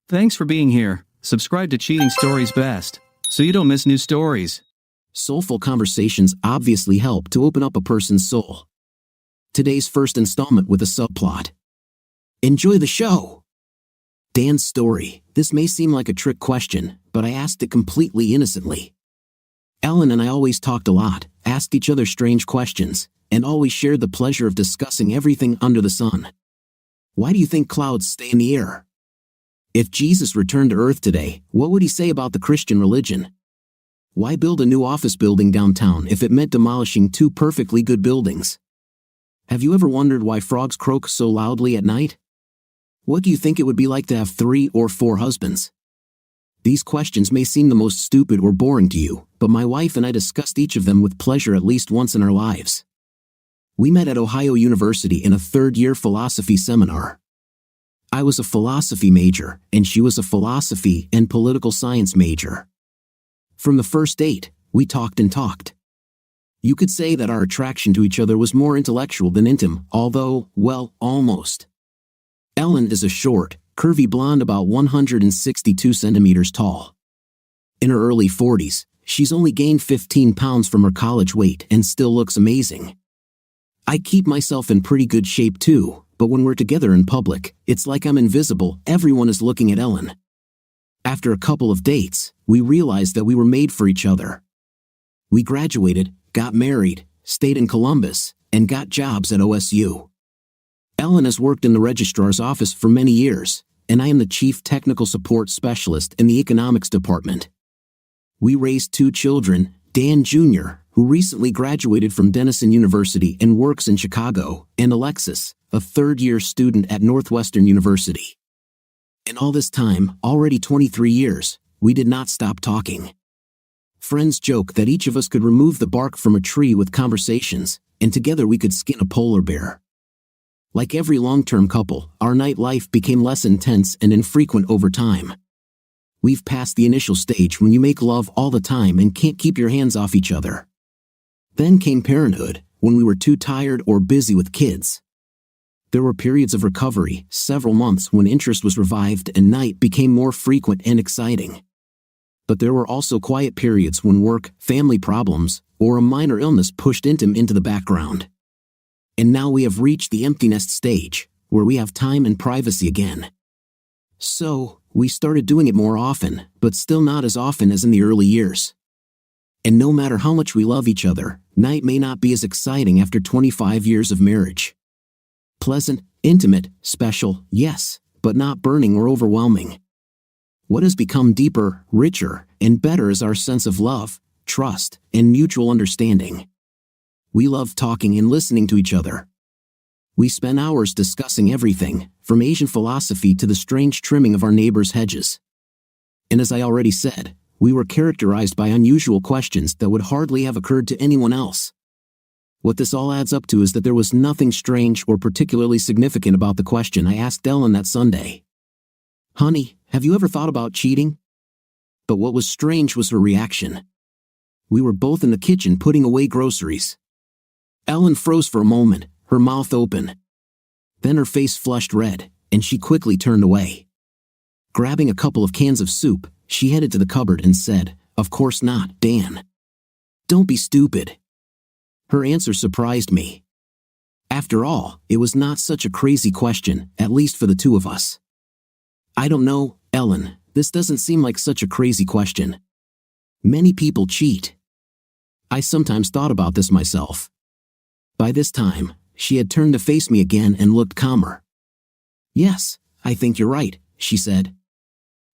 Thanks for being here. Subscribe to Cheating Stories Best, so you don't miss new stories. Soulful conversations obviously help to open up a person's soul. Today's first installment with a subplot. Enjoy the show! Dan's story. This may seem like a trick question, but I asked it completely innocently. Ellen and I always talked a lot, asked each other strange questions, and always shared the pleasure of discussing everything under the sun. Why do you think clouds stay in the air? If Jesus returned to Earth today, what would he say about the Christian religion? Why build a new office building downtown if it meant demolishing two perfectly good buildings? Have you ever wondered why frogs croak so loudly at night? What do you think it would be like to have 3 or 4 husbands? These questions may seem the most stupid or boring to you, but my wife and I discussed each of them with pleasure at least once in our lives. We met at Ohio University in a third-year philosophy seminar. I was a philosophy major, and she was a philosophy and political science major. From the first date, we talked and talked. You could say that our attraction to each other was more intellectual than intimate, although, well, almost. Ellen is a short, curvy blonde about 162 centimeters tall. In her early 40s, she's only gained 15 pounds from her college weight and still looks amazing. I keep myself in pretty good shape too, but when we're together in public, it's like I'm invisible. Everyone is looking at Ellen. After a couple of dates, we realized that we were made for each other. We graduated, got married, stayed in Columbus, and got jobs at OSU. Ellen has worked in the registrar's office for many years, and I am the chief technical support specialist in the economics department. We raised 2 children, Dan Jr., who recently graduated from Denison University and works in Chicago, and Alexis, a third-year student at Northwestern University. In all this time, already 23 years, we did not stop talking. Friends joke that each of us could remove the bark from a tree with conversations, and together we could skin a polar bear. Like every long-term couple, our nightlife became less intense and infrequent over time. We've passed the initial stage when you make love all the time and can't keep your hands off each other. Then came parenthood, when we were too tired or busy with kids. There were periods of recovery, several months when interest was revived and night became more frequent and exciting. But there were also quiet periods when work, family problems, or a minor illness pushed intimacy into the background. And now we have reached the empty nest stage, where we have time and privacy again. So, we started doing it more often, but still not as often as in the early years. And no matter how much we love each other, night may not be as exciting after 25 years of marriage. Pleasant, intimate, special, yes, but not burning or overwhelming. What has become deeper, richer, and better is our sense of love, trust, and mutual understanding. We love talking and listening to each other. We spend hours discussing everything, from Asian philosophy to the strange trimming of our neighbors' hedges. And as I already said, we were characterized by unusual questions that would hardly have occurred to anyone else. What this all adds up to is that there was nothing strange or particularly significant about the question I asked Ellen that Sunday. "Honey, have you ever thought about cheating?" But what was strange was her reaction. We were both in the kitchen putting away groceries. Ellen froze for a moment, her mouth open. Then her face flushed red, and she quickly turned away. Grabbing a couple of cans of soup, she headed to the cupboard and said, "Of course not, Dan. Don't be stupid." Her answer surprised me. After all, it was not such a crazy question, at least for the two of us. "I don't know, Ellen, this doesn't seem like such a crazy question. Many people cheat." I sometimes thought about this myself. By this time, she had turned to face me again and looked calmer. "Yes, I think you're right," she said.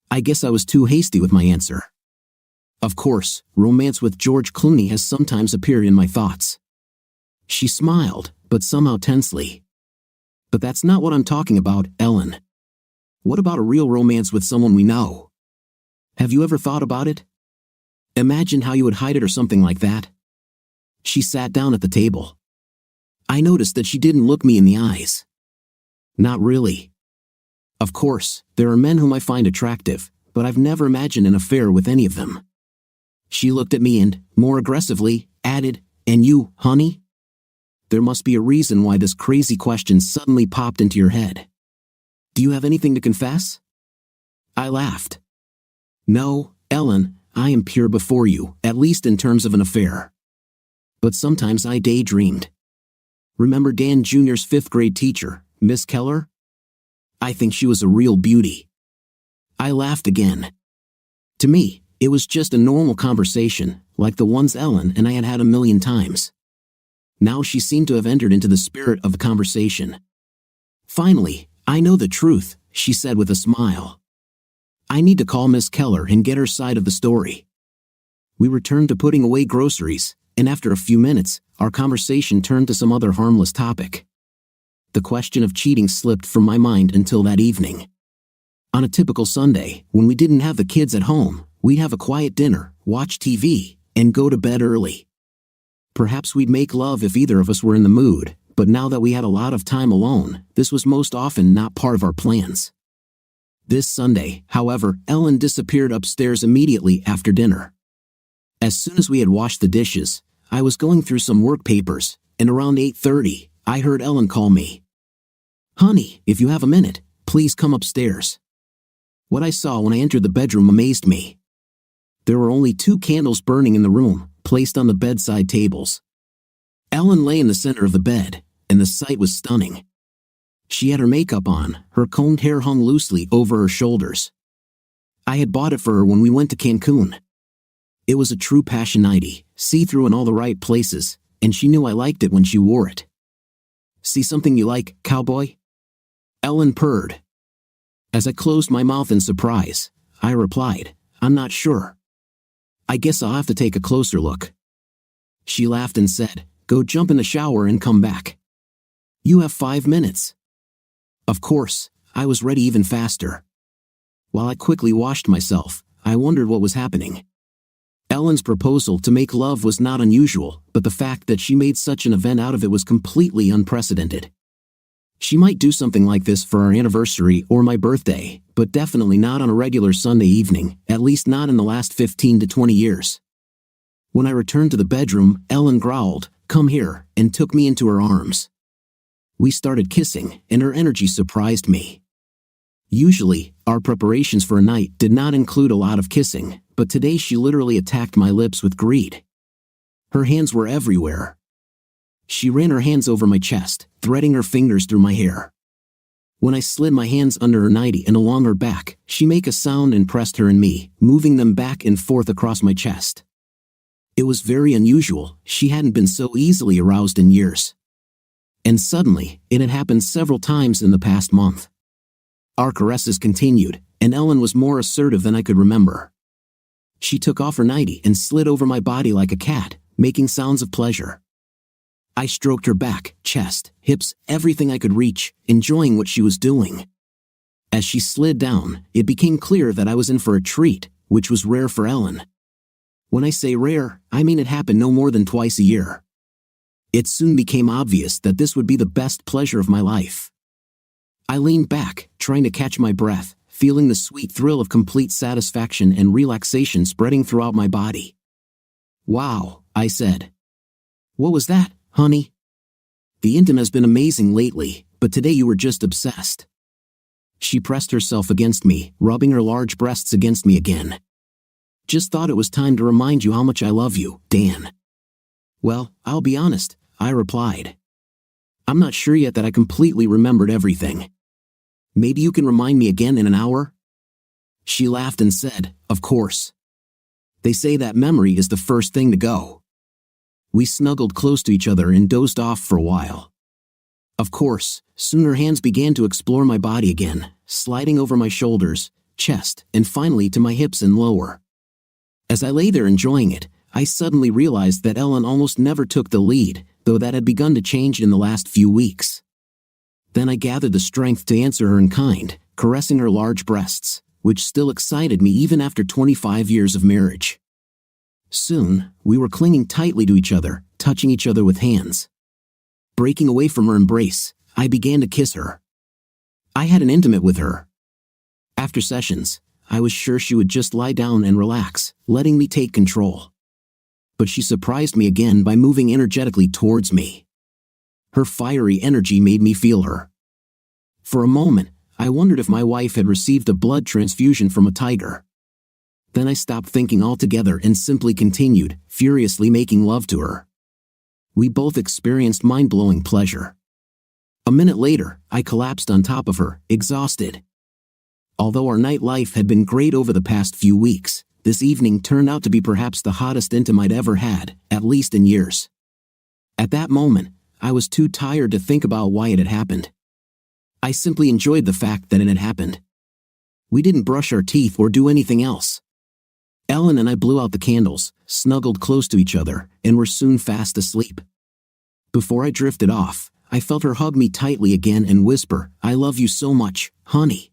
I guess I was too hasty with my answer. Of course, romance with George Clooney has sometimes appeared in my thoughts. She smiled, but somehow tensely. "But that's not what I'm talking about, Ellen. What about a real romance with someone we know? Have you ever thought about it? Imagine how you would hide it or something like that." She sat down at the table. I noticed that she didn't look me in the eyes. "Not really. Of course, there are men whom I find attractive, but I've never imagined an affair with any of them." She looked at me and, more aggressively, added, "And you, honey? There must be a reason why this crazy question suddenly popped into your head. Do you have anything to confess?" I laughed. No, Ellen, I am pure before you, at least in terms of an affair. But sometimes I daydreamed. Remember Dan Jr.'s 5th grade teacher, Miss Keller? I think she was a real beauty. I laughed again. To me, it was just a normal conversation, like the ones Ellen and I had had a million times. Now she seemed to have entered into the spirit of the conversation. Finally, I know the truth, she said with a smile. I need to call Miss Keller and get her side of the story. We returned to putting away groceries, and after a few minutes, our conversation turned to some other harmless topic. The question of cheating slipped from my mind until that evening. On a typical Sunday, when we didn't have the kids at home, we'd have a quiet dinner, watch TV, and go to bed early. Perhaps we'd make love if either of us were in the mood, but now that we had a lot of time alone, this was most often not part of our plans. This Sunday, however, Ellen disappeared upstairs immediately after dinner. As soon as we had washed the dishes, I was going through some work papers, and around 8:30, I heard Ellen call me. Honey, if you have a minute, please come upstairs. What I saw when I entered the bedroom amazed me. There were only 2 candles burning in the room, placed on the bedside tables. Ellen lay in the center of the bed, and the sight was stunning. She had her makeup on, her combed hair hung loosely over her shoulders. I had bought it for her when we went to Cancun. It was a true passion nightie, see-through in all the right places, and she knew I liked it when she wore it. See something you like, cowboy? Ellen purred. As I closed my mouth in surprise, I replied, I'm not sure. I guess I'll have to take a closer look. She laughed and said, go jump in the shower and come back. You have 5 minutes. Of course, I was ready even faster. While I quickly washed myself, I wondered what was happening. Ellen's proposal to make love was not unusual, but the fact that she made such an event out of it was completely unprecedented. She might do something like this for our anniversary or my birthday, but definitely not on a regular Sunday evening, at least not in the last 15 to 20 years. When I returned to the bedroom, Ellen growled, come here, and took me into her arms. We started kissing, and her energy surprised me. Usually, our preparations for a night did not include a lot of kissing, but today she literally attacked my lips with greed. Her hands were everywhere. She ran her hands over my chest, threading her fingers through my hair. When I slid my hands under her nightie and along her back, she made a sound and pressed her and me, moving them back and forth across my chest. It was very unusual, she hadn't been so easily aroused in years. And suddenly, it had happened several times in the past month. Our caresses continued, and Ellen was more assertive than I could remember. She took off her nightie and slid over my body like a cat, making sounds of pleasure. I stroked her back, chest, hips, everything I could reach, enjoying what she was doing. As she slid down, it became clear that I was in for a treat, which was rare for Ellen. When I say rare, I mean it happened no more than twice a year. It soon became obvious that this would be the best pleasure of my life. I leaned back, trying to catch my breath, feeling the sweet thrill of complete satisfaction and relaxation spreading throughout my body. Wow, I said. What was that, honey? The intim has been amazing lately, but today you were just obsessed. She pressed herself against me, rubbing her large breasts against me again. Just thought it was time to remind you how much I love you, Dan. Well, I'll be honest, I replied. I'm not sure yet that I completely remembered everything. Maybe you can remind me again in an hour? She laughed and said, of course. They say that memory is the first thing to go. We snuggled close to each other and dozed off for a while. Of course, soon her hands began to explore my body again, sliding over my shoulders, chest, and finally to my hips and lower. As I lay there enjoying it, I suddenly realized that Ellen almost never took the lead, though that had begun to change in the last few weeks. Then I gathered the strength to answer her in kind, caressing her large breasts, which still excited me even after 25 years of marriage. Soon, we were clinging tightly to each other, touching each other with hands. Breaking away from her embrace, I began to kiss her. I had an intimate with her. After sessions, I was sure she would just lie down and relax, letting me take control. But she surprised me again by moving energetically towards me. Her fiery energy made me feel her. For a moment, I wondered if my wife had received a blood transfusion from a tiger. Then I stopped thinking altogether and simply continued, furiously making love to her. We both experienced mind-blowing pleasure. A minute later, I collapsed on top of her, exhausted. Although our nightlife had been great over the past few weeks, this evening turned out to be perhaps the hottest intim I'd ever had, at least in years. At that moment, I was too tired to think about why it had happened. I simply enjoyed the fact that it had happened. We didn't brush our teeth or do anything else. Ellen and I blew out the candles, snuggled close to each other, and were soon fast asleep. Before I drifted off, I felt her hug me tightly again and whisper, "I love you so much, honey."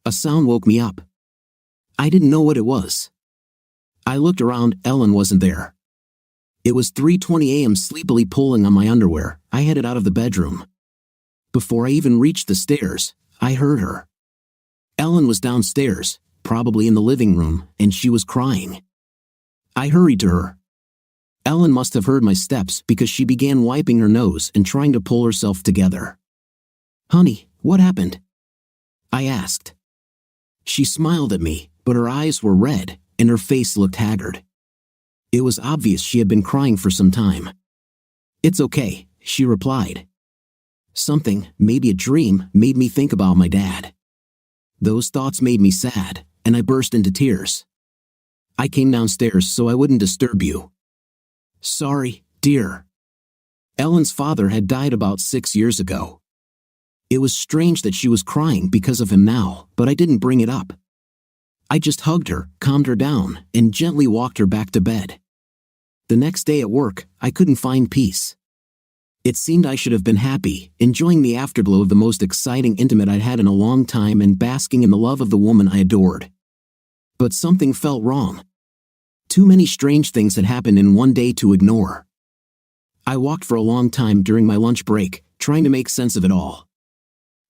A sound woke me up. I didn't know what it was. I looked around. Ellen wasn't there. It was 3:20 a.m. Sleepily pulling on my underwear, I headed out of the bedroom. Before I even reached the stairs, I heard her. Ellen was downstairs, probably in the living room, and she was crying. I hurried to her. Ellen must have heard my steps because she began wiping her nose and trying to pull herself together. "Honey, what happened?" I asked. She smiled at me, but her eyes were red, and her face looked haggard. It was obvious she had been crying for some time. "It's okay," she replied. Something, maybe a dream, made me think about my dad. Those thoughts made me sad, and I burst into tears. "I came downstairs so I wouldn't disturb you." "Sorry, dear." Ellen's father had died about 6 years ago. It was strange that she was crying because of him now, but I didn't bring it up. I just hugged her, calmed her down, and gently walked her back to bed. The next day at work, I couldn't find peace. It seemed I should have been happy, enjoying the afterglow of the most exciting intimate I'd had in a long time and basking in the love of the woman I adored. But something felt wrong. Too many strange things had happened in one day to ignore. I walked for a long time during my lunch break, trying to make sense of it all.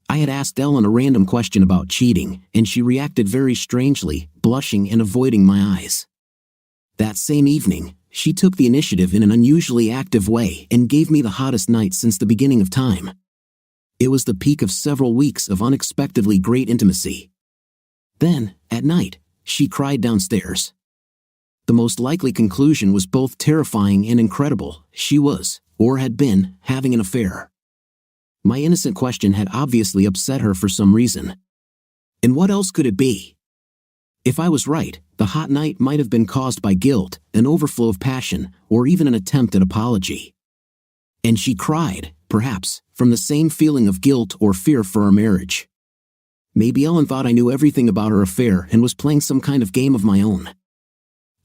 I had asked Ellen a random question about cheating, and she reacted very strangely, blushing and avoiding my eyes. That same evening, she took the initiative in an unusually active way and gave me the hottest night since the beginning of time. It was the peak of several weeks of unexpectedly great intimacy. Then, at night, she cried downstairs. The most likely conclusion was both terrifying and incredible. She was, or had been, having an affair. My innocent question had obviously upset her for some reason. And what else could it be? If I was right, the hot night might have been caused by guilt, an overflow of passion, or even an attempt at apology. And she cried, perhaps, from the same feeling of guilt or fear for our marriage. Maybe Ellen thought I knew everything about her affair and was playing some kind of game of my own.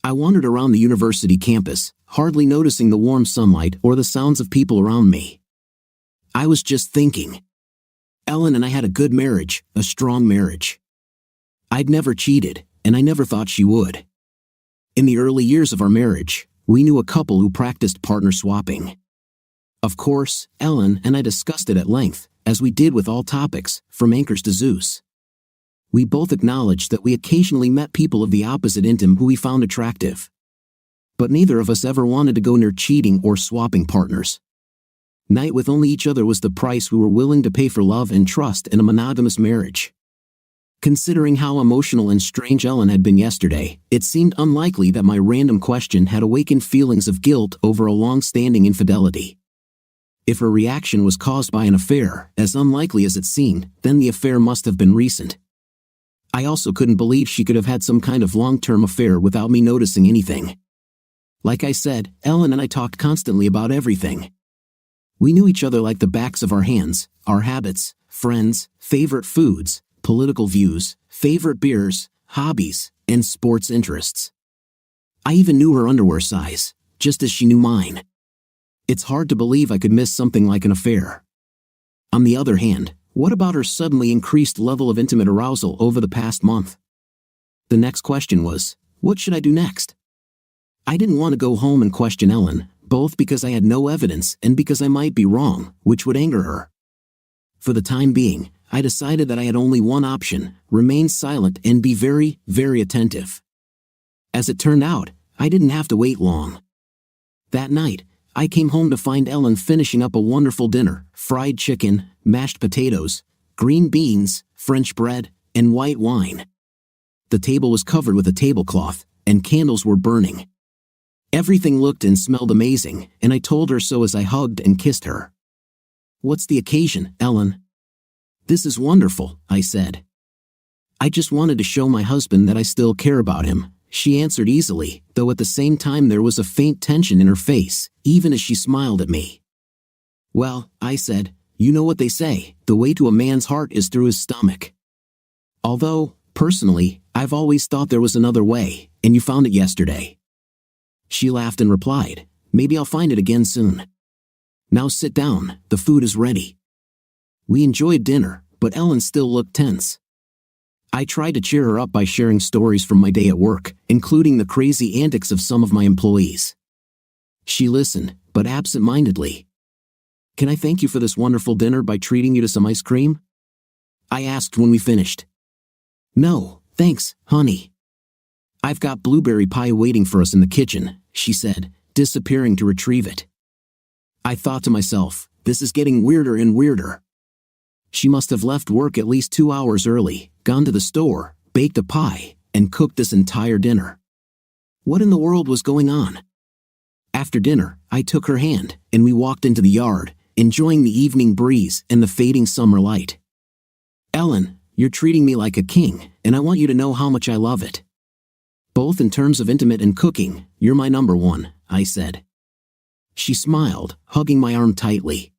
I wandered around the university campus, hardly noticing the warm sunlight or the sounds of people around me. I was just thinking. Ellen and I had a good marriage, a strong marriage. I'd never cheated, and I never thought she would. In the early years of our marriage, we knew a couple who practiced partner swapping. Of course, Ellen and I discussed it at length, as we did with all topics, from anchors to Zeus. We both acknowledged that we occasionally met people of the opposite intim who we found attractive. But neither of us ever wanted to go near cheating or swapping partners. Night with only each other was the price we were willing to pay for love and trust in a monogamous marriage. Considering how emotional and strange Ellen had been yesterday, it seemed unlikely that my random question had awakened feelings of guilt over a long-standing infidelity. If her reaction was caused by an affair, as unlikely as it seemed, then the affair must have been recent. I also couldn't believe she could have had some kind of long-term affair without me noticing anything. Like I said, Ellen and I talked constantly about everything. We knew each other like the backs of our hands, our habits, friends, favorite foods, political views, favorite beers, hobbies, and sports interests. I even knew her underwear size, just as she knew mine. It's hard to believe I could miss something like an affair. On the other hand, what about her suddenly increased level of intimate arousal over the past month? The next question was, what should I do next? I didn't want to go home and question Ellen, both because I had no evidence and because I might be wrong, which would anger her. For the time being, I decided that I had only one option: remain silent and be very, very attentive. As it turned out, I didn't have to wait long. That night, I came home to find Ellen finishing up a wonderful dinner: fried chicken, mashed potatoes, green beans, French bread, and white wine. The table was covered with a tablecloth, and candles were burning. Everything looked and smelled amazing, and I told her so as I hugged and kissed her. "What's the occasion, Ellen?" "This is wonderful," I said. "I just wanted to show my husband that I still care about him," she answered easily, though at the same time there was a faint tension in her face, even as she smiled at me. "Well," I said, "you know what they say, the way to a man's heart is through his stomach. Although, personally, I've always thought there was another way, and you found it yesterday." She laughed and replied, "Maybe I'll find it again soon. Now sit down, the food is ready." We enjoyed dinner, but Ellen still looked tense. I tried to cheer her up by sharing stories from my day at work, including the crazy antics of some of my employees. She listened, but absent-mindedly. "Can I thank you for this wonderful dinner by treating you to some ice cream?" I asked when we finished. "No, thanks, honey. I've got blueberry pie waiting for us in the kitchen," she said, disappearing to retrieve it. I thought to myself, this is getting weirder and weirder. She must have left work at least 2 hours early, gone to the store, baked a pie, and cooked this entire dinner. What in the world was going on? After dinner, I took her hand, and we walked into the yard, enjoying the evening breeze and the fading summer light. "Ellen, you're treating me like a king, and I want you to know how much I love it. Both in terms of intimate and cooking, you're my number one," I said. She smiled, hugging my arm tightly.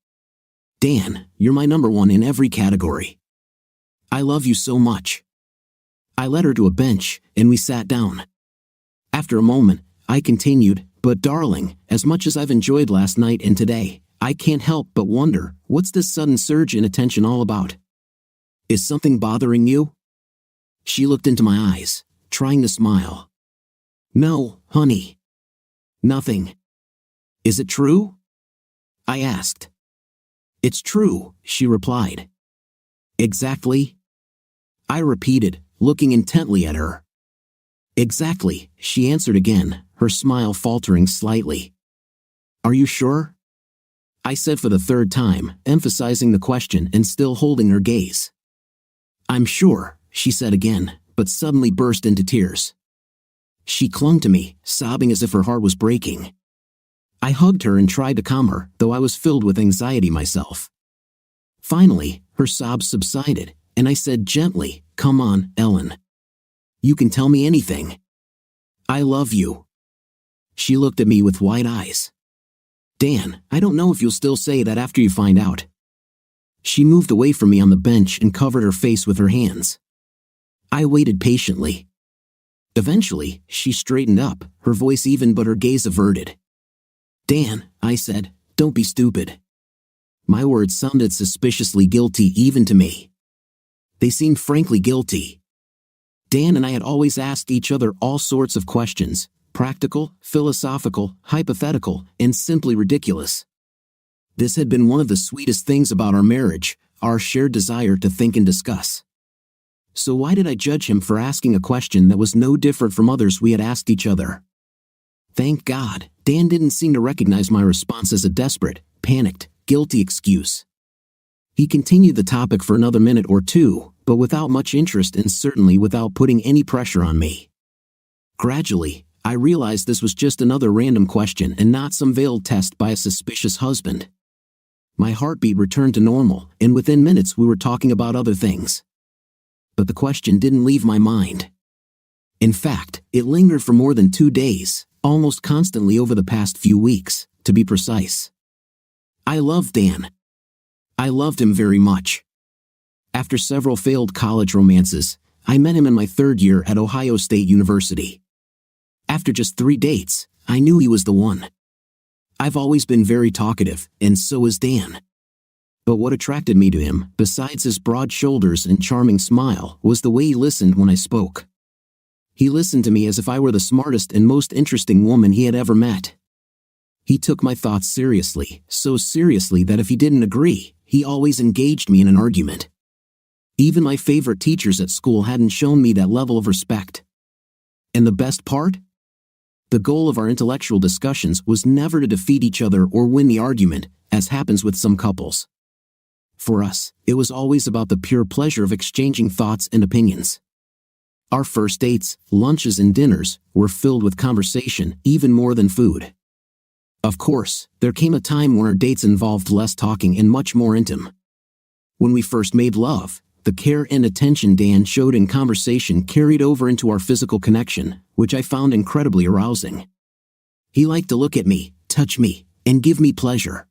"Dan, you're my number one in every category. I love you so much." I led her to a bench, and we sat down. After a moment, I continued, "But darling, as much as I've enjoyed last night and today, I can't help but wonder, what's this sudden surge in attention all about? Is something bothering you?" She looked into my eyes, trying to smile. "No, honey. Nothing." "Is it true?" I asked. "It's true," she replied. "Exactly?" I repeated, looking intently at her. "Exactly," she answered again, her smile faltering slightly. "Are you sure?" I said for the third time, emphasizing the question and still holding her gaze. "I'm sure," she said again, but suddenly burst into tears. She clung to me, sobbing as if her heart was breaking. I hugged her and tried to calm her, though I was filled with anxiety myself. Finally, her sobs subsided, and I said gently, "Come on, Ellen. You can tell me anything. I love you." She looked at me with wide eyes. "Dan, I don't know if you'll still say that after you find out." She moved away from me on the bench and covered her face with her hands. I waited patiently. Eventually, she straightened up, her voice even but her gaze averted. "Dan," I said, "don't be stupid." My words sounded suspiciously guilty even to me. They seemed frankly guilty. Dan and I had always asked each other all sorts of questions, practical, philosophical, hypothetical, and simply ridiculous. This had been one of the sweetest things about our marriage, our shared desire to think and discuss. So why did I judge him for asking a question that was no different from others we had asked each other? Thank God, Dan didn't seem to recognize my response as a desperate, panicked, guilty excuse. He continued the topic for another minute or two, but without much interest and certainly without putting any pressure on me. Gradually, I realized this was just another random question and not some veiled test by a suspicious husband. My heartbeat returned to normal, and within minutes we were talking about other things. But the question didn't leave my mind. In fact, it lingered for more than 2 days, almost constantly over the past few weeks, to be precise. I loved Dan. I loved him very much. After several failed college romances, I met him in my 3rd year at Ohio State University. After just 3 dates, I knew he was the one. I've always been very talkative, and so is Dan. But what attracted me to him, besides his broad shoulders and charming smile, was the way he listened when I spoke. He listened to me as if I were the smartest and most interesting woman he had ever met. He took my thoughts seriously, so seriously that if he didn't agree, he always engaged me in an argument. Even my favorite teachers at school hadn't shown me that level of respect. And the best part? The goal of our intellectual discussions was never to defeat each other or win the argument, as happens with some couples. For us, it was always about the pure pleasure of exchanging thoughts and opinions. Our first dates, lunches and dinners, were filled with conversation, even more than food. Of course, there came a time when our dates involved less talking and much more intimate. When we first made love, the care and attention Dan showed in conversation carried over into our physical connection, which I found incredibly arousing. He liked to look at me, touch me, and give me pleasure.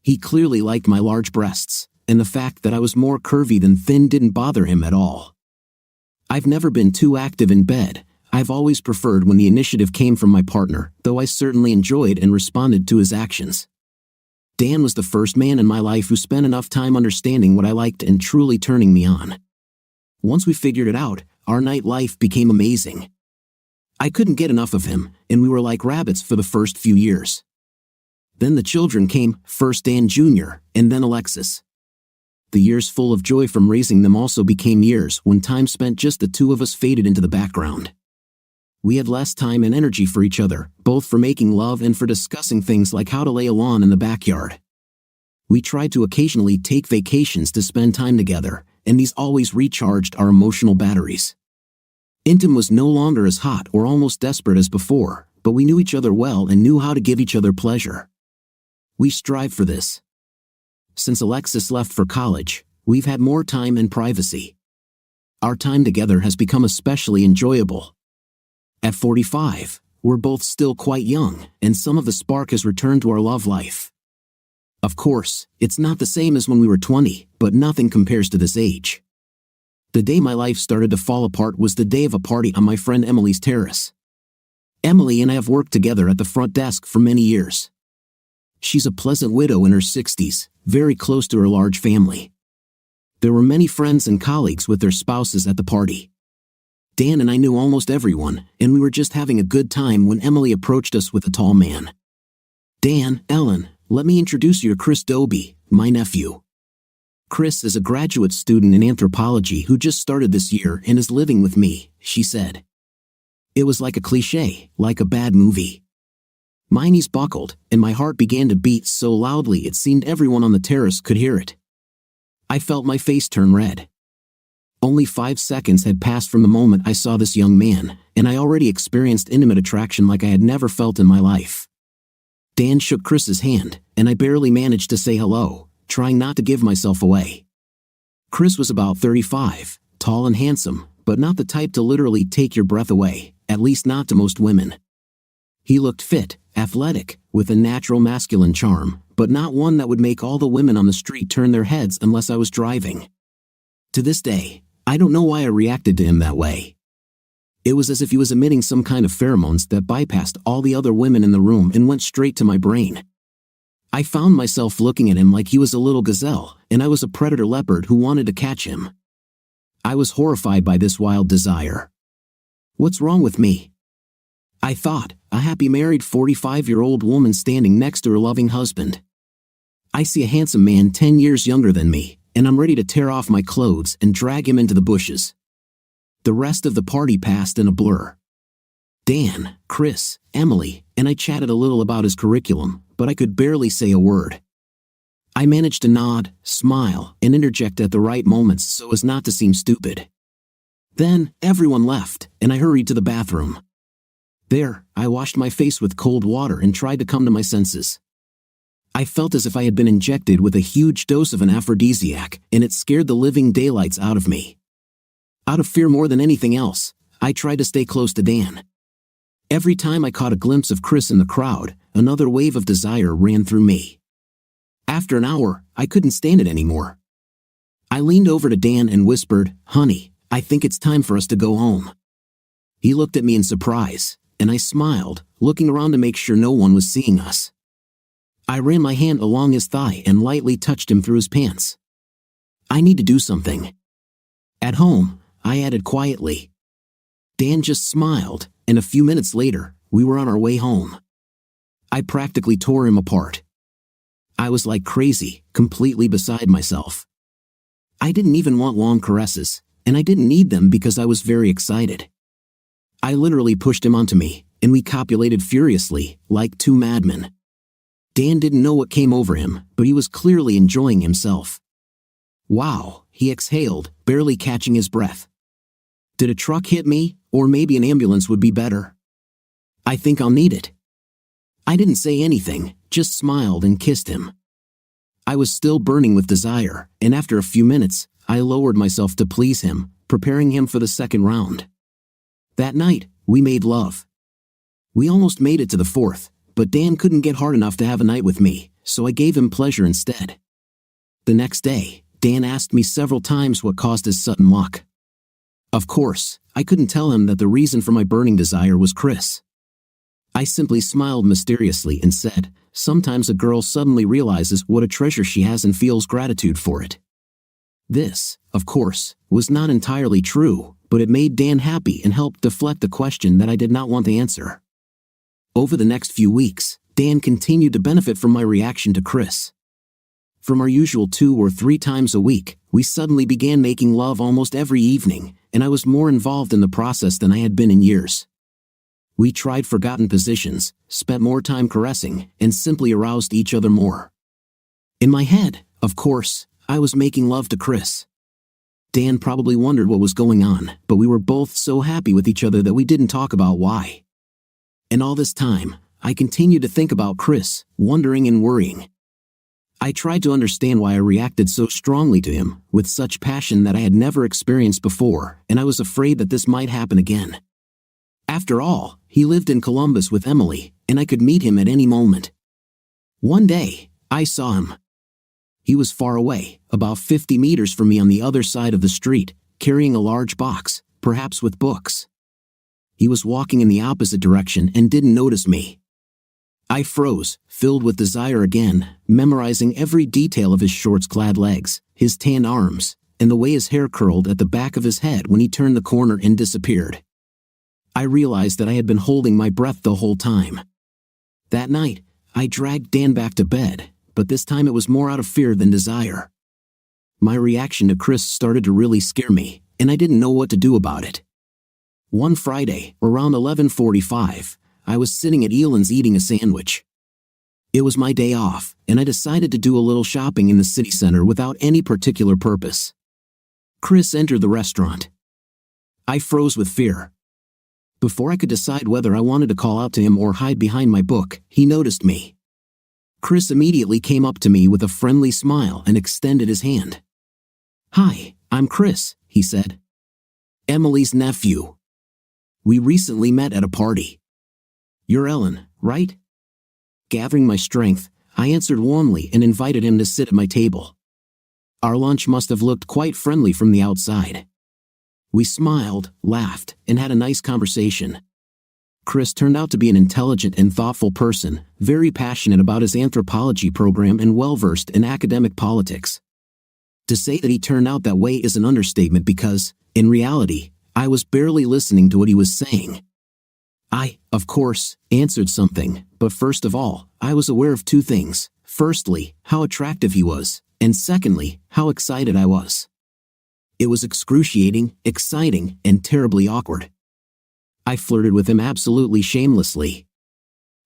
He clearly liked my large breasts, and the fact that I was more curvy than thin didn't bother him at all. I've never been too active in bed. I've always preferred when the initiative came from my partner, though I certainly enjoyed and responded to his actions. Dan was the first man in my life who spent enough time understanding what I liked and truly turning me on. Once we figured it out, our night life became amazing. I couldn't get enough of him, and we were like rabbits for the first few years. Then the children came, first Dan Jr., and then Alexis. The years full of joy from raising them also became years when time spent just the two of us faded into the background. We had less time and energy for each other, both for making love and for discussing things like how to lay a lawn in the backyard. We tried to occasionally take vacations to spend time together, and these always recharged our emotional batteries. Intim was no longer as hot or almost desperate as before, but we knew each other well and knew how to give each other pleasure. We strive for this. Since Alexis left for college, we've had more time and privacy. Our time together has become especially enjoyable. At 45, we're both still quite young, and some of the spark has returned to our love life. Of course, it's not the same as when we were 20, but nothing compares to this age. The day my life started to fall apart was the day of a party on my friend Emily's terrace. Emily and I have worked together at the front desk for many years. She's a pleasant widow in her 60s, very close to her large family. There were many friends and colleagues with their spouses at the party. Dan and I knew almost everyone, and we were just having a good time when Emily approached us with a tall man. "Dan, Ellen, let me introduce you to Chris Doby, my nephew. Chris is a graduate student in anthropology who just started this year and is living with me," she said. It was like a cliché, like a bad movie. My knees buckled, and my heart began to beat so loudly it seemed everyone on the terrace could hear it. I felt my face turn red. Only 5 seconds had passed from the moment I saw this young man, and I already experienced intimate attraction like I had never felt in my life. Dan shook Chris's hand, and I barely managed to say hello, trying not to give myself away. Chris was about 35, tall and handsome, but not the type to literally take your breath away, at least not to most women. He looked fit, athletic, with a natural masculine charm, but not one that would make all the women on the street turn their heads unless I was driving. To this day, I don't know why I reacted to him that way. It was as if he was emitting some kind of pheromones that bypassed all the other women in the room and went straight to my brain. I found myself looking at him like he was a little gazelle, and I was a predator leopard who wanted to catch him. I was horrified by this wild desire. What's wrong with me? I thought, a happy married 45-year-old woman standing next to her loving husband. I see a handsome man 10 years younger than me, and I'm ready to tear off my clothes and drag him into the bushes. The rest of the party passed in a blur. Dan, Chris, Emily, and I chatted a little about his curriculum, but I could barely say a word. I managed to nod, smile, and interject at the right moments so as not to seem stupid. Then, everyone left, and I hurried to the bathroom. There, I washed my face with cold water and tried to come to my senses. I felt as if I had been injected with a huge dose of an aphrodisiac, and it scared the living daylights out of me. Out of fear more than anything else, I tried to stay close to Dan. Every time I caught a glimpse of Chris in the crowd, another wave of desire ran through me. After an hour, I couldn't stand it anymore. I leaned over to Dan and whispered, "Honey, I think it's time for us to go home." He looked at me in surprise, and I smiled, looking around to make sure no one was seeing us. I ran my hand along his thigh and lightly touched him through his pants. "I need to do something." "At home," I added quietly. Dan just smiled, and a few minutes later, we were on our way home. I practically tore him apart. I was like crazy, completely beside myself. I didn't even want long caresses, and I didn't need them because I was very excited. I literally pushed him onto me, and we copulated furiously, like two madmen. Dan didn't know what came over him, but he was clearly enjoying himself. Wow, he exhaled, barely catching his breath. Did a truck hit me, or maybe an ambulance would be better? I think I'll need it. I didn't say anything, just smiled and kissed him. I was still burning with desire, and after a few minutes, I lowered myself to please him, preparing him for the second round. That night, we made love. We almost made it to the fourth, but Dan couldn't get hard enough to have a night with me, so I gave him pleasure instead. The next day, Dan asked me several times what caused his sudden luck. Of course, I couldn't tell him that the reason for my burning desire was Chris. I simply smiled mysteriously and said, sometimes a girl suddenly realizes what a treasure she has and feels gratitude for it. This, of course, was not entirely true, but it made Dan happy and helped deflect the question that I did not want to answer. Over the next few weeks, Dan continued to benefit from my reaction to Chris. From our usual 2 or 3 times a week, we suddenly began making love almost every evening, and I was more involved in the process than I had been in years. We tried forgotten positions, spent more time caressing, and simply aroused each other more. In my head, of course, I was making love to Chris. Dan probably wondered what was going on, but we were both so happy with each other that we didn't talk about why. And all this time, I continued to think about Chris, wondering and worrying. I tried to understand why I reacted so strongly to him, with such passion that I had never experienced before, and I was afraid that this might happen again. After all, he lived in Columbus with Emily, and I could meet him at any moment. One day, I saw him. He was far away, about 50 meters from me on the other side of the street, carrying a large box, perhaps with books. He was walking in the opposite direction and didn't notice me. I froze, filled with desire again, memorizing every detail of his shorts-clad legs, his tan arms, and the way his hair curled at the back of his head when he turned the corner and disappeared. I realized that I had been holding my breath the whole time. That night, I dragged Dan back to bed, but this time it was more out of fear than desire. My reaction to Chris started to really scare me, and I didn't know what to do about it. One Friday, around 11:45, I was sitting at Elan's eating a sandwich. It was my day off, and I decided to do a little shopping in the city center without any particular purpose. Chris entered the restaurant. I froze with fear. Before I could decide whether I wanted to call out to him or hide behind my book, he noticed me. Chris immediately came up to me with a friendly smile and extended his hand. "Hi, I'm Chris," he said. "Emily's nephew. We recently met at a party. You're Ellen, right?" Gathering my strength, I answered warmly and invited him to sit at my table. Our lunch must have looked quite friendly from the outside. We smiled, laughed, and had a nice conversation. Chris turned out to be an intelligent and thoughtful person, very passionate about his anthropology program and well-versed in academic politics. To say that he turned out that way is an understatement because, in reality, I was barely listening to what he was saying. I, of course, answered something, but first of all, I was aware of 2 things. Firstly, how attractive he was, and secondly, how excited I was. It was excruciating, exciting, and terribly awkward. I flirted with him absolutely shamelessly.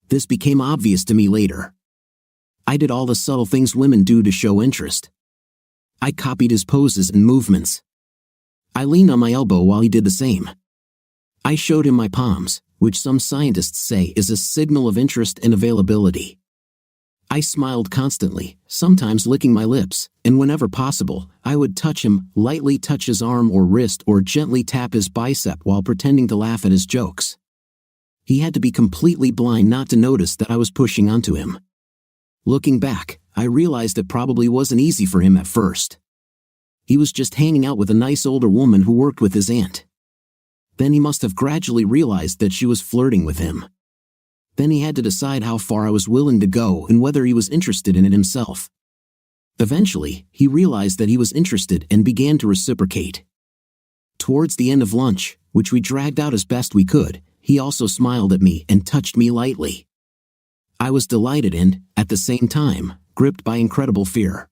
This became obvious to me later. I did all the subtle things women do to show interest. I copied his poses and movements. I leaned on my elbow while he did the same. I showed him my palms, which some scientists say is a signal of interest and availability. I smiled constantly, sometimes licking my lips, and whenever possible, I would touch him, lightly touch his arm or wrist or gently tap his bicep while pretending to laugh at his jokes. He had to be completely blind not to notice that I was pushing onto him. Looking back, I realized it probably wasn't easy for him at first. He was just hanging out with a nice older woman who worked with his aunt. Then he must have gradually realized that she was flirting with him. Then he had to decide how far I was willing to go and whether he was interested in it himself. Eventually, he realized that he was interested and began to reciprocate. Towards the end of lunch, which we dragged out as best we could, he also smiled at me and touched me lightly. I was delighted and, at the same time, gripped by incredible fear.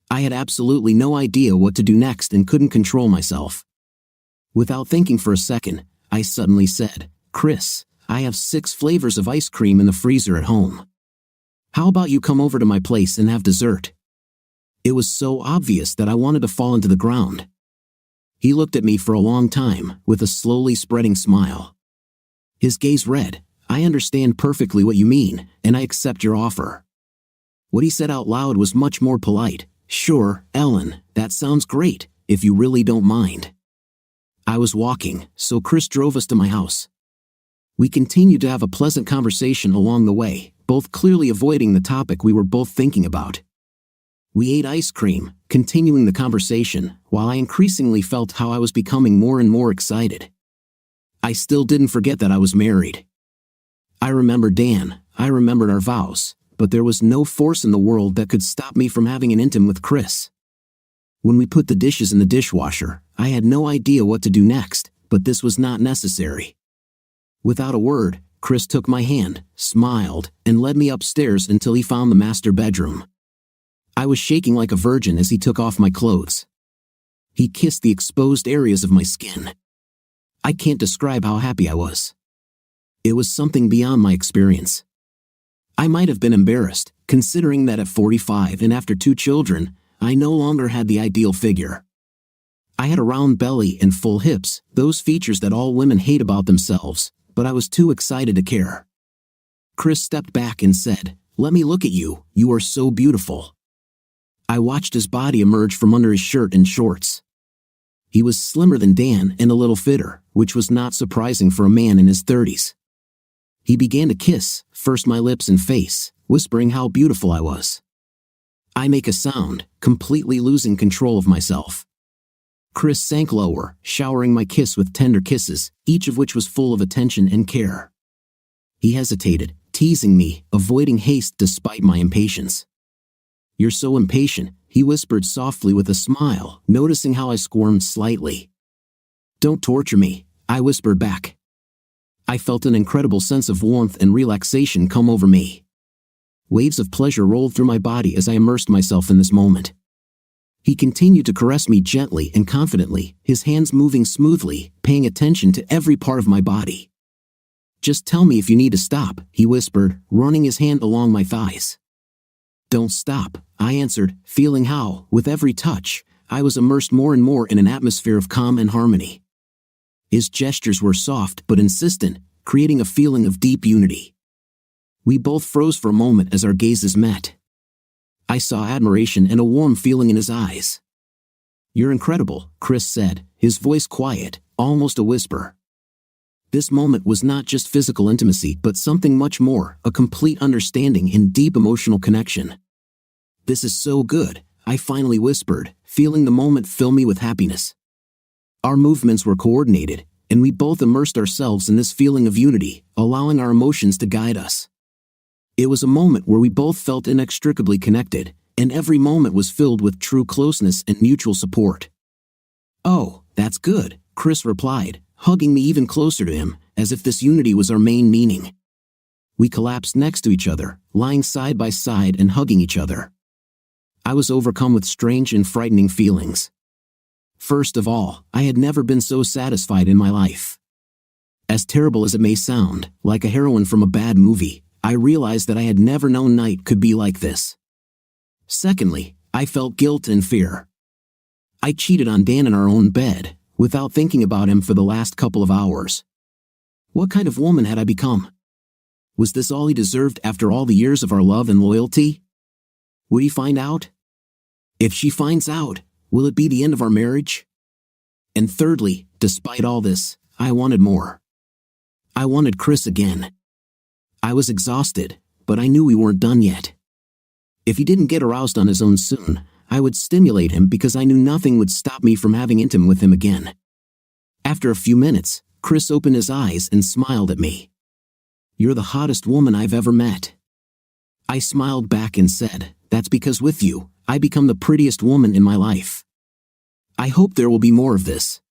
I had absolutely no idea what to do next and couldn't control myself. Without thinking for a second, I suddenly said, "Chris, I have 6 flavors of ice cream in the freezer at home. How about you come over to my place and have dessert?" It was so obvious that I wanted to fall into the ground. He looked at me for a long time, with a slowly spreading smile. His gaze read, "I understand perfectly what you mean, and I accept your offer." What he said out loud was much more polite. "Sure, Ellen, that sounds great, if you really don't mind." I was walking, so Chris drove us to my house. We continued to have a pleasant conversation along the way, both clearly avoiding the topic we were both thinking about. We ate ice cream, continuing the conversation, while I increasingly felt how I was becoming more and more excited. I still didn't forget that I was married. I remembered Dan, I remembered our vows, but there was no force in the world that could stop me from having an intim with Chris. When we put the dishes in the dishwasher, I had no idea what to do next, but this was not necessary. Without a word, Chris took my hand, smiled, and led me upstairs until he found the master bedroom. I was shaking like a virgin as he took off my clothes. He kissed the exposed areas of my skin. I can't describe how happy I was. It was something beyond my experience. I might have been embarrassed, considering that at 45 and after 2 children, I no longer had the ideal figure. I had a round belly and full hips, those features that all women hate about themselves, but I was too excited to care. Chris stepped back and said, "Let me look at you, you are so beautiful." I watched his body emerge from under his shirt and shorts. He was slimmer than Dan and a little fitter, which was not surprising for a man in his 30s. He began to kiss, first my lips and face, whispering how beautiful I was. I make a sound, completely losing control of myself. Chris sank lower, showering my kiss with tender kisses, each of which was full of attention and care. He hesitated, teasing me, avoiding haste despite my impatience. "You're so impatient," he whispered softly with a smile, noticing how I squirmed slightly. "Don't torture me," I whispered back. I felt an incredible sense of warmth and relaxation come over me. Waves of pleasure rolled through my body as I immersed myself in this moment. He continued to caress me gently and confidently, his hands moving smoothly, paying attention to every part of my body. "Just tell me if you need to stop," he whispered, running his hand along my thighs. "Don't stop," I answered, feeling how, with every touch, I was immersed more and more in an atmosphere of calm and harmony. His gestures were soft but insistent, creating a feeling of deep unity. We both froze for a moment as our gazes met. I saw admiration and a warm feeling in his eyes. "You're incredible," Chris said, his voice quiet, almost a whisper. This moment was not just physical intimacy but something much more, a complete understanding and deep emotional connection. "This is so good," I finally whispered, feeling the moment fill me with happiness. Our movements were coordinated, and we both immersed ourselves in this feeling of unity, allowing our emotions to guide us. It was a moment where we both felt inextricably connected, and every moment was filled with true closeness and mutual support. "Oh, that's good," Chris replied, hugging me even closer to him, as if this unity was our main meaning. We collapsed next to each other, lying side by side and hugging each other. I was overcome with strange and frightening feelings. First of all, I had never been so satisfied in my life. As terrible as it may sound, like a heroine from a bad movie, I realized that I had never known night could be like this. Secondly, I felt guilt and fear. I cheated on Dan in our own bed, without thinking about him for the last couple of hours. What kind of woman had I become? Was this all he deserved after all the years of our love and loyalty? Would he find out? If she finds out, will it be the end of our marriage? And thirdly, despite all this, I wanted more. I wanted Chris again. I was exhausted, but I knew we weren't done yet. If he didn't get aroused on his own soon, I would stimulate him because I knew nothing would stop me from having intim with him again. After a few minutes, Chris opened his eyes and smiled at me. "You're the hottest woman I've ever met." I smiled back and said, "That's because with you, I become the prettiest woman in my life. I hope there will be more of this."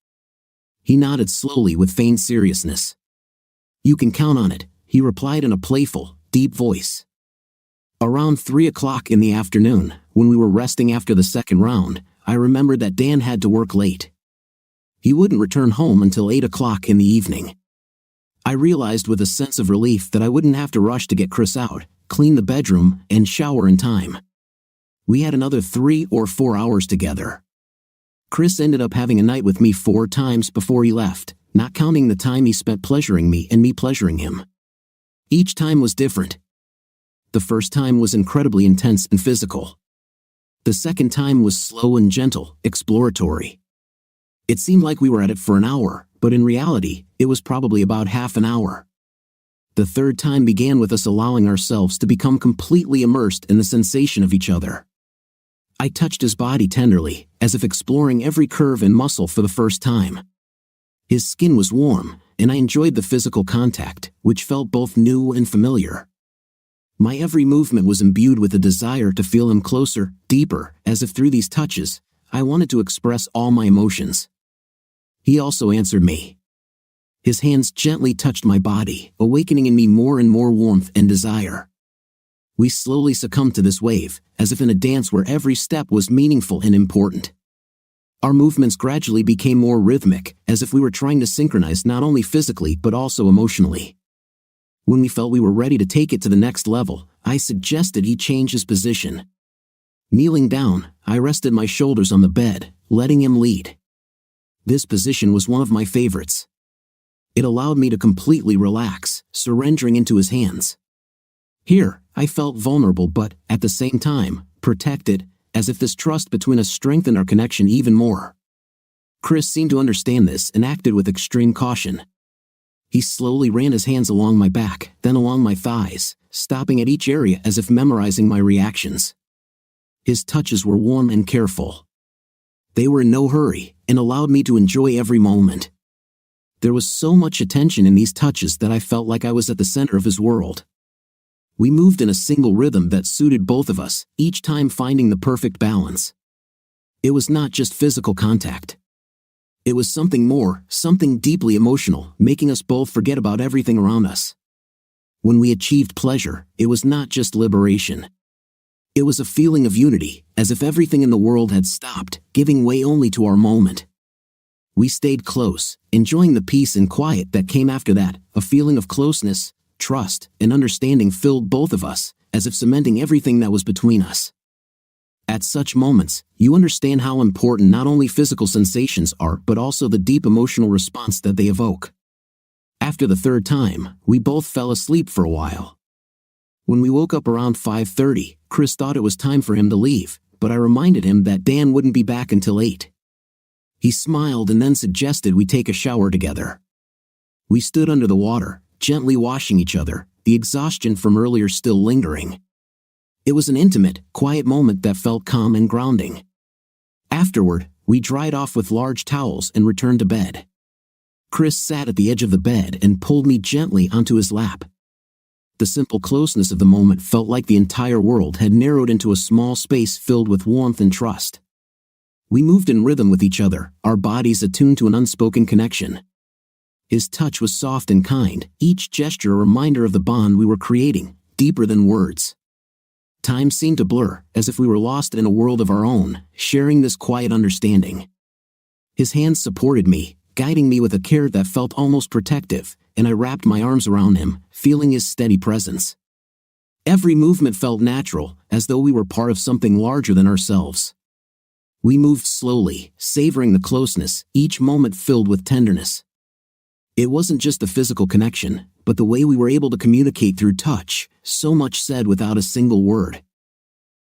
He nodded slowly with feigned seriousness. "You can count on it," he replied in a playful, deep voice. Around 3 o'clock in the afternoon, when we were resting after the second round, I remembered that Dan had to work late. He wouldn't return home until 8 o'clock in the evening. I realized with a sense of relief that I wouldn't have to rush to get Chris out, clean the bedroom, and shower in time. We had another 3 or 4 hours together. Chris ended up having a night with me 4 times before he left, not counting the time he spent pleasuring me and me pleasuring him. Each time was different. The first time was incredibly intense and physical. The second time was slow and gentle, exploratory. It seemed like we were at it for an hour, but in reality, it was probably about half an hour. The third time began with us allowing ourselves to become completely immersed in the sensation of each other. I touched his body tenderly, as if exploring every curve and muscle for the first time. His skin was warm, and I enjoyed the physical contact, which felt both new and familiar. My every movement was imbued with a desire to feel him closer, deeper, as if through these touches, I wanted to express all my emotions. He also answered me. His hands gently touched my body, awakening in me more and more warmth and desire. We slowly succumbed to this wave, as if in a dance where every step was meaningful and important. Our movements gradually became more rhythmic, as if we were trying to synchronize not only physically but also emotionally. When we felt we were ready to take it to the next level, I suggested he change his position. Kneeling down, I rested my shoulders on the bed, letting him lead. This position was one of my favorites. It allowed me to completely relax, surrendering into his hands. Here, I felt vulnerable but, at the same time, protected, as if this trust between us strengthened our connection even more. Chris seemed to understand this and acted with extreme caution. He slowly ran his hands along my back, then along my thighs, stopping at each area as if memorizing my reactions. His touches were warm and careful. They were in no hurry, and allowed me to enjoy every moment. There was so much attention in these touches that I felt like I was at the center of his world. We moved in a single rhythm that suited both of us, each time finding the perfect balance. It was not just physical contact. It was something more, something deeply emotional, making us both forget about everything around us. When we achieved pleasure, it was not just liberation. It was a feeling of unity, as if everything in the world had stopped, giving way only to our moment. We stayed close, enjoying the peace and quiet that came after that. A feeling of closeness, trust, and understanding filled both of us, as if cementing everything that was between us. At such moments, you understand how important not only physical sensations are but also the deep emotional response that they evoke. After the third time, we both fell asleep for a while. When we woke up around 5:30, Chris thought it was time for him to leave, but I reminded him that Dan wouldn't be back until 8. He smiled and then suggested we take a shower together. We stood under the water, gently washing each other, the exhaustion from earlier still lingering. It was an intimate, quiet moment that felt calm and grounding. Afterward, we dried off with large towels and returned to bed. Chris sat at the edge of the bed and pulled me gently onto his lap. The simple closeness of the moment felt like the entire world had narrowed into a small space filled with warmth and trust. We moved in rhythm with each other, our bodies attuned to an unspoken connection. His touch was soft and kind, each gesture a reminder of the bond we were creating, deeper than words. Time seemed to blur, as if we were lost in a world of our own, sharing this quiet understanding. His hands supported me, guiding me with a care that felt almost protective, and I wrapped my arms around him, feeling his steady presence. Every movement felt natural, as though we were part of something larger than ourselves. We moved slowly, savoring the closeness, each moment filled with tenderness. It wasn't just the physical connection, but the way we were able to communicate through touch, so much said without a single word.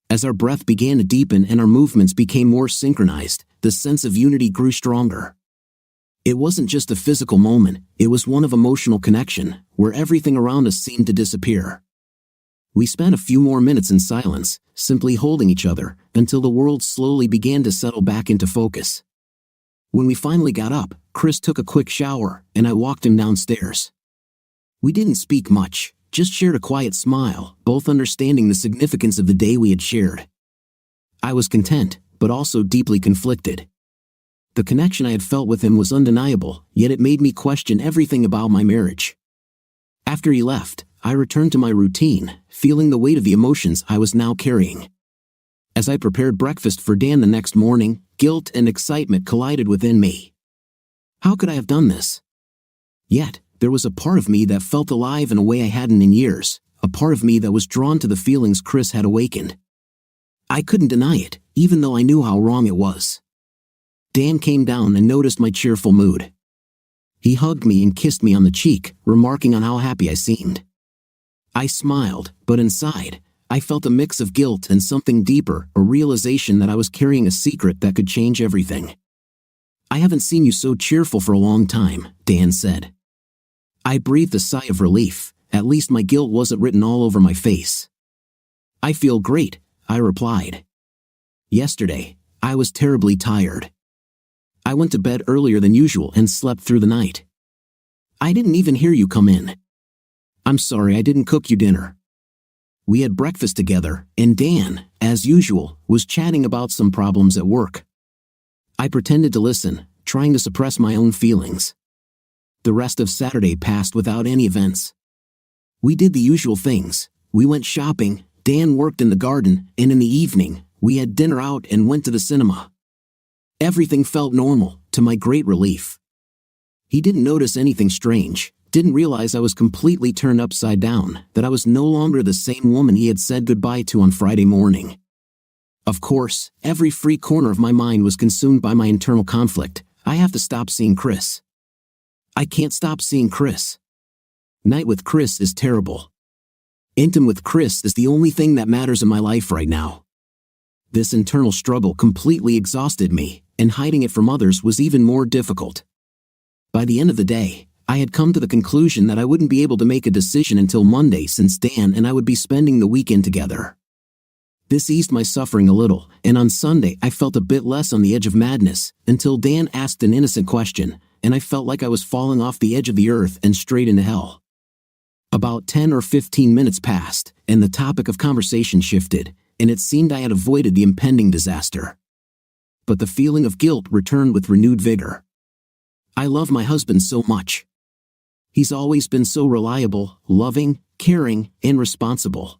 As our breath began to deepen and our movements became more synchronized, the sense of unity grew stronger. It wasn't just a physical moment, it was one of emotional connection, where everything around us seemed to disappear. We spent a few more minutes in silence, simply holding each other, until the world slowly began to settle back into focus. When we finally got up, Chris took a quick shower, and I walked him downstairs. We didn't speak much, just shared a quiet smile, both understanding the significance of the day we had shared. I was content, but also deeply conflicted. The connection I had felt with him was undeniable, yet it made me question everything about my marriage. After he left, I returned to my routine, feeling the weight of the emotions I was now carrying. As I prepared breakfast for Dan the next morning, guilt and excitement collided within me. How could I have done this? Yet, there was a part of me that felt alive in a way I hadn't in years, a part of me that was drawn to the feelings Chris had awakened. I couldn't deny it, even though I knew how wrong it was. Dan came down and noticed my cheerful mood. He hugged me and kissed me on the cheek, remarking on how happy I seemed. I smiled, but inside, I felt a mix of guilt and something deeper, a realization that I was carrying a secret that could change everything. "I haven't seen you so cheerful for a long time," Dan said. I breathed a sigh of relief. At least my guilt wasn't written all over my face. "I feel great," I replied. "Yesterday, I was terribly tired. I went to bed earlier than usual and slept through the night. I didn't even hear you come in. I'm sorry I didn't cook you dinner." We had breakfast together, and Dan, as usual, was chatting about some problems at work. I pretended to listen, trying to suppress my own feelings. The rest of Saturday passed without any events. We did the usual things. We went shopping, Dan worked in the garden, and in the evening, we had dinner out and went to the cinema. Everything felt normal, to my great relief. He didn't notice anything strange, didn't realize I was completely turned upside down, that I was no longer the same woman he had said goodbye to on Friday morning. Of course, every free corner of my mind was consumed by my internal conflict. I have to stop seeing Chris. I can't stop seeing Chris. Night with Chris is terrible. Intimate with Chris is the only thing that matters in my life right now. This internal struggle completely exhausted me, and hiding it from others was even more difficult. By the end of the day, I had come to the conclusion that I wouldn't be able to make a decision until Monday, since Dan and I would be spending the weekend together. This eased my suffering a little, and on Sunday I felt a bit less on the edge of madness, until Dan asked an innocent question, and I felt like I was falling off the edge of the earth and straight into hell. About 10 or 15 minutes passed, and the topic of conversation shifted, and it seemed I had avoided the impending disaster. But the feeling of guilt returned with renewed vigor. I love my husband so much. He's always been so reliable, loving, caring, and responsible.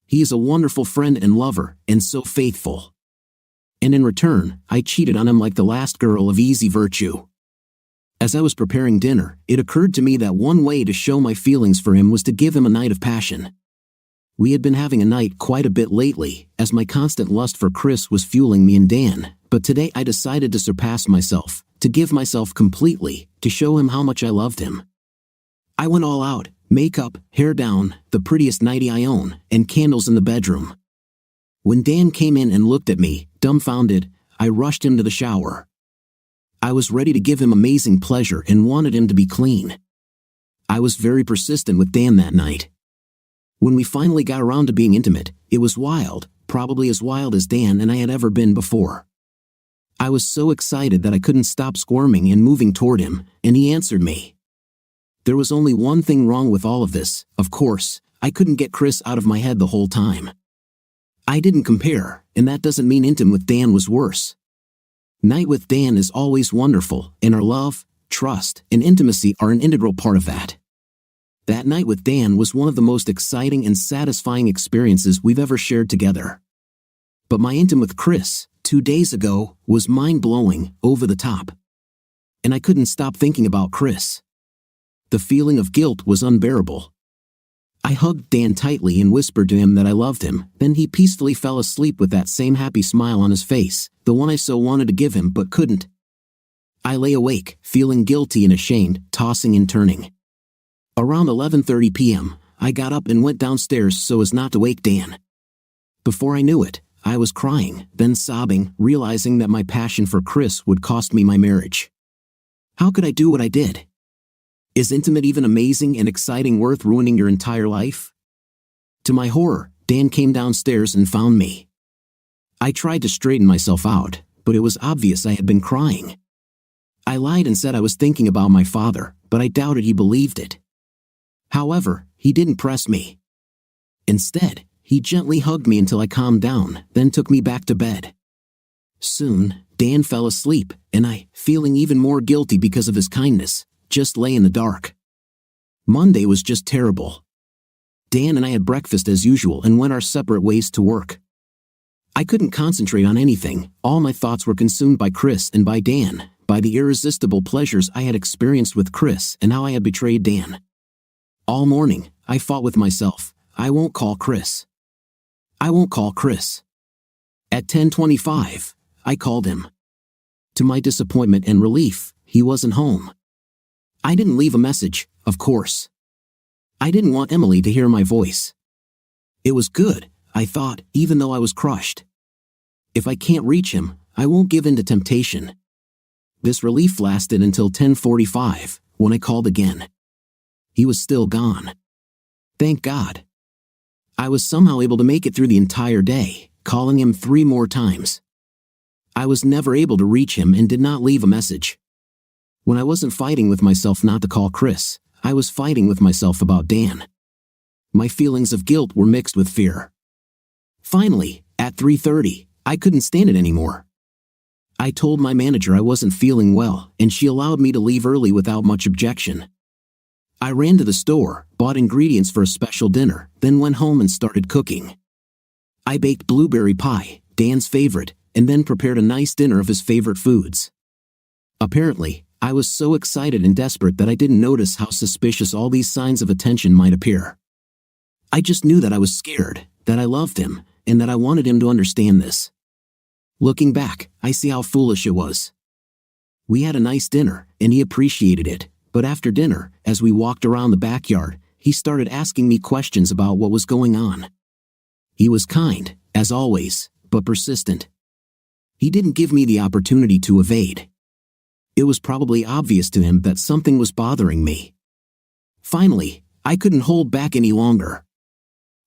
He is a wonderful friend and lover, and so faithful. And in return, I cheated on him like the last girl of easy virtue. As I was preparing dinner, it occurred to me that one way to show my feelings for him was to give him a night of passion. We had been having a night quite a bit lately, as my constant lust for Chris was fueling me and Dan, but today I decided to surpass myself, to give myself completely, to show him how much I loved him. I went all out, makeup, hair down, the prettiest nightie I own, and candles in the bedroom. When Dan came in and looked at me, dumbfounded, I rushed him to the shower. I was ready to give him amazing pleasure and wanted him to be clean. I was very persistent with Dan that night. When we finally got around to being intimate, it was wild, probably as wild as Dan and I had ever been before. I was so excited that I couldn't stop squirming and moving toward him, and he answered me. There was only one thing wrong with all of this, of course. I couldn't get Chris out of my head the whole time. I didn't compare, and that doesn't mean intimate with Dan was worse. Night with Dan is always wonderful, and our love, trust, and intimacy are an integral part of that. That night with Dan was one of the most exciting and satisfying experiences we've ever shared together. But my intimate with Chris, 2 days ago, was mind-blowing, over the top. And I couldn't stop thinking about Chris. The feeling of guilt was unbearable. I hugged Dan tightly and whispered to him that I loved him, then he peacefully fell asleep with that same happy smile on his face, the one I so wanted to give him but couldn't. I lay awake, feeling guilty and ashamed, tossing and turning. Around 11:30 p.m., I got up and went downstairs so as not to wake Dan. Before I knew it, I was crying, then sobbing, realizing that my passion for Chris would cost me my marriage. How could I do what I did? Is intimate even amazing and exciting worth ruining your entire life? To my horror, Dan came downstairs and found me. I tried to straighten myself out, but it was obvious I had been crying. I lied and said I was thinking about my father, but I doubted he believed it. However, he didn't press me. Instead, he gently hugged me until I calmed down, then took me back to bed. Soon, Dan fell asleep, and I, feeling even more guilty because of his kindness, just lay in the dark. Monday was just terrible. Dan and I had breakfast as usual and went our separate ways to work. I couldn't concentrate on anything. All my thoughts were consumed by Chris and by Dan, by the irresistible pleasures I had experienced with Chris and how I had betrayed Dan. All morning, I fought with myself. I won't call Chris. I won't call Chris. At 10:25, I called him. To my disappointment and relief, he wasn't home. I didn't leave a message, of course. I didn't want Emily to hear my voice. It was good, I thought, even though I was crushed. If I can't reach him, I won't give in to temptation. This relief lasted until 10:45, when I called again. He was still gone. Thank God. I was somehow able to make it through the entire day, calling him 3 more times. I was never able to reach him and did not leave a message. When I wasn't fighting with myself not to call Chris, I was fighting with myself about Dan. My feelings of guilt were mixed with fear. Finally, at 3:30, I couldn't stand it anymore. I told my manager I wasn't feeling well, and she allowed me to leave early without much objection. I ran to the store, bought ingredients for a special dinner, then went home and started cooking. I baked blueberry pie, Dan's favorite, and then prepared a nice dinner of his favorite foods. Apparently, I was so excited and desperate that I didn't notice how suspicious all these signs of attention might appear. I just knew that I was scared, that I loved him, and that I wanted him to understand this. Looking back, I see how foolish it was. We had a nice dinner, and he appreciated it, but after dinner, as we walked around the backyard, he started asking me questions about what was going on. He was kind, as always, but persistent. He didn't give me the opportunity to evade. It was probably obvious to him that something was bothering me. Finally, I couldn't hold back any longer.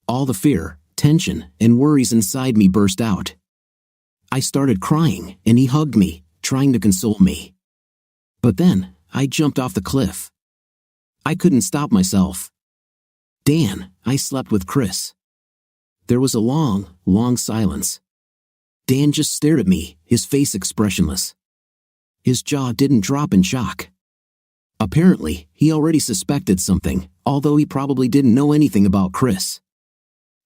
All the fear, tension, and worries inside me burst out. I started crying, and he hugged me, trying to console me. But then, I jumped off the cliff. I couldn't stop myself. Dan, I slept with Chris. There was a long, long silence. Dan just stared at me, his face expressionless. His jaw didn't drop in shock. Apparently, he already suspected something, although he probably didn't know anything about Chris.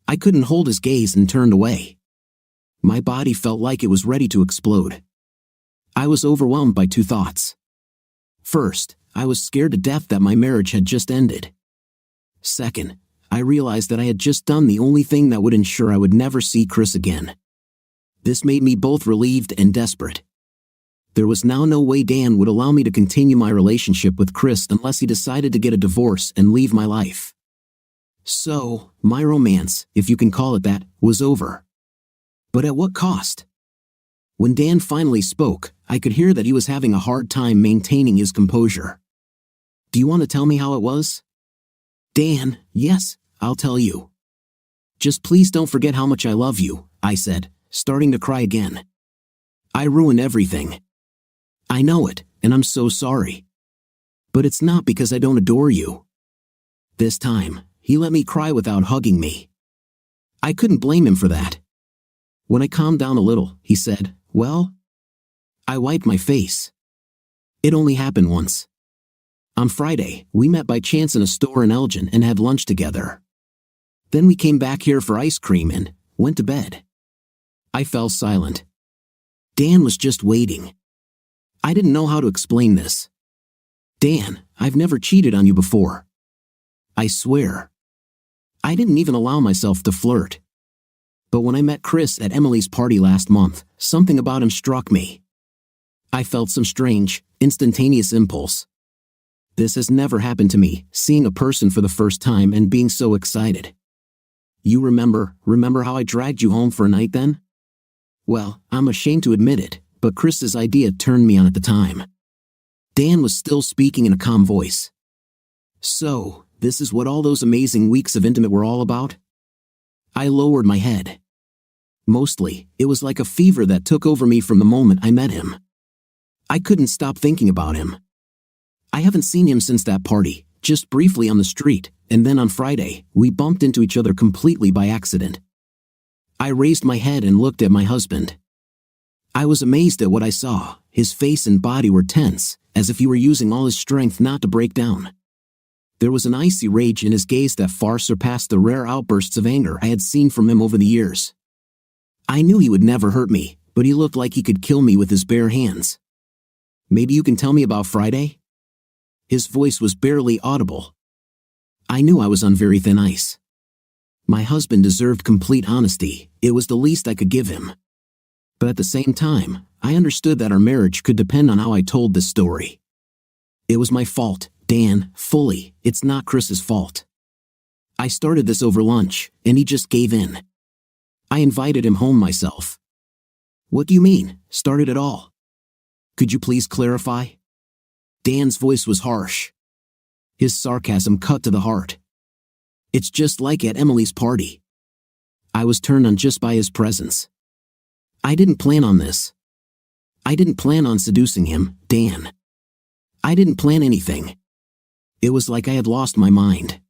I couldn't hold his gaze and turned away. My body felt like it was ready to explode. I was overwhelmed by 2 thoughts. First, I was scared to death that my marriage had just ended. Second, I realized that I had just done the only thing that would ensure I would never see Chris again. This made me both relieved and desperate. There was now no way Dan would allow me to continue my relationship with Chris unless he decided to get a divorce and leave my life. So, my romance, if you can call it that, was over. But at what cost? When Dan finally spoke, I could hear that he was having a hard time maintaining his composure. Do you want to tell me how it was? Dan, yes, I'll tell you. Just please don't forget how much I love you, I said, starting to cry again. I ruined everything. I know it, and I'm so sorry. But it's not because I don't adore you. This time, he let me cry without hugging me. I couldn't blame him for that. When I calmed down a little, he said, "Well?" I wiped my face. It only happened once. On Friday, we met by chance in a store in Elgin and had lunch together. Then we came back here for ice cream and went to bed. I fell silent. Dan was just waiting. I didn't know how to explain this. Dan, I've never cheated on you before. I swear. I didn't even allow myself to flirt. But when I met Chris at Emily's party last month, something about him struck me. I felt some strange, instantaneous impulse. This has never happened to me, seeing a person for the first time and being so excited. You remember how I dragged you home for a night then? Well, I'm ashamed to admit it, but Chris's idea turned me on at the time. Dan was still speaking in a calm voice. So, this is what all those amazing weeks of intimate were all about? I lowered my head. Mostly, it was like a fever that took over me from the moment I met him. I couldn't stop thinking about him. I haven't seen him since that party, just briefly on the street, and then on Friday, we bumped into each other completely by accident. I raised my head and looked at my husband. I was amazed at what I saw. His face and body were tense, as if he were using all his strength not to break down. There was an icy rage in his gaze that far surpassed the rare outbursts of anger I had seen from him over the years. I knew he would never hurt me, but he looked like he could kill me with his bare hands. Maybe you can tell me about Friday? His voice was barely audible. I knew I was on very thin ice. My husband deserved complete honesty. It was the least I could give him. But at the same time, I understood that our marriage could depend on how I told this story. It was my fault, Dan, fully. It's not Chris's fault. I started this over lunch, and he just gave in. I invited him home myself. What do you mean, started it all? Could you please clarify? Dan's voice was harsh. His sarcasm cut to the heart. It's just like at Emily's party. I was turned on just by his presence. I didn't plan on this. I didn't plan on seducing him, Dan. I didn't plan anything. It was like I had lost my mind.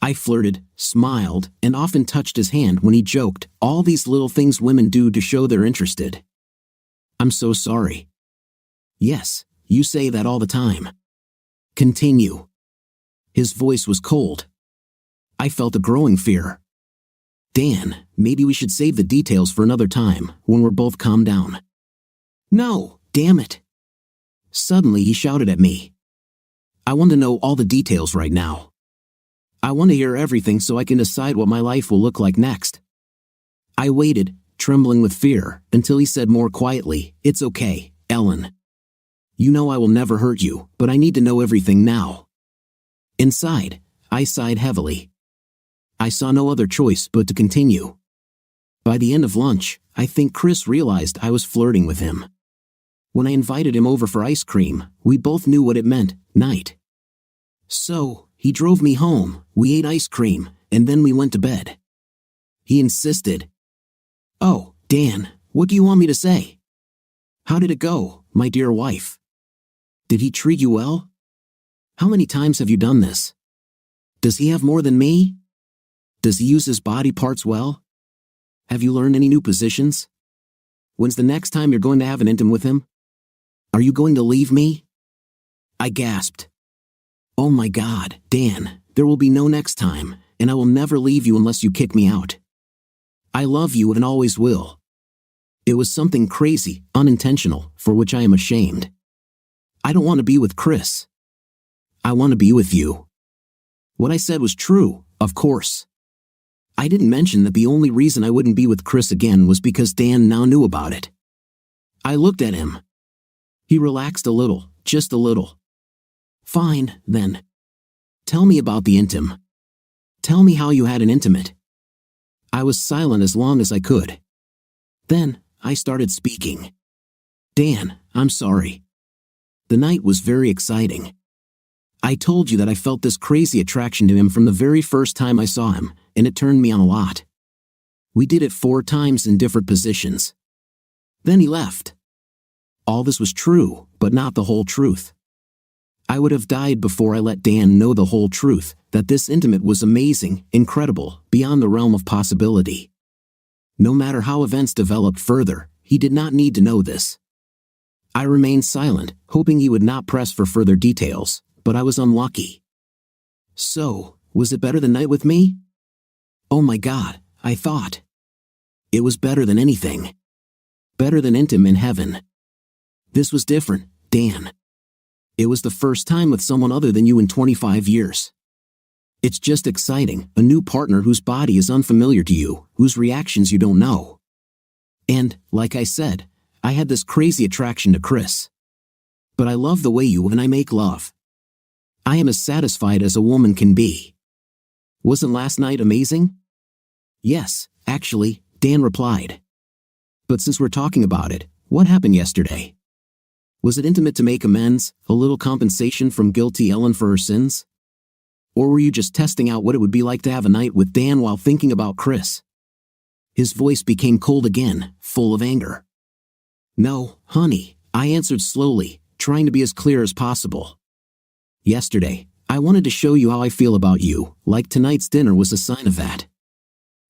I flirted, smiled, and often touched his hand when he joked, all these little things women do to show they're interested. I'm so sorry. Yes, you say that all the time. Continue. His voice was cold. I felt a growing fear. Dan, maybe we should save the details for another time, when we're both calmed down. No, damn it. Suddenly he shouted at me. I want to know all the details right now. I want to hear everything so I can decide what my life will look like next. I waited, trembling with fear, until he said more quietly, It's okay, Ellen. You know I will never hurt you, but I need to know everything now. Inside, I sighed heavily. I saw no other choice but to continue. By the end of lunch, I think Chris realized I was flirting with him. When I invited him over for ice cream, we both knew what it meant, night. So, he drove me home, we ate ice cream, and then we went to bed. He insisted. Oh, Dan, what do you want me to say? How did it go, my dear wife? Did he treat you well? How many times have you done this? Does he have more than me? Does he use his body parts well? Have you learned any new positions? When's the next time you're going to have an intim with him? Are you going to leave me? I gasped. Oh my God, Dan, there will be no next time, and I will never leave you unless you kick me out. I love you and always will. It was something crazy, unintentional, for which I am ashamed. I don't want to be with Chris. I want to be with you. What I said was true, of course. I didn't mention that the only reason I wouldn't be with Chris again was because Dan now knew about it. I looked at him. He relaxed a little, just a little. Fine, then. Tell me about the intim. Tell me how you had an intimate. I was silent as long as I could. Then, I started speaking. Dan, I'm sorry. The night was very exciting. I told you that I felt this crazy attraction to him from the very first time I saw him, and it turned me on a lot. We did it 4 times in different positions. Then he left. All this was true, but not the whole truth. I would have died before I let Dan know the whole truth, that this intimate was amazing, incredible, beyond the realm of possibility. No matter how events developed further, he did not need to know this. I remained silent, hoping he would not press for further details, but I was unlucky. So, was it better than night with me? Oh my God, I thought. It was better than anything. Better than intim in heaven. This was different, Dan. It was the first time with someone other than you in 25 years. It's just exciting, a new partner whose body is unfamiliar to you, whose reactions you don't know. And, like I said, I had this crazy attraction to Chris. But I love the way you and I make love. I am as satisfied as a woman can be. Wasn't last night amazing? Yes, actually, Dan replied. But since we're talking about it, what happened yesterday? Was it intimate to make amends, a little compensation from guilty Ellen for her sins? Or were you just testing out what it would be like to have a night with Dan while thinking about Chris? His voice became cold again, full of anger. No, honey, I answered slowly, trying to be as clear as possible. Yesterday, I wanted to show you how I feel about you, like tonight's dinner was a sign of that.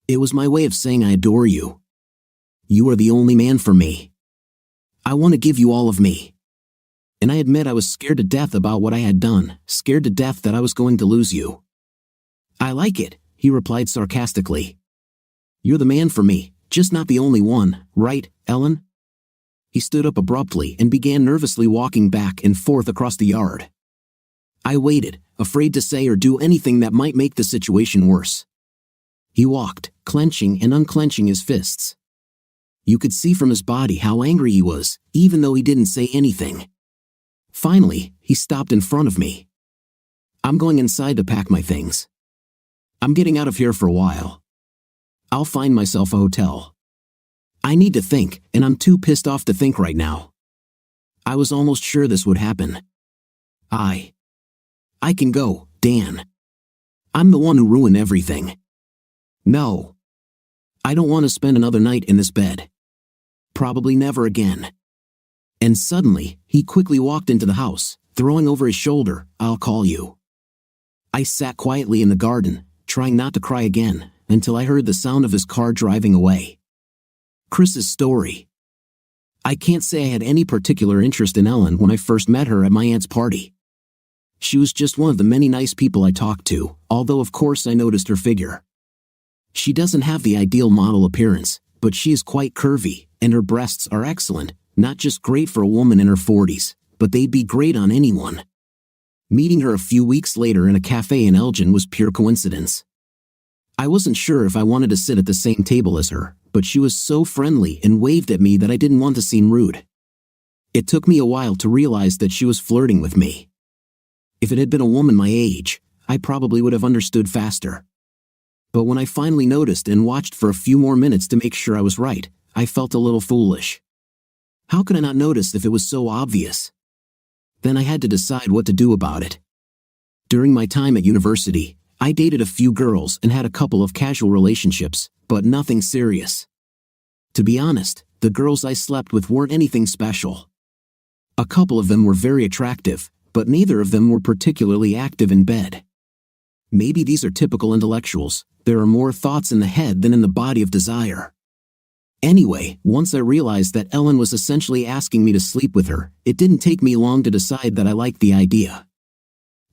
It was my way of saying I adore you. You are the only man for me. I want to give you all of me. And I admit I was scared to death about what I had done, scared to death that I was going to lose you. I like it, he replied sarcastically. You're the man for me, just not the only one, right, Ellen? He stood up abruptly and began nervously walking back and forth across the yard. I waited, afraid to say or do anything that might make the situation worse. He walked, clenching and unclenching his fists. You could see from his body how angry he was, even though he didn't say anything. Finally, he stopped in front of me. I'm going inside to pack my things. I'm getting out of here for a while. I'll find myself a hotel. I need to think, and I'm too pissed off to think right now. I was almost sure this would happen. I can go, Dan. I'm the one who ruined everything. No. I don't want to spend another night in this bed. Probably never again. And suddenly, he quickly walked into the house, throwing over his shoulder, "I'll call you." I sat quietly in the garden, trying not to cry again, until I heard the sound of his car driving away. Chris's story. I can't say I had any particular interest in Ellen when I first met her at my aunt's party. She was just one of the many nice people I talked to, although of course I noticed her figure. She doesn't have the ideal model appearance, but she is quite curvy, and her breasts are excellent, not just great for a woman in her 40s, but they'd be great on anyone. Meeting her a few weeks later in a cafe in Elgin was pure coincidence. I wasn't sure if I wanted to sit at the same table as her, but she was so friendly and waved at me that I didn't want to seem rude. It took me a while to realize that she was flirting with me. If it had been a woman my age, I probably would have understood faster. But when I finally noticed and watched for a few more minutes to make sure I was right, I felt a little foolish. How could I not notice if it was so obvious? Then I had to decide what to do about it. During my time at university, I dated a few girls and had a couple of casual relationships, but nothing serious. To be honest, the girls I slept with weren't anything special. A couple of them were very attractive, but neither of them were particularly active in bed. Maybe these are typical intellectuals. There are more thoughts in the head than in the body of desire. Anyway, once I realized that Ellen was essentially asking me to sleep with her, it didn't take me long to decide that I liked the idea.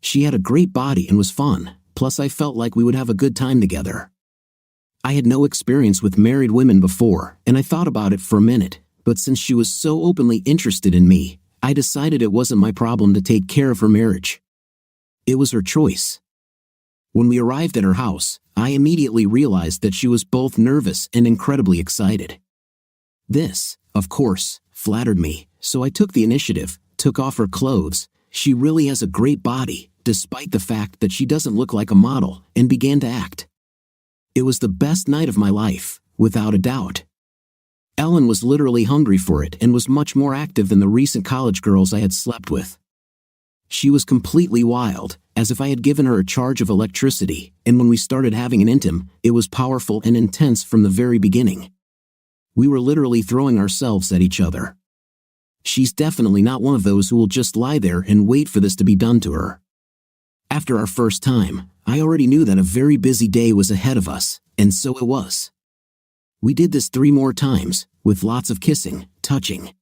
She had a great body and was fun, plus I felt like we would have a good time together. I had no experience with married women before, and I thought about it for a minute, but since she was so openly interested in me, I decided it wasn't my problem to take care of her marriage. It was her choice. When we arrived at her house, I immediately realized that she was both nervous and incredibly excited. This, of course, flattered me, so I took the initiative, took off her clothes. She really has a great body, despite the fact that she doesn't look like a model, and began to act. It was the best night of my life, without a doubt. Ellen was literally hungry for it and was much more active than the recent college girls I had slept with. She was completely wild, as if I had given her a charge of electricity, and when we started having an intim, it was powerful and intense from the very beginning. We were literally throwing ourselves at each other. She's definitely not one of those who will just lie there and wait for this to be done to her. After our first time, I already knew that a very busy day was ahead of us, and so it was. We did this 3 more times, with lots of kissing, touching.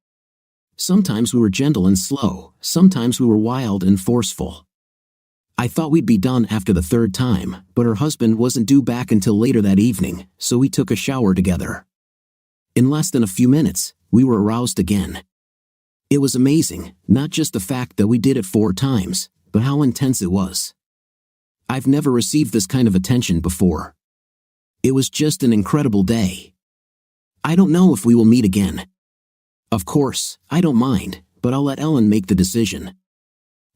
Sometimes we were gentle and slow, sometimes we were wild and forceful. I thought we'd be done after the 3rd time, but her husband wasn't due back until later that evening, so we took a shower together. In less than a few minutes, we were aroused again. It was amazing, not just the fact that we did it 4 times, but how intense it was. I've never received this kind of attention before. It was just an incredible day. I don't know if we will meet again. Of course, I don't mind, but I'll let Ellen make the decision.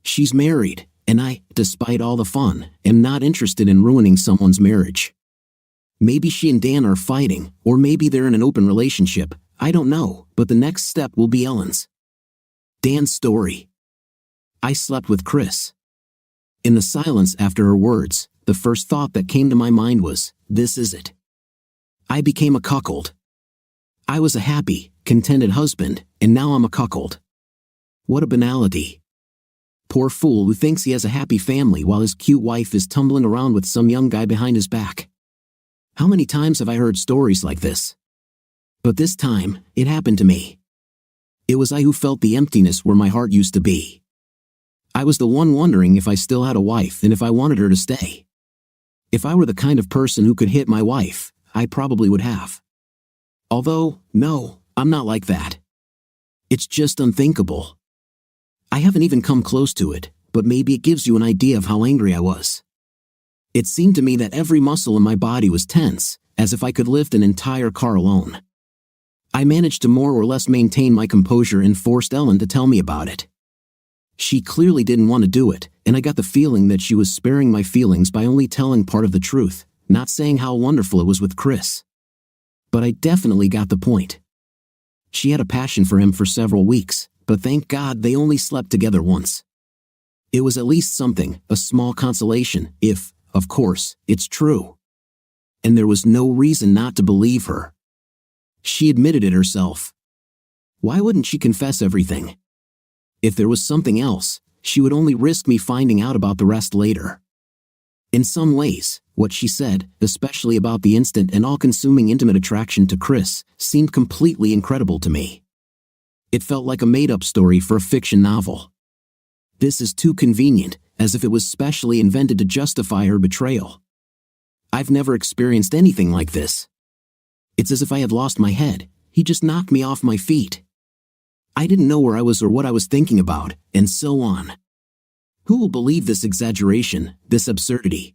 She's married, and I, despite all the fun, am not interested in ruining someone's marriage. Maybe she and Dan are fighting, or maybe they're in an open relationship, I don't know, but the next step will be Ellen's. Dan's story. I slept with Chris. In the silence after her words, the first thought that came to my mind was, this is it. I became a cuckold. I was a happy, contented husband, and now I'm a cuckold. What a banality. Poor fool who thinks he has a happy family while his cute wife is tumbling around with some young guy behind his back. How many times have I heard stories like this? But this time, it happened to me. It was I who felt the emptiness where my heart used to be. I was the one wondering if I still had a wife and if I wanted her to stay. If I were the kind of person who could hit my wife, I probably would have. Although, no, I'm not like that. It's just unthinkable. I haven't even come close to it, but maybe it gives you an idea of how angry I was. It seemed to me that every muscle in my body was tense, as if I could lift an entire car alone. I managed to more or less maintain my composure and forced Ellen to tell me about it. She clearly didn't want to do it, and I got the feeling that she was sparing my feelings by only telling part of the truth, not saying how wonderful it was with Chris. But I definitely got the point. She had a passion for him for several weeks, but thank God they only slept together once. It was at least something, a small consolation, if, of course, it's true. And there was no reason not to believe her. She admitted it herself. Why wouldn't she confess everything? If there was something else, she would only risk me finding out about the rest later. In some ways, what she said, especially about the instant and all-consuming intimate attraction to Chris, seemed completely incredible to me. It felt like a made-up story for a fiction novel. This is too convenient, as if it was specially invented to justify her betrayal. I've never experienced anything like this. It's as if I had lost my head. He just knocked me off my feet. I didn't know where I was or what I was thinking about, and so on. Who will believe this exaggeration, this absurdity?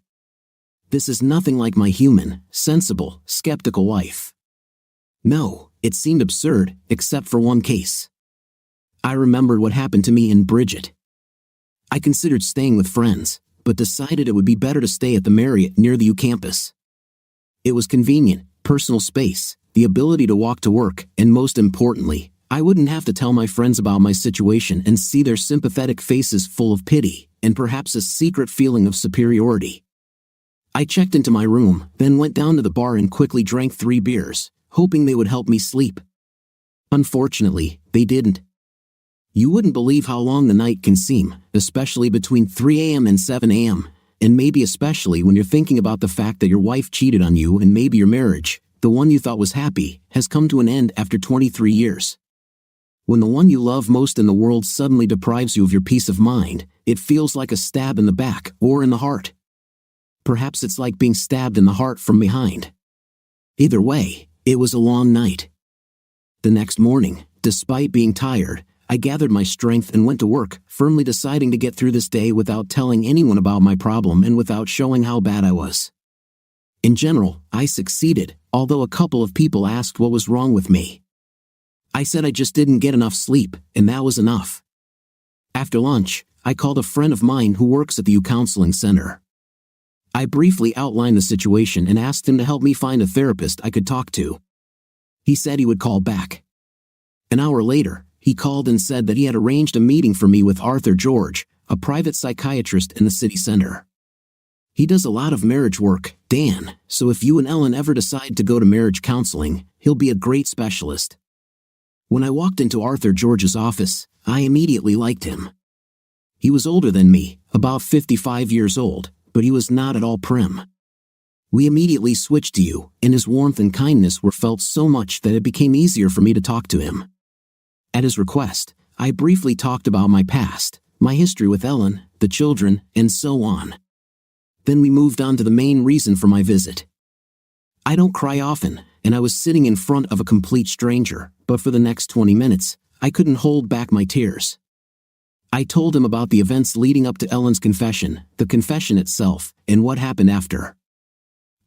This is nothing like my human, sensible, skeptical wife. No, it seemed absurd, except for one case. I remembered what happened to me in Bridget. I considered staying with friends, but decided it would be better to stay at the Marriott near the U campus. It was convenient, personal space, the ability to walk to work, and most importantly, I wouldn't have to tell my friends about my situation and see their sympathetic faces full of pity, and perhaps a secret feeling of superiority. I checked into my room, then went down to the bar and quickly drank 3 beers, hoping they would help me sleep. Unfortunately, they didn't. You wouldn't believe how long the night can seem, especially between 3 a.m. and 7 a.m., and maybe especially when you're thinking about the fact that your wife cheated on you and maybe your marriage, the one you thought was happy, has come to an end after 23 years. When the one you love most in the world suddenly deprives you of your peace of mind, it feels like a stab in the back or in the heart. Perhaps it's like being stabbed in the heart from behind. Either way, it was a long night. The next morning, despite being tired, I gathered my strength and went to work, firmly deciding to get through this day without telling anyone about my problem and without showing how bad I was. In general, I succeeded, although a couple of people asked what was wrong with me. I said I just didn't get enough sleep, and that was enough. After lunch, I called a friend of mine who works at the U Counseling Center. I briefly outlined the situation and asked him to help me find a therapist I could talk to. He said he would call back. An hour later, he called and said that he had arranged a meeting for me with Arthur George, a private psychiatrist in the city center. He does a lot of marriage work, Dan, so if you and Ellen ever decide to go to marriage counseling, he'll be a great specialist. When I walked into Arthur George's office, I immediately liked him. He was older than me, about 55 years old, but he was not at all prim. We immediately switched to you, and his warmth and kindness were felt so much that it became easier for me to talk to him. At his request, I briefly talked about my past, my history with Ellen, the children, and so on. Then we moved on to the main reason for my visit. I don't cry often, and I was sitting in front of a complete stranger, but for the next 20 minutes, I couldn't hold back my tears. I told him about the events leading up to Ellen's confession, the confession itself, and what happened after.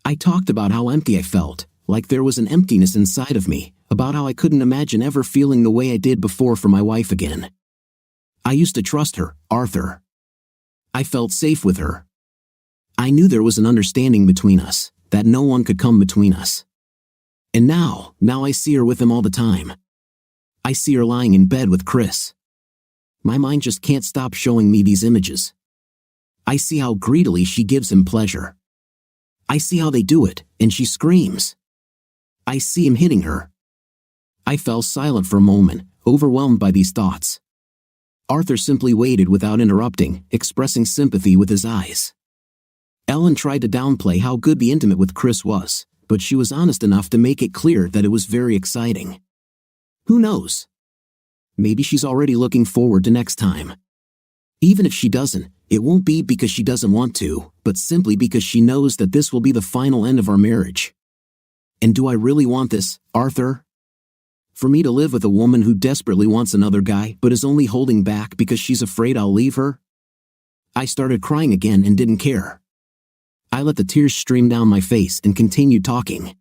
I talked about how empty I felt, like there was an emptiness inside of me, about how I couldn't imagine ever feeling the way I did before for my wife again. I used to trust her, Arthur. I felt safe with her. I knew there was an understanding between us, that no one could come between us. And now I see her with him all the time. I see her lying in bed with Chris. My mind just can't stop showing me these images. I see how greedily she gives him pleasure. I see how they do it, and she screams. I see him hitting her. I fell silent for a moment, overwhelmed by these thoughts. Arthur simply waited without interrupting, expressing sympathy with his eyes. Ellen tried to downplay how good the intimate with Chris was, but she was honest enough to make it clear that it was very exciting. Who knows? Maybe she's already looking forward to next time. Even if she doesn't, it won't be because she doesn't want to, but simply because she knows that this will be the final end of our marriage. And do I really want this, Arthur? For me to live with a woman who desperately wants another guy but is only holding back because she's afraid I'll leave her? I started crying again and didn't care. I let the tears stream down my face and continued talking.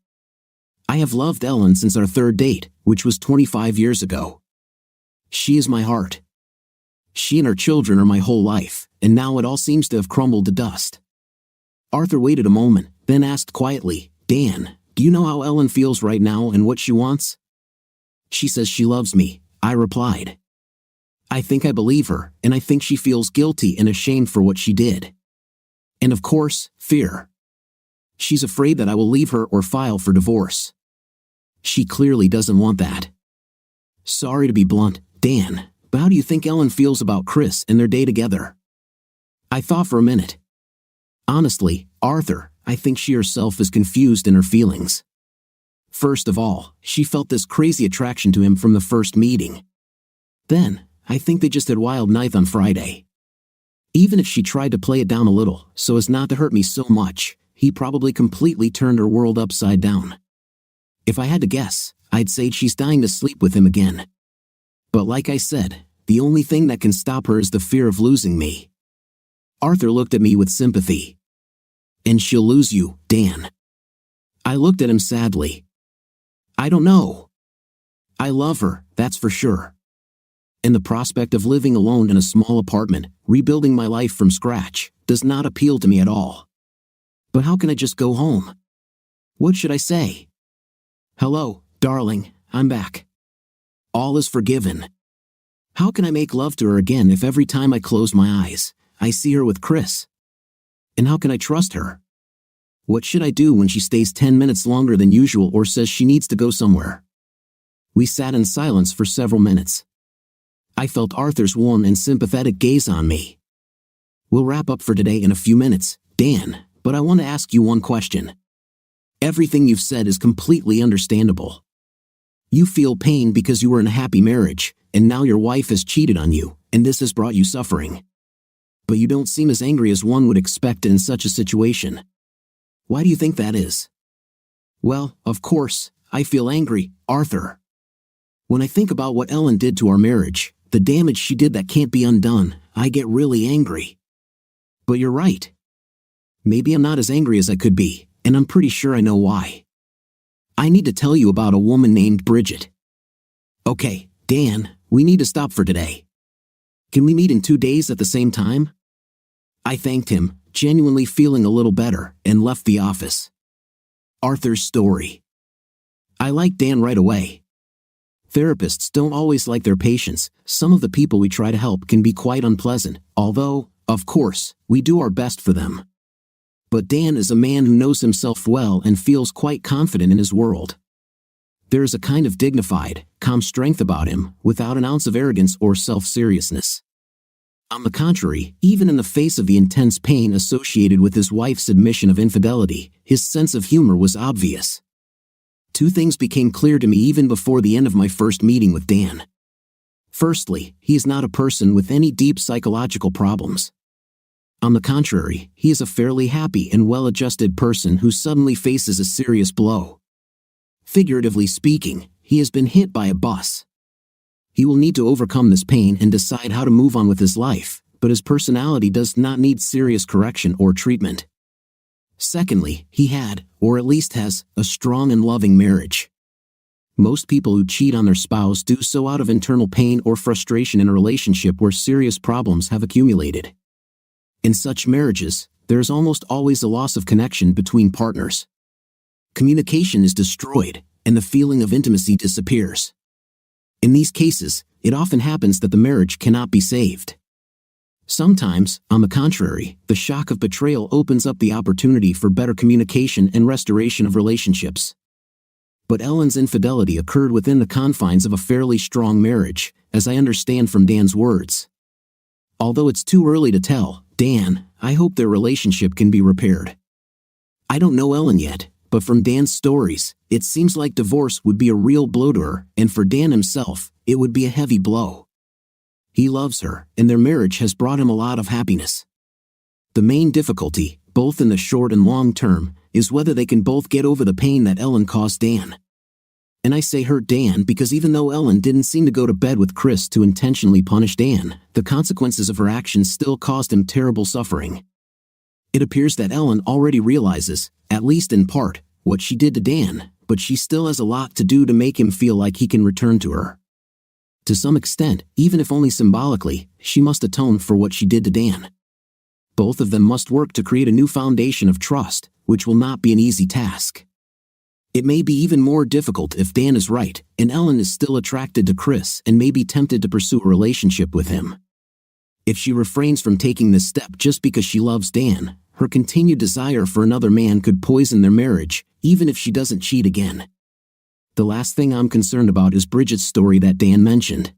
I have loved Ellen since our third date, which was 25 years ago. She is my heart. She and her children are my whole life, and now it all seems to have crumbled to dust. Arthur waited a moment, then asked quietly, Dan, do you know how Ellen feels right now and what she wants? She says she loves me, I replied. I think I believe her, and I think she feels guilty and ashamed for what she did. And of course, fear. She's afraid that I will leave her or file for divorce. She clearly doesn't want that. Sorry to be blunt, Dan, but how do you think Ellen feels about Chris and their day together? I thought for a minute. Honestly, Arthur, I think she herself is confused in her feelings. First of all, she felt this crazy attraction to him from the first meeting. Then, I think they just had wild night on Friday. Even if she tried to play it down a little, so as not to hurt me so much, he probably completely turned her world upside down. If I had to guess, I'd say she's dying to sleep with him again. But like I said, the only thing that can stop her is the fear of losing me. Arthur looked at me with sympathy. And she'll lose you, Dan. I looked at him sadly. I don't know. I love her, that's for sure. And the prospect of living alone in a small apartment, rebuilding my life from scratch, does not appeal to me at all. But how can I just go home? What should I say? Hello, darling, I'm back. All is forgiven. How can I make love to her again if every time I close my eyes, I see her with Chris? And how can I trust her? What should I do when she stays 10 minutes longer than usual or says she needs to go somewhere? We sat in silence for several minutes. I felt Arthur's warm and sympathetic gaze on me. We'll wrap up for today in a few minutes, Dan, but I want to ask you one question. Everything you've said is completely understandable. You feel pain because you were in a happy marriage, and now your wife has cheated on you, and this has brought you suffering. But you don't seem as angry as one would expect in such a situation. Why do you think that is? Well, of course, I feel angry, Arthur. When I think about what Ellen did to our marriage, the damage she did that can't be undone, I get really angry. But you're right. Maybe I'm not as angry as I could be, and I'm pretty sure I know why. I need to tell you about a woman named Bridget. Okay, Dan, we need to stop for today. Can we meet in 2 days at the same time? I thanked him, genuinely feeling a little better, and left the office. Arthur's story. I liked Dan right away. Therapists don't always like their patients. Some of the people we try to help can be quite unpleasant, although, of course, we do our best for them. But Dan is a man who knows himself well and feels quite confident in his world. There is a kind of dignified, calm strength about him, without an ounce of arrogance or self-seriousness. On the contrary, even in the face of the intense pain associated with his wife's admission of infidelity, his sense of humor was obvious. 2 things became clear to me even before the end of my first meeting with Dan. Firstly, he is not a person with any deep psychological problems. On the contrary, he is a fairly happy and well-adjusted person who suddenly faces a serious blow. Figuratively speaking, he has been hit by a bus. He will need to overcome this pain and decide how to move on with his life, but his personality does not need serious correction or treatment. Secondly, he had, or at least has, a strong and loving marriage. Most people who cheat on their spouse do so out of internal pain or frustration in a relationship where serious problems have accumulated. In such marriages, there is almost always a loss of connection between partners. Communication is destroyed, and the feeling of intimacy disappears. In these cases, it often happens that the marriage cannot be saved. Sometimes, on the contrary, the shock of betrayal opens up the opportunity for better communication and restoration of relationships. But Ellen's infidelity occurred within the confines of a fairly strong marriage, as I understand from Dan's words. Although it's too early to tell, Dan, I hope their relationship can be repaired. I don't know Ellen yet, but from Dan's stories, it seems like divorce would be a real blow to her, and for Dan himself, it would be a heavy blow. He loves her, and their marriage has brought him a lot of happiness. The main difficulty, both in the short and long term, is whether they can both get over the pain that Ellen caused Dan. And I say hurt Dan because even though Ellen didn't seem to go to bed with Chris to intentionally punish Dan, the consequences of her actions still caused him terrible suffering. It appears that Ellen already realizes, at least in part, what she did to Dan, but she still has a lot to do to make him feel like he can return to her. To some extent, even if only symbolically, she must atone for what she did to Dan. Both of them must work to create a new foundation of trust, which will not be an easy task. It may be even more difficult if Dan is right, and Ellen is still attracted to Chris and may be tempted to pursue a relationship with him. If she refrains from taking this step just because she loves Dan, her continued desire for another man could poison their marriage, even if she doesn't cheat again. The last thing I'm concerned about is Bridget's story that Dan mentioned.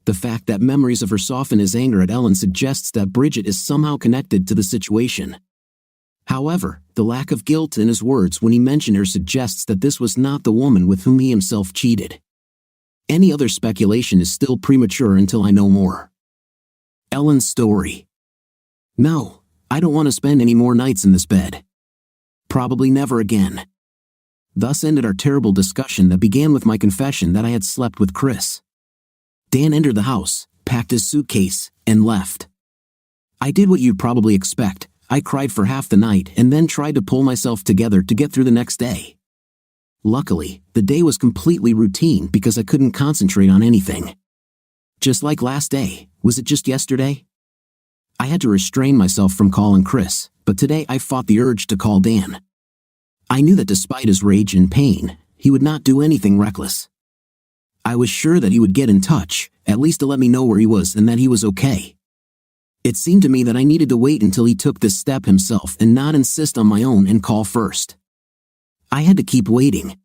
The fact that memories of her soften his anger at Ellen suggests that Bridget is somehow connected to the situation. However, the lack of guilt in his words when he mentioned her suggests that this was not the woman with whom he himself cheated. Any other speculation is still premature until I know more. Ellen's story. No, I don't want to spend any more nights in this bed. Probably never again. Thus ended our terrible discussion that began with my confession that I had slept with Chris. Dan entered the house, packed his suitcase, and left. I did what you'd probably expect. I cried for half the night and then tried to pull myself together to get through the next day. Luckily, the day was completely routine because I couldn't concentrate on anything. Just like last day, was it just yesterday? I had to restrain myself from calling Chris, but today I fought the urge to call Dan. I knew that despite his rage and pain, he would not do anything reckless. I was sure that he would get in touch, at least to let me know where he was and that he was okay. It seemed to me that I needed to wait until he took this step himself and not insist on my own and call first. I had to keep waiting.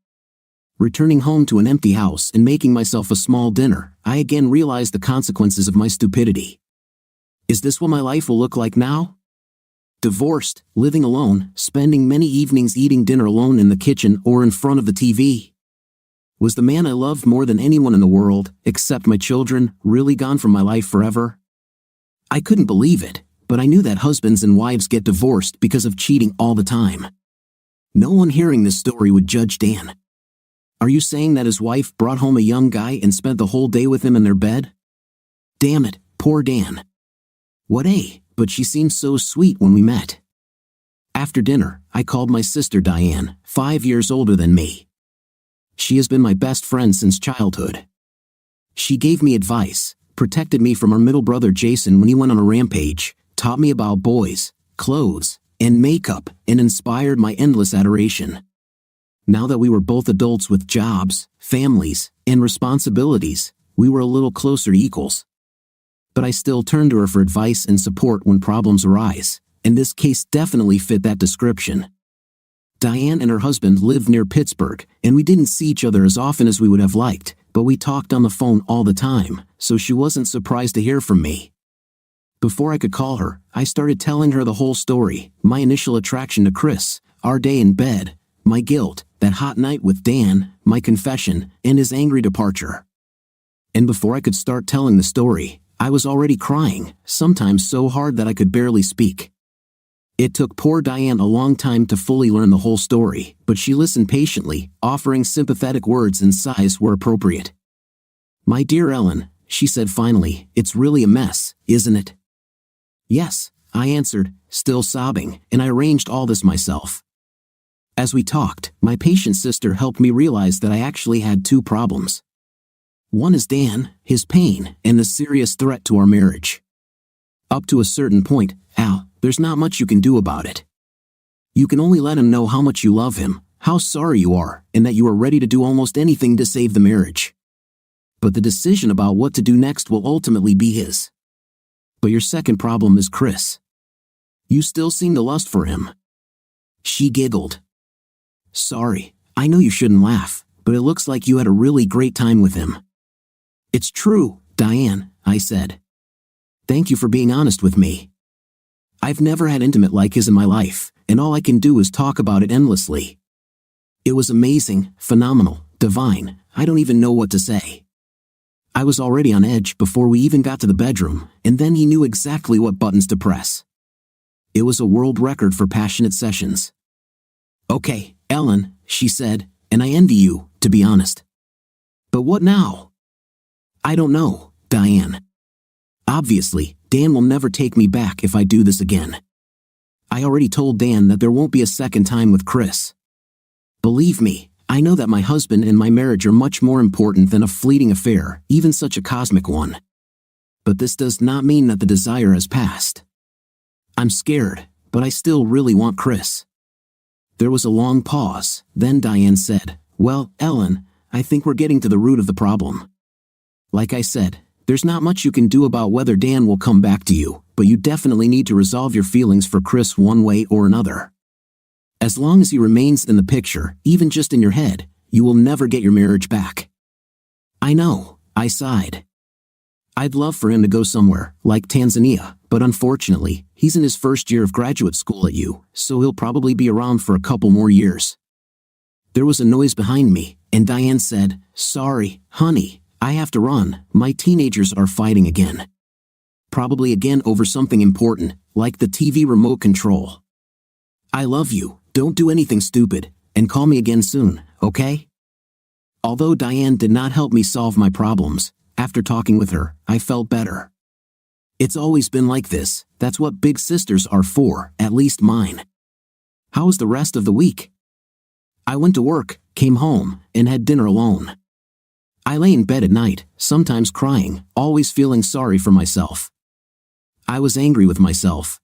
Returning home to an empty house and making myself a small dinner, I again realized the consequences of my stupidity. Is this what my life will look like now? Divorced, living alone, spending many evenings eating dinner alone in the kitchen or in front of the TV. Was the man I loved more than anyone in the world, except my children, really gone from my life forever? I couldn't believe it, but I knew that husbands and wives get divorced because of cheating all the time. No one hearing this story would judge Dan. Are you saying that his wife brought home a young guy and spent the whole day with him in their bed? Damn it, poor Dan. What but she seemed so sweet when we met. After dinner, I called my sister Diane, 5 years older than me. She has been my best friend since childhood. She gave me advice, protected me from our middle brother Jason when he went on a rampage, taught me about boys, clothes, and makeup, and inspired my endless adoration. Now that we were both adults with jobs, families, and responsibilities, we were a little closer to equals. But I still turn to her for advice and support when problems arise, and this case definitely fit that description. Diane and her husband lived near Pittsburgh, and we didn't see each other as often as we would have liked, but we talked on the phone all the time, so she wasn't surprised to hear from me. Before I could call her, I started telling her the whole story, my initial attraction to Chris, our day in bed, my guilt, that hot night with Dan, my confession, and his angry departure. And before I could start telling the story, I was already crying, sometimes so hard that I could barely speak. It took poor Diane a long time to fully learn the whole story, but she listened patiently, offering sympathetic words and sighs where appropriate. My dear Ellen, she said finally, it's really a mess, isn't it? Yes, I answered, still sobbing, and I arranged all this myself. As we talked, my patient sister helped me realize that I actually had two problems. One is Dan, his pain, and the serious threat to our marriage. Up to a certain point, Al, there's not much you can do about it. You can only let him know how much you love him, how sorry you are, and that you are ready to do almost anything to save the marriage. But the decision about what to do next will ultimately be his. But your second problem is Chris. You still seem to lust for him. She giggled. Sorry, I know you shouldn't laugh, but it looks like you had a really great time with him. It's true, Diane, I said. Thank you for being honest with me. I've never had intimate like his in my life, and all I can do is talk about it endlessly. It was amazing, phenomenal, divine, I don't even know what to say. I was already on edge before we even got to the bedroom, and then he knew exactly what buttons to press. It was a world record for passionate sessions. Okay, Ellen, she said, and I envy you, to be honest. But what now? I don't know, Diane. Obviously, Dan will never take me back if I do this again. I already told Dan that there won't be a second time with Chris. Believe me, I know that my husband and my marriage are much more important than a fleeting affair, even such a cosmic one. But this does not mean that the desire has passed. I'm scared, but I still really want Chris." There was a long pause, then Diane said, "Well, Ellen, I think we're getting to the root of the problem. Like I said, there's not much you can do about whether Dan will come back to you, but you definitely need to resolve your feelings for Chris one way or another. As long as he remains in the picture, even just in your head, you will never get your marriage back." "I know," I sighed. "I'd love for him to go somewhere, like Tanzania, but unfortunately, he's in his first year of graduate school at U, so he'll probably be around for a couple more years." There was a noise behind me, and Diane said, "Sorry, honey, I have to run. My teenagers are fighting again. Probably again over something important, like the TV remote control. I love you, don't do anything stupid, and call me again soon, okay?" Although Diane did not help me solve my problems, after talking with her, I felt better. It's always been like this, that's what big sisters are for, at least mine. How was the rest of the week? I went to work, came home, and had dinner alone. I lay in bed at night, sometimes crying, always feeling sorry for myself. I was angry with myself.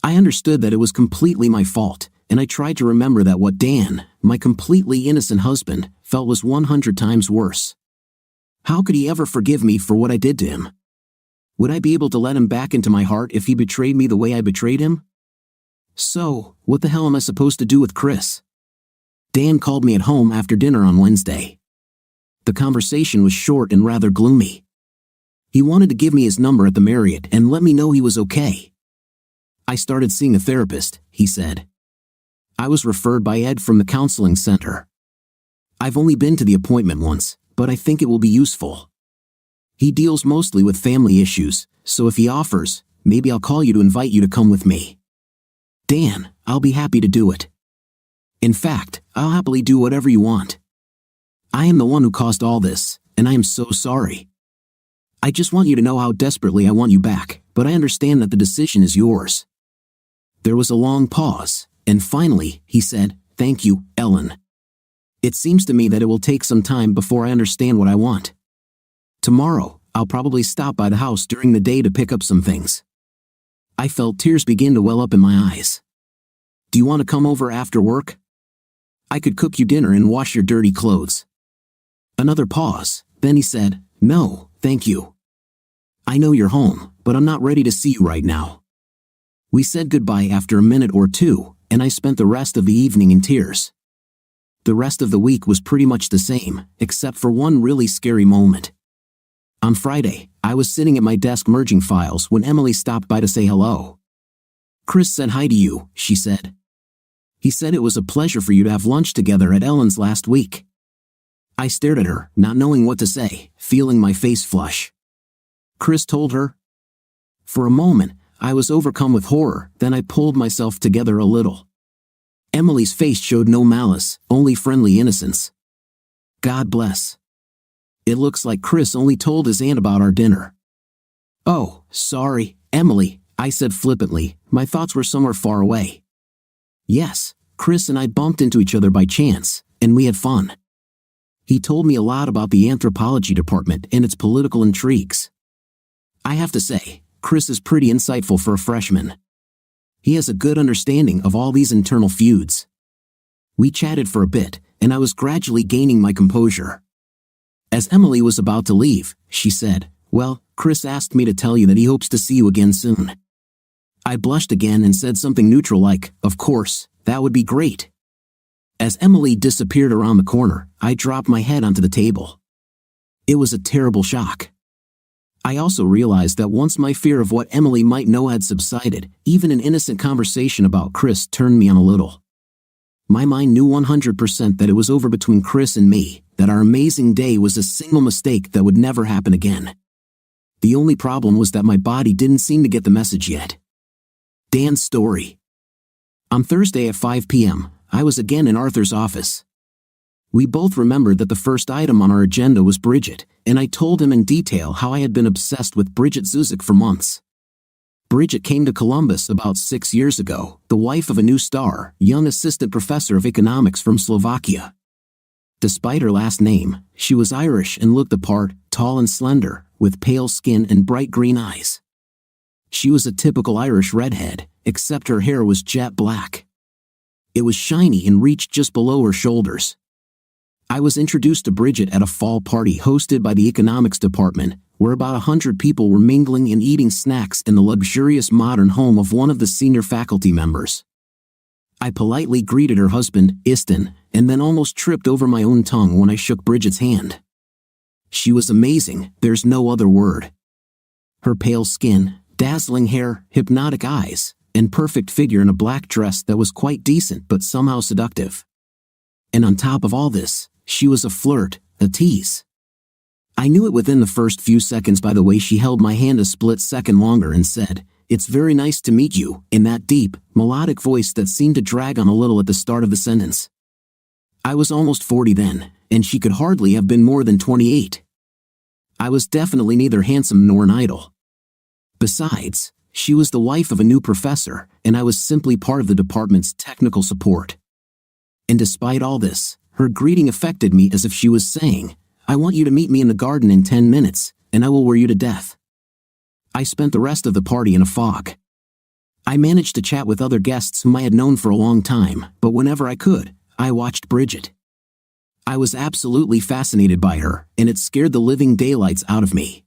I understood that it was completely my fault, and I tried to remember that what Dan, my completely innocent husband, felt was 100 times worse. How could he ever forgive me for what I did to him? Would I be able to let him back into my heart if he betrayed me the way I betrayed him? So, what the hell am I supposed to do with Chris? Dan called me at home after dinner on Wednesday. The conversation was short and rather gloomy. He wanted to give me his number at the Marriott and let me know he was okay. "I started seeing a therapist," he said. "I was referred by Ed from the counseling center. I've only been to the appointment once, but I think it will be useful. He deals mostly with family issues, so if he offers, maybe I'll call you to invite you to come with me." "Dan, I'll be happy to do it. In fact, I'll happily do whatever you want. I am the one who caused all this, and I am so sorry. I just want you to know how desperately I want you back, but I understand that the decision is yours." There was a long pause, and finally, he said, "Thank you, Ellen. It seems to me that it will take some time before I understand what I want. Tomorrow, I'll probably stop by the house during the day to pick up some things." I felt tears begin to well up in my eyes. "Do you want to come over after work? I could cook you dinner and wash your dirty clothes." Another pause, then he said, "No, thank you. I know you're home, but I'm not ready to see you right now." We said goodbye after a minute or two, and I spent the rest of the evening in tears. The rest of the week was pretty much the same, except for one really scary moment. On Friday, I was sitting at my desk merging files when Emily stopped by to say hello. "Chris said hi to you," she said. "He said it was a pleasure for you to have lunch together at Ellen's last week." I stared at her, not knowing what to say, feeling my face flush. "Chris told her?" For a moment, I was overcome with horror, then I pulled myself together a little. Emily's face showed no malice, only friendly innocence. God bless. It looks like Chris only told his aunt about our dinner. "Oh, sorry, Emily," I said flippantly, my thoughts were somewhere far away. "Yes, Chris and I bumped into each other by chance, and we had fun. He told me a lot about the anthropology department and its political intrigues. I have to say, Chris is pretty insightful for a freshman. He has a good understanding of all these internal feuds." We chatted for a bit, and I was gradually gaining my composure. As Emily was about to leave, she said, "Well, Chris asked me to tell you that he hopes to see you again soon." I blushed again and said something neutral like, "Of course, that would be great." As Emily disappeared around the corner, I dropped my head onto the table. It was a terrible shock. I also realized that once my fear of what Emily might know had subsided, even an innocent conversation about Chris turned me on a little. My mind knew 100% that it was over between Chris and me, that our amazing day was a single mistake that would never happen again. The only problem was that my body didn't seem to get the message yet. Dan's story. On Thursday at 5 p.m., I was again in Arthur's office. We both remembered that the first item on our agenda was Bridget, and I told him in detail how I had been obsessed with Bridget Zuzik for months. Bridget came to Columbus about 6 years ago, the wife of a new star, young assistant professor of economics from Slovakia. Despite her last name, she was Irish and looked the part, tall and slender, with pale skin and bright green eyes. She was a typical Irish redhead, except her hair was jet black. It was shiny and reached just below her shoulders. I was introduced to Bridget at a fall party hosted by the economics department, where about 100 people were mingling and eating snacks in the luxurious modern home of one of the senior faculty members. I politely greeted her husband, Iston, and then almost tripped over my own tongue when I shook Bridget's hand. She was amazing, there's no other word. Her pale skin, dazzling hair, hypnotic eyes, and perfect figure in a black dress that was quite decent but somehow seductive. And on top of all this, she was a flirt, a tease. I knew it within the first few seconds by the way she held my hand a split second longer and said, "It's very nice to meet you," in that deep, melodic voice that seemed to drag on a little at the start of the sentence. I was almost 40 then, and she could hardly have been more than 28. I was definitely neither handsome nor an idol. Besides, she was the wife of a new professor, and I was simply part of the department's technical support. And despite all this, her greeting affected me as if she was saying, "I want you to meet me in the garden in 10 minutes, and I will wear you to death." I spent the rest of the party in a fog. I managed to chat with other guests whom I had known for a long time, but whenever I could, I watched Bridget. I was absolutely fascinated by her, and it scared the living daylights out of me.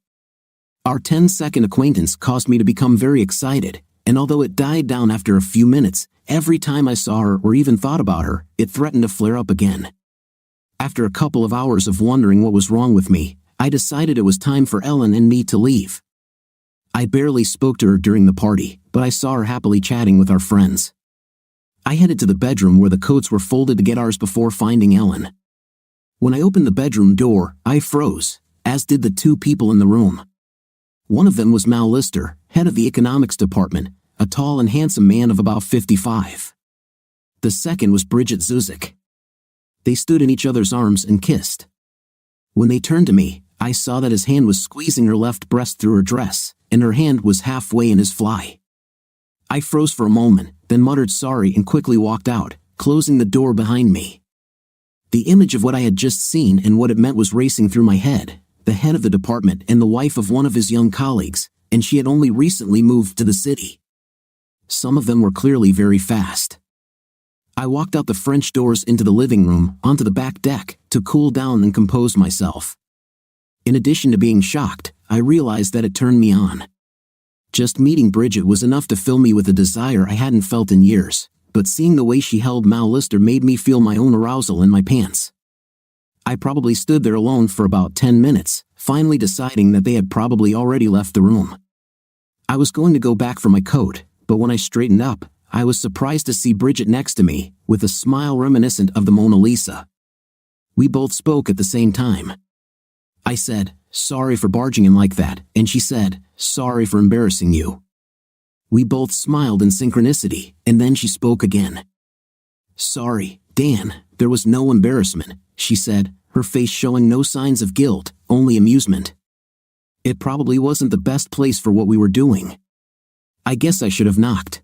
Our 10-second acquaintance caused me to become very excited, and although it died down after a few minutes, every time I saw her or even thought about her, it threatened to flare up again. After a couple of hours of wondering what was wrong with me, I decided it was time for Ellen and me to leave. I barely spoke to her during the party, but I saw her happily chatting with our friends. I headed to the bedroom where the coats were folded to get ours before finding Ellen. When I opened the bedroom door, I froze, as did the two people in the room. One of them was Mal Lister, head of the economics department, a tall and handsome man of about 55. The second was Bridget Zuzik. They stood in each other's arms and kissed. When they turned to me, I saw that his hand was squeezing her left breast through her dress, and her hand was halfway in his fly. I froze for a moment, then muttered sorry and quickly walked out, closing the door behind me. The image of what I had just seen and what it meant was racing through my head, the head of the department and the wife of one of his young colleagues, and she had only recently moved to the city. Some of them were clearly very fast. I walked out the French doors into the living room, onto the back deck, to cool down and compose myself. In addition to being shocked, I realized that it turned me on. Just meeting Bridget was enough to fill me with a desire I hadn't felt in years, but seeing the way she held Mal Lister made me feel my own arousal in my pants. I probably stood there alone for about 10 minutes, finally deciding that they had probably already left the room. I was going to go back for my coat, but when I straightened up, I was surprised to see Bridget next to me, with a smile reminiscent of the Mona Lisa. We both spoke at the same time. I said, "Sorry for barging in like that," and she said, "Sorry for embarrassing you." We both smiled in synchronicity, and then she spoke again. "Sorry, Dan, there was no embarrassment," she said, her face showing no signs of guilt, only amusement. "It probably wasn't the best place for what we were doing. I guess I should have knocked,"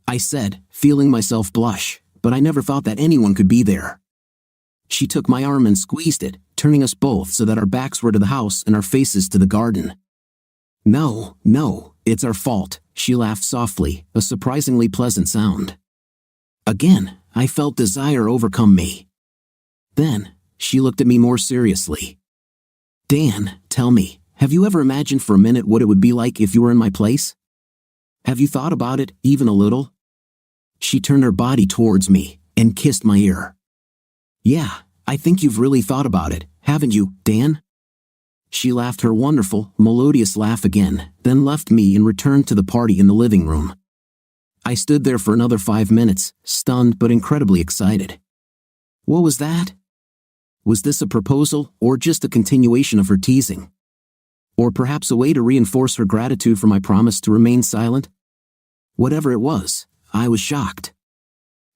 I said, feeling myself blush, but I never thought that anyone could be there. She took my arm and squeezed it, turning us both so that our backs were to the house and our faces to the garden. No, it's our fault," she laughed softly, a surprisingly pleasant sound. Again, I felt desire overcome me. Then, she looked at me more seriously. "Dan, tell me, have you ever imagined for a minute what it would be like if you were in my place? Have you thought about it, even a little?" She turned her body towards me and kissed my ear. "Yeah, I think you've really thought about it, haven't you, Dan?" She laughed her wonderful, melodious laugh again, then left me and returned to the party in the living room. I stood there for another 5 minutes, stunned but incredibly excited. What was that? Was this a proposal, or just a continuation of her teasing? Or perhaps a way to reinforce her gratitude for my promise to remain silent? Whatever it was, I was shocked.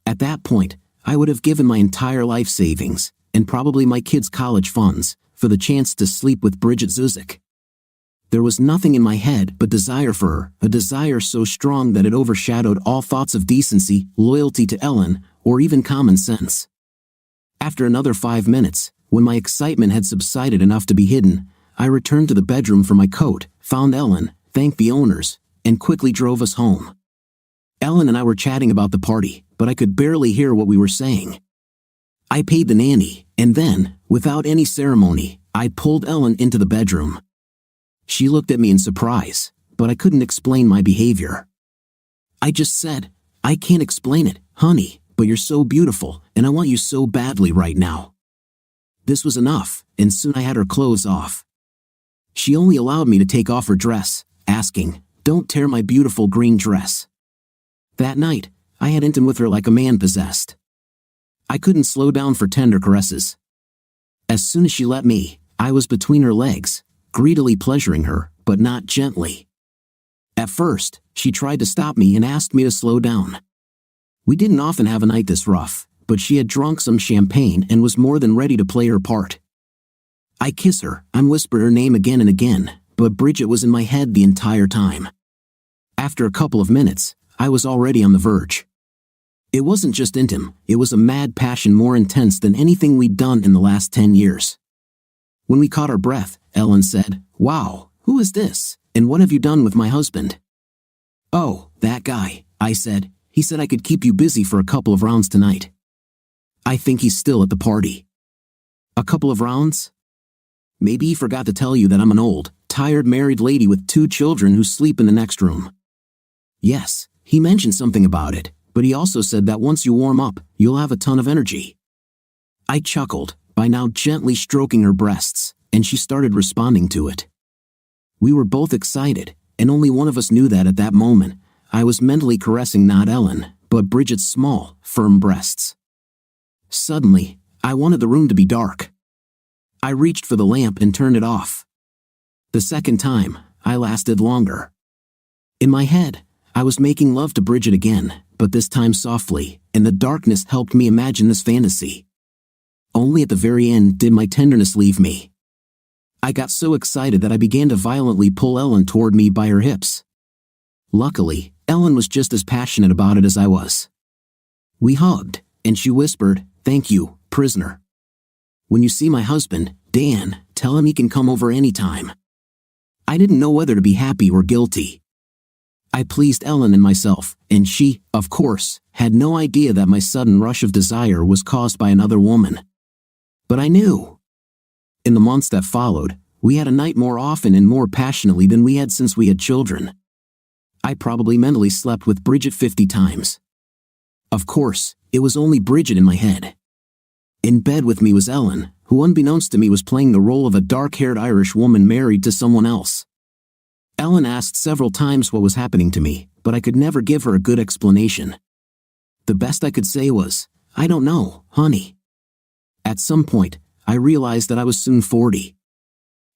At that point, I would have given my entire life savings, and probably my kids' college funds, for the chance to sleep with Bridget Zuzik. There was nothing in my head but desire for her, a desire so strong that it overshadowed all thoughts of decency, loyalty to Ellen, or even common sense. After another 5 minutes, when my excitement had subsided enough to be hidden, I returned to the bedroom for my coat, found Ellen, thanked the owners, and quickly drove us home. Ellen and I were chatting about the party, but I could barely hear what we were saying. I paid the nanny, and then, without any ceremony, I pulled Ellen into the bedroom. She looked at me in surprise, but I couldn't explain my behavior. I just said, "I can't explain it, honey, but you're so beautiful, and I want you so badly right now." This was enough, and soon I had her clothes off. She only allowed me to take off her dress, asking, "Don't tear my beautiful green dress." That night, I had intimacy with her like a man possessed. I couldn't slow down for tender caresses. As soon as she let me, I was between her legs, greedily pleasuring her, but not gently. At first, she tried to stop me and asked me to slow down. We didn't often have a night this rough, but she had drunk some champagne and was more than ready to play her part. I kiss her, I whispered her name again and again, but Bridget was in my head the entire time. After a couple of minutes, I was already on the verge. It wasn't just intim, it was a mad passion more intense than anything we'd done in the last 10 years. When we caught our breath, Ellen said, "Wow, who is this, and what have you done with my husband?" "Oh, that guy," I said. "He said I could keep you busy for a couple of rounds tonight." "I think he's still at the party." "A couple of rounds?" "Maybe he forgot to tell you that I'm an old, tired married lady with 2 children who sleep in the next room." "Yes, he mentioned something about it, but he also said that once you warm up, you'll have a ton of energy." I chuckled, by now gently stroking her breasts, and she started responding to it. We were both excited, and only one of us knew that at that moment, I was mentally caressing not Ellen, but Bridget's small, firm breasts. Suddenly, I wanted the room to be dark. I reached for the lamp and turned it off. The second time, I lasted longer. In my head, I was making love to Bridget again, but this time softly, and the darkness helped me imagine this fantasy. Only at the very end did my tenderness leave me. I got so excited that I began to violently pull Ellen toward me by her hips. Luckily, Ellen was just as passionate about it as I was. We hugged, and she whispered, "Thank you, prisoner. When you see my husband, Dan, tell him he can come over anytime." I didn't know whether to be happy or guilty. I pleased Ellen and myself, and she, of course, had no idea that my sudden rush of desire was caused by another woman. But I knew. In the months that followed, we had a night more often and more passionately than we had since we had children. I probably mentally slept with Bridget 50 times. Of course, it was only Bridget in my head. In bed with me was Ellen, who unbeknownst to me was playing the role of a dark-haired Irish woman married to someone else. Ellen asked several times what was happening to me, but I could never give her a good explanation. The best I could say was, "I don't know, honey." At some point, I realized that I was soon 40.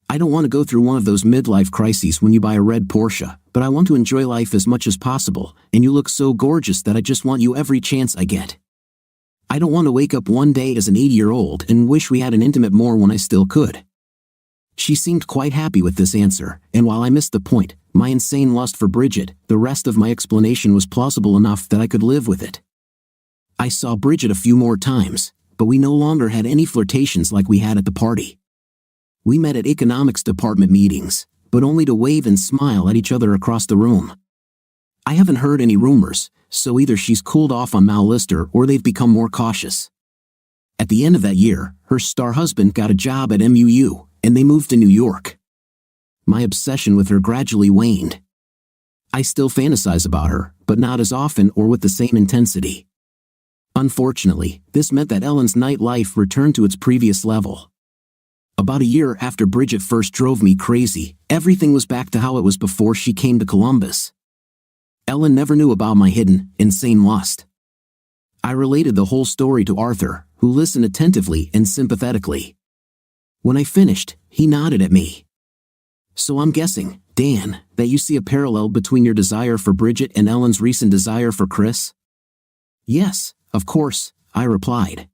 I don't want to go through one of those midlife crises when you buy a red Porsche, but I want to enjoy life as much as possible, and you look so gorgeous that I just want you every chance I get. I don't want to wake up one day as an 80-year-old and wish we had an intimate more when I still could. She seemed quite happy with this answer, and while I missed the point, my insane lust for Bridget, the rest of my explanation was plausible enough that I could live with it. I saw Bridget a few more times, but we no longer had any flirtations like we had at the party. We met at economics department meetings, but only to wave and smile at each other across the room. I haven't heard any rumors, so either she's cooled off on Mal Lister or they've become more cautious. At the end of that year, her star husband got a job at MUU, and they moved to New York. My obsession with her gradually waned. I still fantasize about her, but not as often or with the same intensity. Unfortunately, this meant that Ellen's nightlife returned to its previous level. About a year after Bridget first drove me crazy, everything was back to how it was before she came to Columbus. Ellen never knew about my hidden, insane lust. I related the whole story to Arthur, who listened attentively and sympathetically. When I finished, he nodded at me. "So I'm guessing, Dan, that you see a parallel between your desire for Bridget and Ellen's recent desire for Chris?" "Yes, of course," I replied.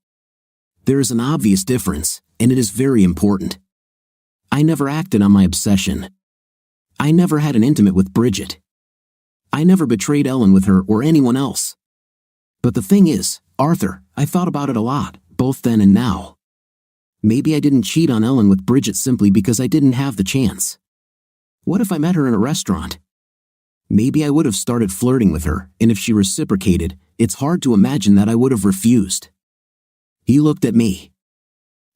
"There is an obvious difference, and it is very important. I never acted on my obsession. I never had an intimate with Bridget. I never betrayed Ellen with her or anyone else. But the thing is, Arthur, I thought about it a lot, both then and now. Maybe I didn't cheat on Ellen with Bridget simply because I didn't have the chance. What if I met her in a restaurant? Maybe I would have started flirting with her, and if she reciprocated, it's hard to imagine that I would have refused. He looked at me.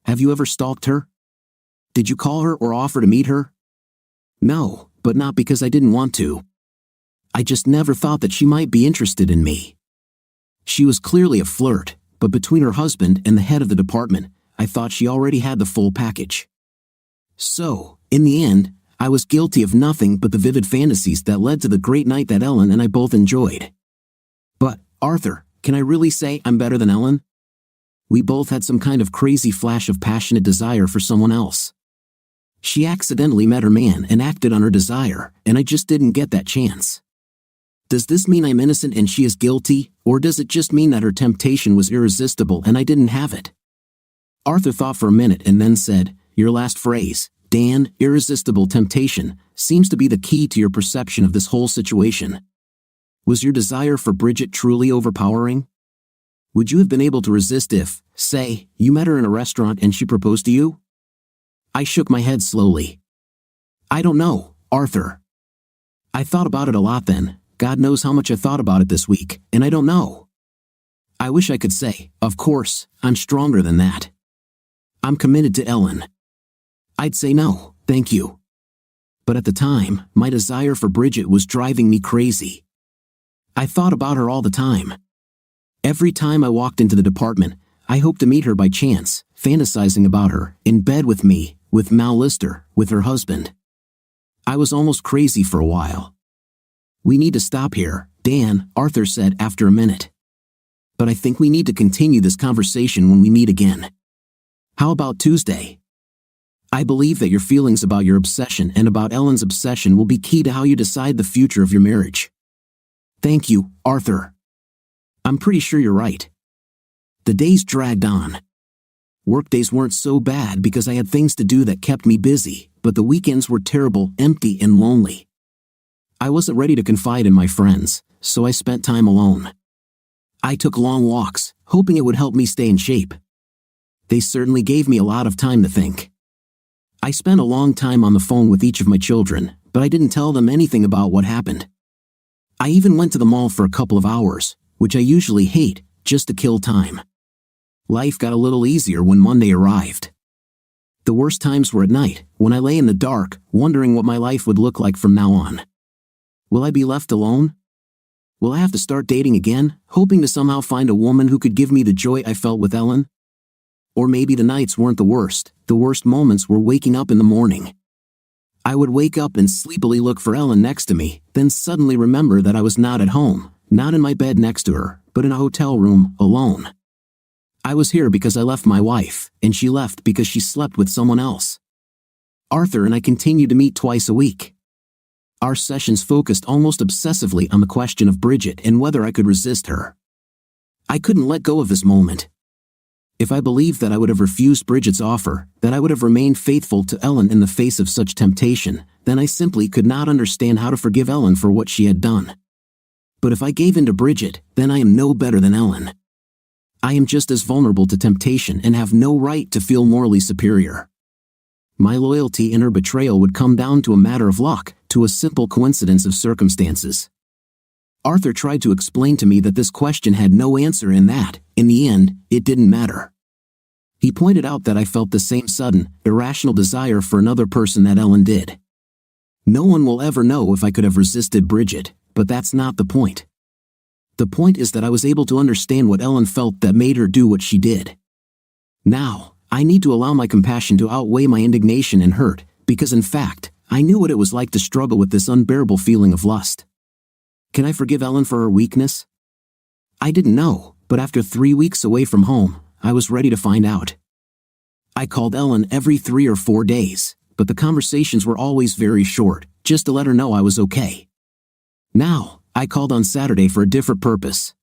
Have you ever stalked her? Did you call her or offer to meet her? No, but not because I didn't want to. I just never thought that she might be interested in me. She was clearly a flirt, but between her husband and the head of the department, I thought she already had the full package. So, in the end, I was guilty of nothing but the vivid fantasies that led to the great night that Ellen and I both enjoyed. But, Arthur, can I really say I'm better than Ellen? We both had some kind of crazy flash of passionate desire for someone else. She accidentally met her man and acted on her desire, and I just didn't get that chance. Does this mean I'm innocent and she is guilty, or does it just mean that her temptation was irresistible and I didn't have it? Arthur thought for a minute and then said, "Your last phrase, Dan, irresistible temptation, seems to be the key to your perception of this whole situation. Was your desire for Bridget truly overpowering? Would you have been able to resist if, say, you met her in a restaurant and she proposed to you?" I shook my head slowly. I don't know, Arthur. I thought about it a lot then. God knows how much I thought about it this week, and I don't know. I wish I could say, of course, I'm stronger than that. I'm committed to Ellen. I'd say no, thank you. But at the time, my desire for Bridget was driving me crazy. I thought about her all the time. Every time I walked into the department, I hoped to meet her by chance, fantasizing about her, in bed with me, with Mal Lister, with her husband. I was almost crazy for a while. We need to stop here, Dan, Arthur said after a minute. But I think we need to continue this conversation when we meet again. How about Tuesday? I believe that your feelings about your obsession and about Ellen's obsession will be key to how you decide the future of your marriage. Thank you, Arthur. I'm pretty sure you're right. The days dragged on. Workdays weren't so bad because I had things to do that kept me busy, but the weekends were terrible, empty, and lonely. I wasn't ready to confide in my friends, so I spent time alone. I took long walks, hoping it would help me stay in shape. They certainly gave me a lot of time to think. I spent a long time on the phone with each of my children, but I didn't tell them anything about what happened. I even went to the mall for a couple of hours, which I usually hate, just to kill time. Life got a little easier when Monday arrived. The worst times were at night, when I lay in the dark, wondering what my life would look like from now on. Will I be left alone? Will I have to start dating again, hoping to somehow find a woman who could give me the joy I felt with Ellen? Or maybe the nights weren't the worst moments were waking up in the morning. I would wake up and sleepily look for Ellen next to me, then suddenly remember that I was not at home, not in my bed next to her, but in a hotel room, alone. I was here because I left my wife, and she left because she slept with someone else. Arthur and I continued to meet twice a week. Our sessions focused almost obsessively on the question of Bridget and whether I could resist her. I couldn't let go of this moment. If I believed that I would have refused Bridget's offer, that I would have remained faithful to Ellen in the face of such temptation, then I simply could not understand how to forgive Ellen for what she had done. But if I gave in to Bridget, then I am no better than Ellen. I am just as vulnerable to temptation and have no right to feel morally superior. My loyalty in her betrayal would come down to a matter of luck, to a simple coincidence of circumstances. Arthur tried to explain to me that this question had no answer and that, in the end, it didn't matter. He pointed out that I felt the same sudden, irrational desire for another person that Ellen did. No one will ever know if I could have resisted Bridget, but that's not the point. The point is that I was able to understand what Ellen felt that made her do what she did. Now, I need to allow my compassion to outweigh my indignation and hurt, because in fact, I knew what it was like to struggle with this unbearable feeling of lust. Can I forgive Ellen for her weakness? I didn't know, but after 3 weeks away from home, I was ready to find out. I called Ellen every 3 or 4 days, but the conversations were always very short, just to let her know I was okay. Now, I called on Saturday for a different purpose.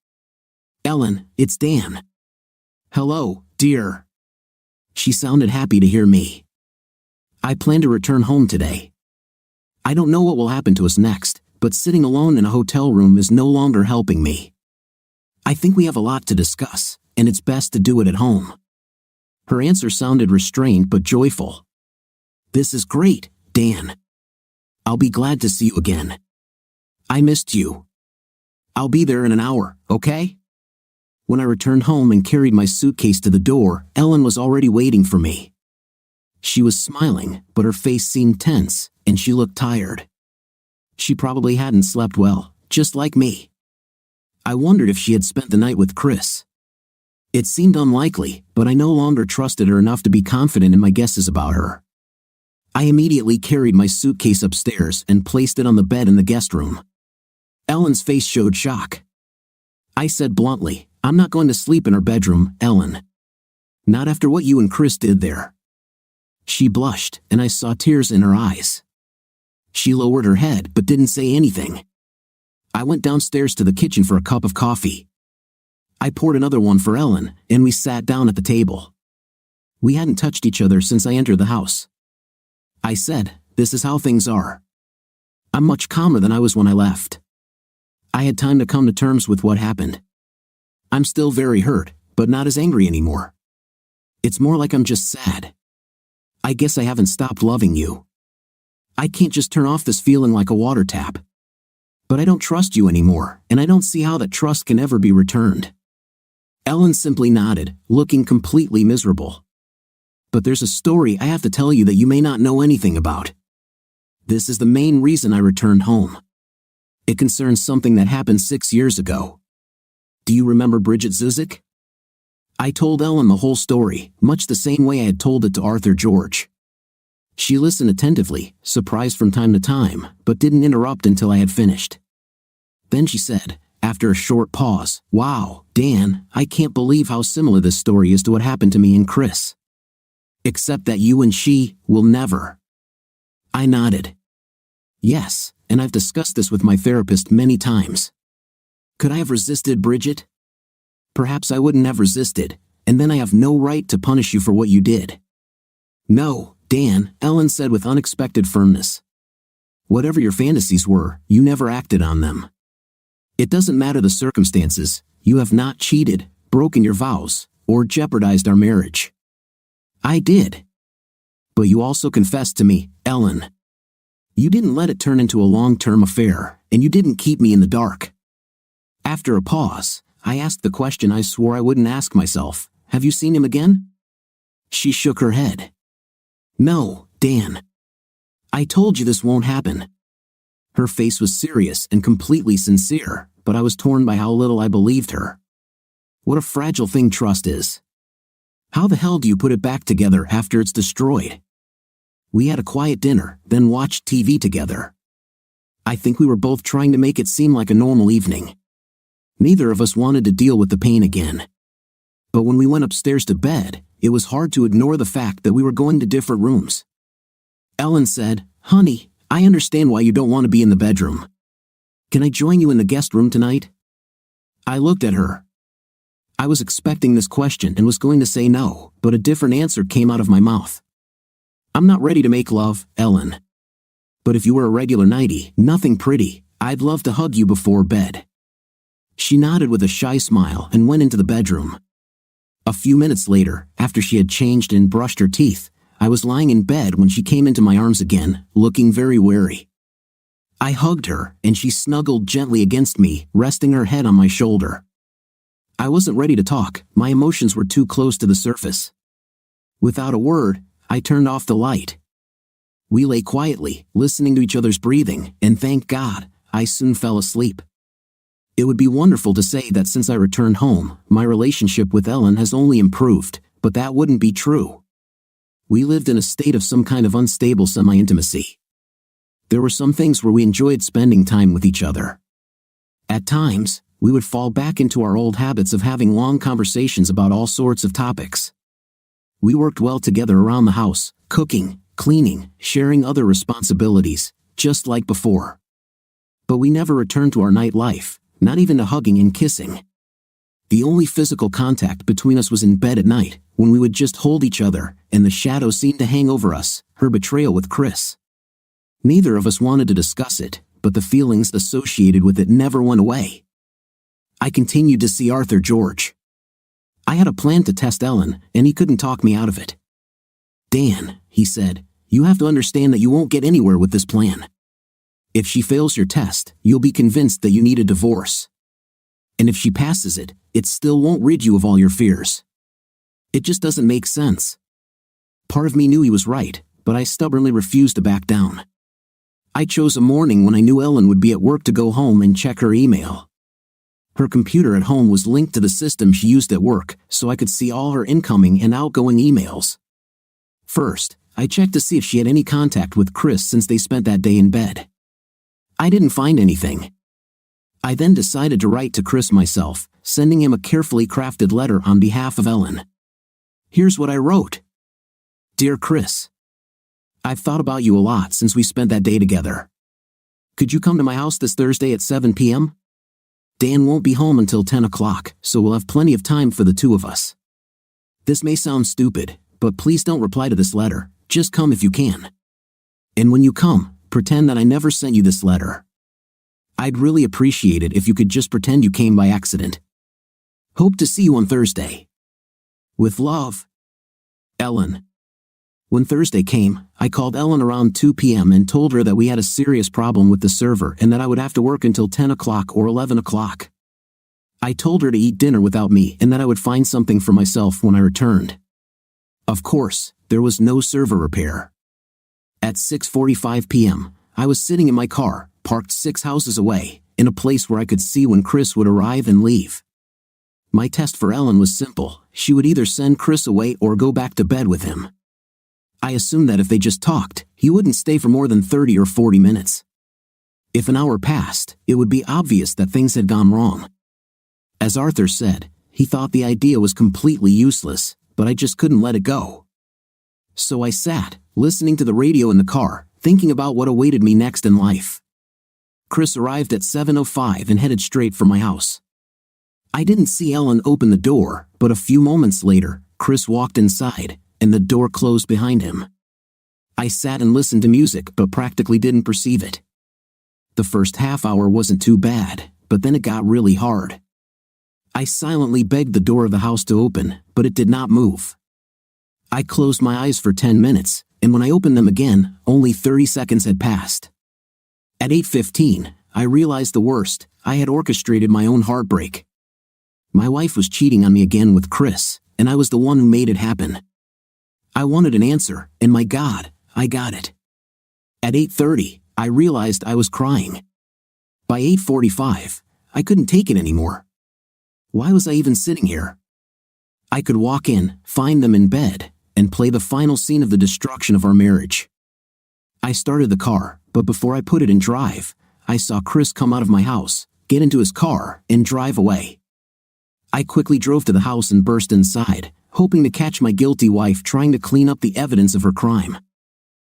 Ellen, it's Dan. Hello, dear. She sounded happy to hear me. I plan to return home today. I don't know what will happen to us next, but sitting alone in a hotel room is no longer helping me. I think we have a lot to discuss, and it's best to do it at home. Her answer sounded restrained but joyful. "This is great, Dan. I'll be glad to see you again. I missed you. I'll be there in an hour, okay?" When I returned home and carried my suitcase to the door, Ellen was already waiting for me. She was smiling, but her face seemed tense, and she looked tired. She probably hadn't slept well, just like me. I wondered if she had spent the night with Chris. It seemed unlikely, but I no longer trusted her enough to be confident in my guesses about her. I immediately carried my suitcase upstairs and placed it on the bed in the guest room. Ellen's face showed shock. I said bluntly, "I'm not going to sleep in her bedroom, Ellen. Not after what you and Chris did there." She blushed, and I saw tears in her eyes. She lowered her head but didn't say anything. I went downstairs to the kitchen for a cup of coffee. I poured another one for Ellen, and we sat down at the table. We hadn't touched each other since I entered the house. I said, "This is how things are. I'm much calmer than I was when I left. I had time to come to terms with what happened. I'm still very hurt, but not as angry anymore. It's more like I'm just sad. I guess I haven't stopped loving you. I can't just turn off this feeling like a water tap. But I don't trust you anymore, and I don't see how that trust can ever be returned." Ellen simply nodded, looking completely miserable. "But there's a story I have to tell you that you may not know anything about. This is the main reason I returned home. It concerns something that happened 6 years ago. Do you remember Bridget Zuzik?" I told Ellen the whole story, much the same way I had told it to Arthur George. She listened attentively, surprised from time to time, but didn't interrupt until I had finished. Then she said, after a short pause, "Wow, Dan, I can't believe how similar this story is to what happened to me and Chris. Except that you and she will never." I nodded. "Yes, and I've discussed this with my therapist many times. Could I have resisted Bridget? Perhaps I wouldn't have resisted, and then I have no right to punish you for what you did." "No, Dan," Ellen said with unexpected firmness. "Whatever your fantasies were, you never acted on them. It doesn't matter the circumstances, you have not cheated, broken your vows, or jeopardized our marriage. I did. But you also confessed to me, Ellen. You didn't let it turn into a long-term affair, and you didn't keep me in the dark." After a pause, I asked the question I swore I wouldn't ask myself, "Have you seen him again?" She shook her head. "No, Dan. I told you this won't happen." Her face was serious and completely sincere, but I was torn by how little I believed her. What a fragile thing trust is. How the hell do you put it back together after it's destroyed? We had a quiet dinner, then watched TV together. I think we were both trying to make it seem like a normal evening. Neither of us wanted to deal with the pain again. But when we went upstairs to bed, it was hard to ignore the fact that we were going to different rooms. Ellen said, "Honey, I understand why you don't want to be in the bedroom. Can I join you in the guest room tonight?" I looked at her. I was expecting this question and was going to say no, but a different answer came out of my mouth. "I'm not ready to make love, Ellen. But if you were a regular nightie, nothing pretty, I'd love to hug you before bed." She nodded with a shy smile and went into the bedroom. A few minutes later, after she had changed and brushed her teeth, I was lying in bed when she came into my arms again, looking very wary. I hugged her, and she snuggled gently against me, resting her head on my shoulder. I wasn't ready to talk, my emotions were too close to the surface. Without a word, I turned off the light. We lay quietly, listening to each other's breathing, and thank God, I soon fell asleep. It would be wonderful to say that since I returned home, my relationship with Ellen has only improved, but that wouldn't be true. We lived in a state of some kind of unstable semi-intimacy. There were some things where we enjoyed spending time with each other. At times, we would fall back into our old habits of having long conversations about all sorts of topics. We worked well together around the house, cooking, cleaning, sharing other responsibilities, just like before. But we never returned to our nightlife, not even to hugging and kissing. The only physical contact between us was in bed at night, when we would just hold each other, and the shadow seemed to hang over us, her betrayal with Chris. Neither of us wanted to discuss it, but the feelings associated with it never went away. I continued to see Arthur George. I had a plan to test Ellen, and he couldn't talk me out of it. Dan, he said, you have to understand that you won't get anywhere with this plan. If she fails your test, you'll be convinced that you need a divorce. And if she passes it, it still won't rid you of all your fears. It just doesn't make sense. Part of me knew he was right, but I stubbornly refused to back down. I chose a morning when I knew Ellen would be at work to go home and check her email. Her computer at home was linked to the system she used at work, so I could see all her incoming and outgoing emails. First, I checked to see if she had any contact with Chris since they spent that day in bed. I didn't find anything. I then decided to write to Chris myself, sending him a carefully crafted letter on behalf of Ellen. Here's what I wrote. Dear Chris, I've thought about you a lot since we spent that day together. Could you come to my house this Thursday at 7 p.m.? Dan won't be home until 10 o'clock, so we'll have plenty of time for the two of us. This may sound stupid, but please don't reply to this letter, just come if you can. And when you come, pretend that I never sent you this letter. I'd really appreciate it if you could just pretend you came by accident. Hope to see you on Thursday. With love, Ellen. When Thursday came, I called Ellen around 2 p.m. and told her that we had a serious problem with the server and that I would have to work until 10 o'clock or 11 o'clock. I told her to eat dinner without me and that I would find something for myself when I returned. Of course, there was no server repair. At 6:45 p.m., I was sitting in my car, parked 6 houses away, in a place where I could see when Chris would arrive and leave. My test for Ellen was simple. She would either send Chris away or go back to bed with him. I assumed that if they just talked, he wouldn't stay for more than 30 or 40 minutes. If an hour passed, it would be obvious that things had gone wrong. As Arthur said, he thought the idea was completely useless, but I just couldn't let it go. So I sat, listening to the radio in the car, thinking about what awaited me next in life. Chris arrived at 7:05 and headed straight for my house. I didn't see Ellen open the door, but a few moments later, Chris walked inside, and the door closed behind him. I sat and listened to music but practically didn't perceive it. The first half hour wasn't too bad, but then it got really hard. I silently begged the door of the house to open, but it did not move. I closed my eyes for 10 minutes, and when I opened them again, only 30 seconds had passed. At 8:15, I realized the worst. I had orchestrated my own heartbreak. My wife was cheating on me again with Chris, and I was the one who made it happen. I wanted an answer, and my God, I got it. At 8:30, I realized I was crying. By 8:45, I couldn't take it anymore. Why was I even sitting here? I could walk in, find them in bed, and play the final scene of the destruction of our marriage. I started the car, but before I put it in drive, I saw Chris come out of my house, get into his car, and drive away. I quickly drove to the house and burst inside, hoping to catch my guilty wife trying to clean up the evidence of her crime.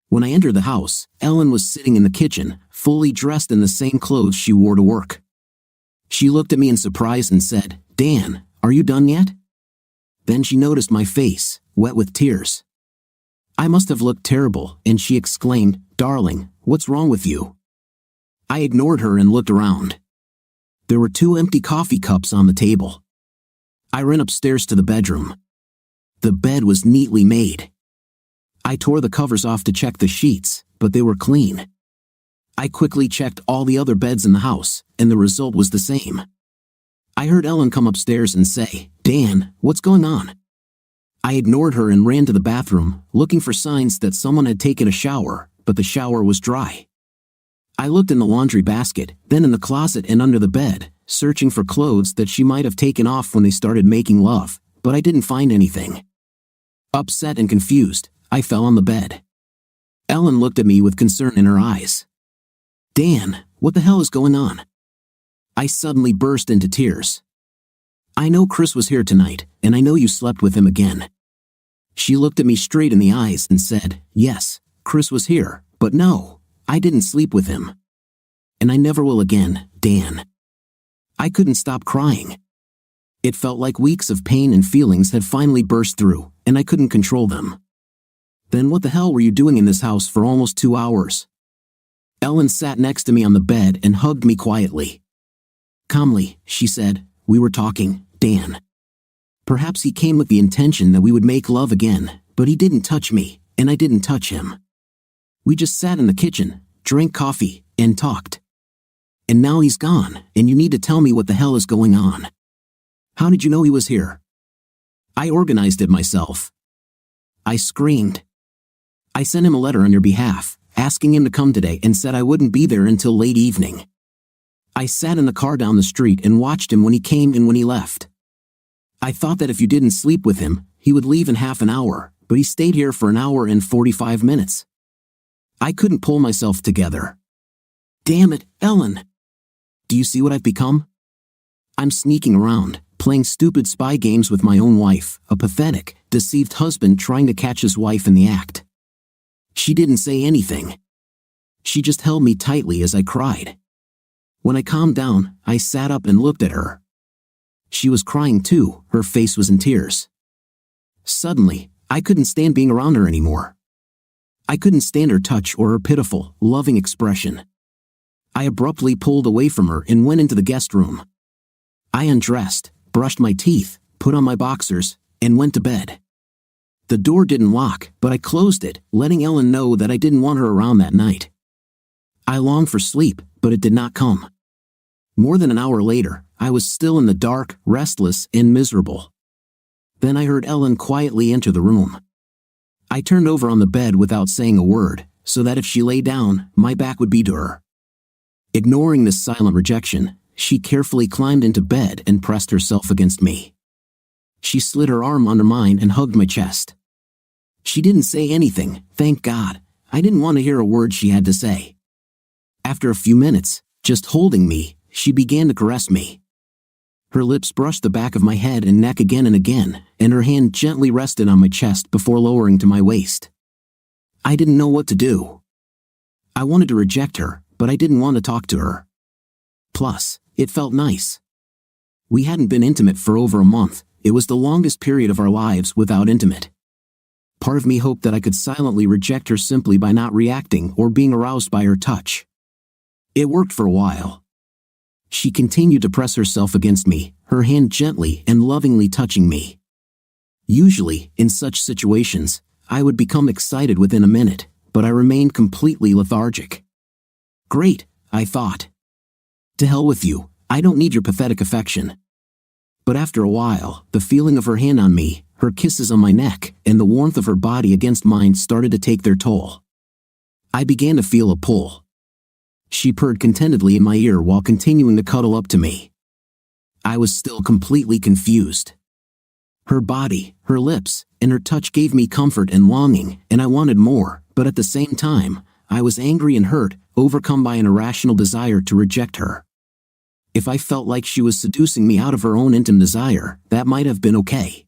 When I entered the house, Ellen was sitting in the kitchen, fully dressed in the same clothes she wore to work. She looked at me in surprise and said, "Dan, are you done yet?" Then she noticed my face, wet with tears. I must have looked terrible, and she exclaimed, "Darling, what's wrong with you?" I ignored her and looked around. There were 2 empty coffee cups on the table. I ran upstairs to the bedroom. The bed was neatly made. I tore the covers off to check the sheets, but they were clean. I quickly checked all the other beds in the house, and the result was the same. I heard Ellen come upstairs and say, "Dan, what's going on?" I ignored her and ran to the bathroom, looking for signs that someone had taken a shower, but the shower was dry. I looked in the laundry basket, then in the closet and under the bed, searching for clothes that she might have taken off when they started making love, but I didn't find anything. Upset and confused, I fell on the bed. Ellen looked at me with concern in her eyes. "Dan, what the hell is going on?" I suddenly burst into tears. "I know Chris was here tonight, and I know you slept with him again." She looked at me straight in the eyes and said, "Yes, Chris was here, but no, I didn't sleep with him. And I never will again, Dan." I couldn't stop crying. It felt like weeks of pain and feelings had finally burst through, and I couldn't control them. "Then what the hell were you doing in this house for almost 2 hours?" Ellen sat next to me on the bed and hugged me quietly. Calmly, she said, "We were talking, Dan." Perhaps he came with the intention that we would make love again, but he didn't touch me, and I didn't touch him. We just sat in the kitchen, drank coffee, and talked. And now he's gone, and you need to tell me what the hell is going on. How did you know he was here? I organized it myself. I screamed. I sent him a letter on your behalf, asking him to come today, and said I wouldn't be there until late evening. I sat in the car down the street and watched him when he came and when he left. I thought that if you didn't sleep with him, he would leave in half an hour, but he stayed here for an hour and 45 minutes. I couldn't pull myself together. Damn it, Ellen. Do you see what I've become? I'm sneaking around, playing stupid spy games with my own wife, a pathetic, deceived husband trying to catch his wife in the act. She didn't say anything. She just held me tightly as I cried. When I calmed down, I sat up and looked at her. She was crying too, her face was in tears. Suddenly, I couldn't stand being around her anymore. I couldn't stand her touch or her pitiful, loving expression. I abruptly pulled away from her and went into the guest room. I undressed, brushed my teeth, put on my boxers, and went to bed. The door didn't lock, but I closed it, letting Ellen know that I didn't want her around that night. I longed for sleep, but it did not come. More than an hour later, I was still in the dark, restless, and miserable. Then I heard Ellen quietly enter the room. I turned over on the bed without saying a word, so that if she lay down, my back would be to her. Ignoring this silent rejection, she carefully climbed into bed and pressed herself against me. She slid her arm under mine and hugged my chest. She didn't say anything, thank God. I didn't want to hear a word she had to say. After a few minutes, just holding me, she began to caress me. Her lips brushed the back of my head and neck again and again, and her hand gently rested on my chest before lowering to my waist. I didn't know what to do. I wanted to reject her, but I didn't want to talk to her. Plus, it felt nice. We hadn't been intimate for over a month. It was the longest period of our lives without intimate. Part of me hoped that I could silently reject her simply by not reacting or being aroused by her touch. It worked for a while. She continued to press herself against me, her hand gently and lovingly touching me. Usually, in such situations, I would become excited within a minute, but I remained completely lethargic. Great, I thought. To hell with you, I don't need your pathetic affection. But after a while, the feeling of her hand on me, her kisses on my neck, and the warmth of her body against mine started to take their toll. I began to feel a pull. She purred contentedly in my ear while continuing to cuddle up to me. I was still completely confused. Her body, her lips, and her touch gave me comfort and longing, and I wanted more, but at the same time, I was angry and hurt, overcome by an irrational desire to reject her. If I felt like she was seducing me out of her own intimate desire, that might have been okay.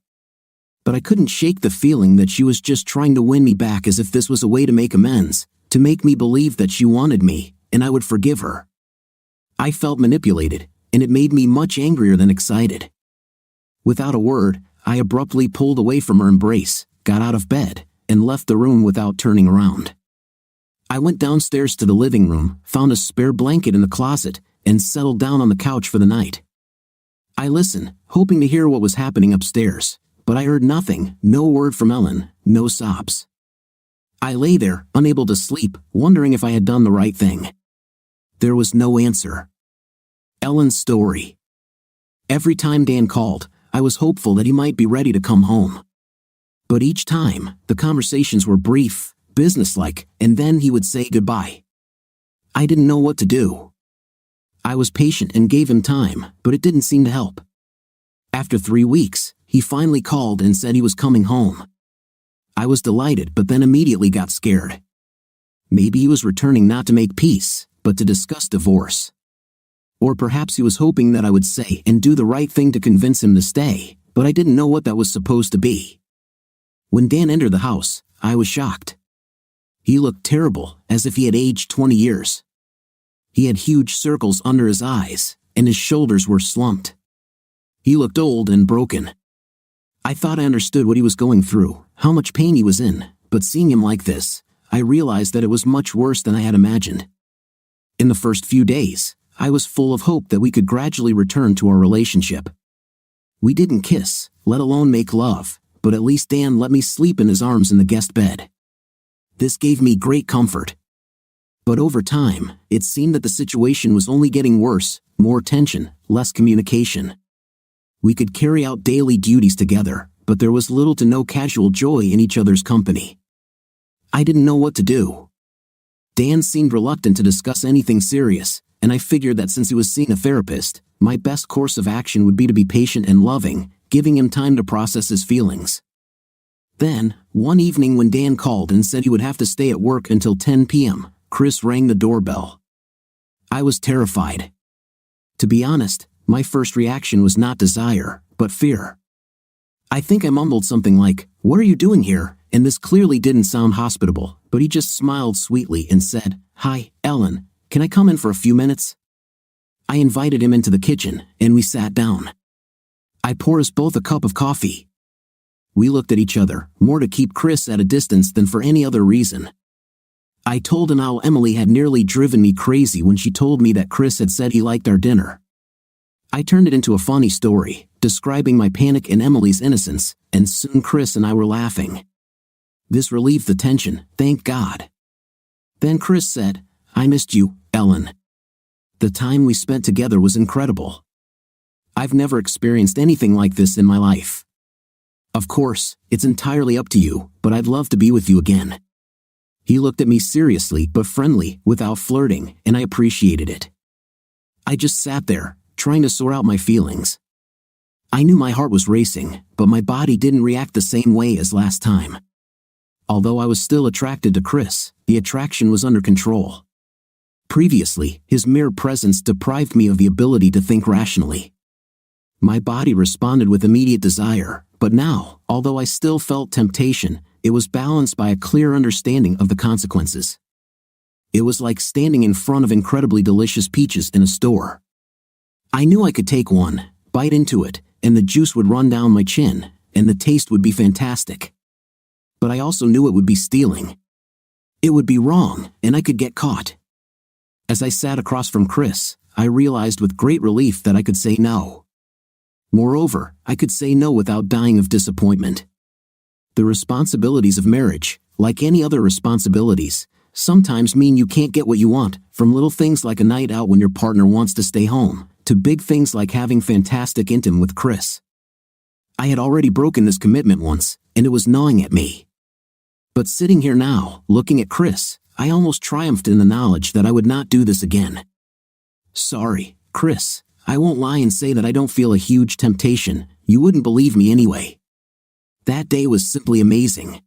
But I couldn't shake the feeling that she was just trying to win me back, as if this was a way to make amends, to make me believe that she wanted me, and I would forgive her. I felt manipulated, and it made me much angrier than excited. Without a word, I abruptly pulled away from her embrace, got out of bed, and left the room without turning around. I went downstairs to the living room, found a spare blanket in the closet, and settled down on the couch for the night. I listened, hoping to hear what was happening upstairs, but I heard nothing, no word from Ellen, no sobs. I lay there, unable to sleep, wondering if I had done the right thing. There was no answer. Ellen's story. Every time Dan called, I was hopeful that he might be ready to come home. But each time, the conversations were brief, businesslike, and then he would say goodbye. I didn't know what to do. I was patient and gave him time, but it didn't seem to help. After 3 weeks, he finally called and said he was coming home. I was delighted, but then immediately got scared. Maybe he was returning not to make peace, but to discuss divorce. Or perhaps he was hoping that I would say and do the right thing to convince him to stay, but I didn't know what that was supposed to be. When Dan entered the house, I was shocked. He looked terrible, as if he had aged 20 years. He had huge circles under his eyes, and his shoulders were slumped. He looked old and broken. I thought I understood what he was going through, how much pain he was in, but seeing him like this, I realized that it was much worse than I had imagined. In the first few days, I was full of hope that we could gradually return to our relationship. We didn't kiss, let alone make love, but at least Dan let me sleep in his arms in the guest bed. This gave me great comfort. But over time, it seemed that the situation was only getting worse, more tension, less communication. We could carry out daily duties together, but there was little to no casual joy in each other's company. I didn't know what to do. Dan seemed reluctant to discuss anything serious, and I figured that since he was seeing a therapist, my best course of action would be to be patient and loving, giving him time to process his feelings. Then, one evening when Dan called and said he would have to stay at work until 10 p.m., Chris rang the doorbell. I was terrified. To be honest, my first reaction was not desire, but fear. I think I mumbled something like, "What are you doing here?" And this clearly didn't sound hospitable, but he just smiled sweetly and said, "Hi, Ellen, can I come in for a few minutes?" I invited him into the kitchen, and we sat down. I poured us both a cup of coffee. We looked at each other, more to keep Chris at a distance than for any other reason. I told him how Emily had nearly driven me crazy when she told me that Chris had said he liked our dinner. I turned it into a funny story, describing my panic and Emily's innocence, and soon Chris and I were laughing. This relieved the tension, thank God. Then Chris said, "I missed you, Ellen." The time we spent together was incredible. I've never experienced anything like this in my life. Of course, it's entirely up to you, but I'd love to be with you again. He looked at me seriously but friendly, without flirting, and I appreciated it. I just sat there, trying to sort out my feelings. I knew my heart was racing, but my body didn't react the same way as last time. Although I was still attracted to Chris, the attraction was under control. Previously, his mere presence deprived me of the ability to think rationally. My body responded with immediate desire, but now, although I still felt temptation, it was balanced by a clear understanding of the consequences. It was like standing in front of incredibly delicious peaches in a store. I knew I could take one, bite into it, and the juice would run down my chin, and the taste would be fantastic. But I also knew it would be stealing. It would be wrong, and I could get caught. As I sat across from Chris, I realized with great relief that I could say no. Moreover, I could say no without dying of disappointment. The responsibilities of marriage, like any other responsibilities, sometimes mean you can't get what you want, from little things like a night out when your partner wants to stay home, to big things like having fantastic intimacy with Chris. I had already broken this commitment once, and it was gnawing at me. But sitting here now, looking at Chris, I almost triumphed in the knowledge that I would not do this again. Sorry, Chris, I won't lie and say that I don't feel a huge temptation, you wouldn't believe me anyway. That day was simply amazing.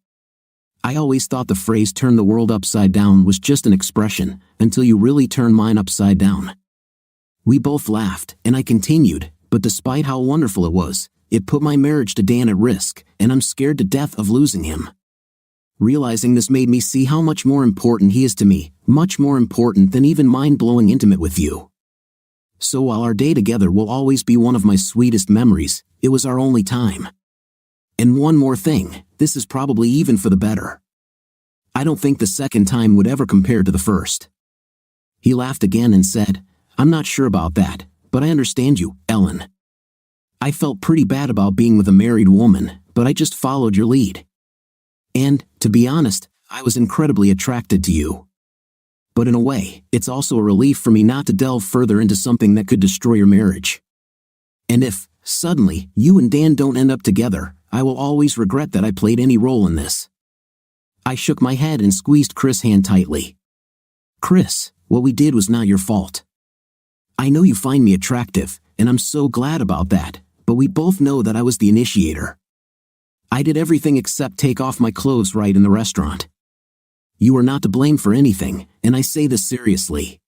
I always thought the phrase "turn the world upside down" was just an expression, until you really turn mine upside down. We both laughed, and I continued, but despite how wonderful it was, it put my marriage to Dan at risk, and I'm scared to death of losing him. Realizing this made me see how much more important he is to me, much more important than even mind-blowing intimate with you. So while our day together will always be one of my sweetest memories, it was our only time. And one more thing, this is probably even for the better. I don't think the second time would ever compare to the first. He laughed again and said, "I'm not sure about that, but I understand you, Ellen. I felt pretty bad about being with a married woman, but I just followed your lead. And, to be honest, I was incredibly attracted to you. But in a way, it's also a relief for me not to delve further into something that could destroy your marriage. And if, suddenly, you and Dan don't end up together, I will always regret that I played any role in this." I shook my head and squeezed Chris' hand tightly. "Chris, what we did was not your fault. I know you find me attractive, and I'm so glad about that, but we both know that I was the initiator. I did everything except take off my clothes right in the restaurant. You are not to blame for anything, and I say this seriously.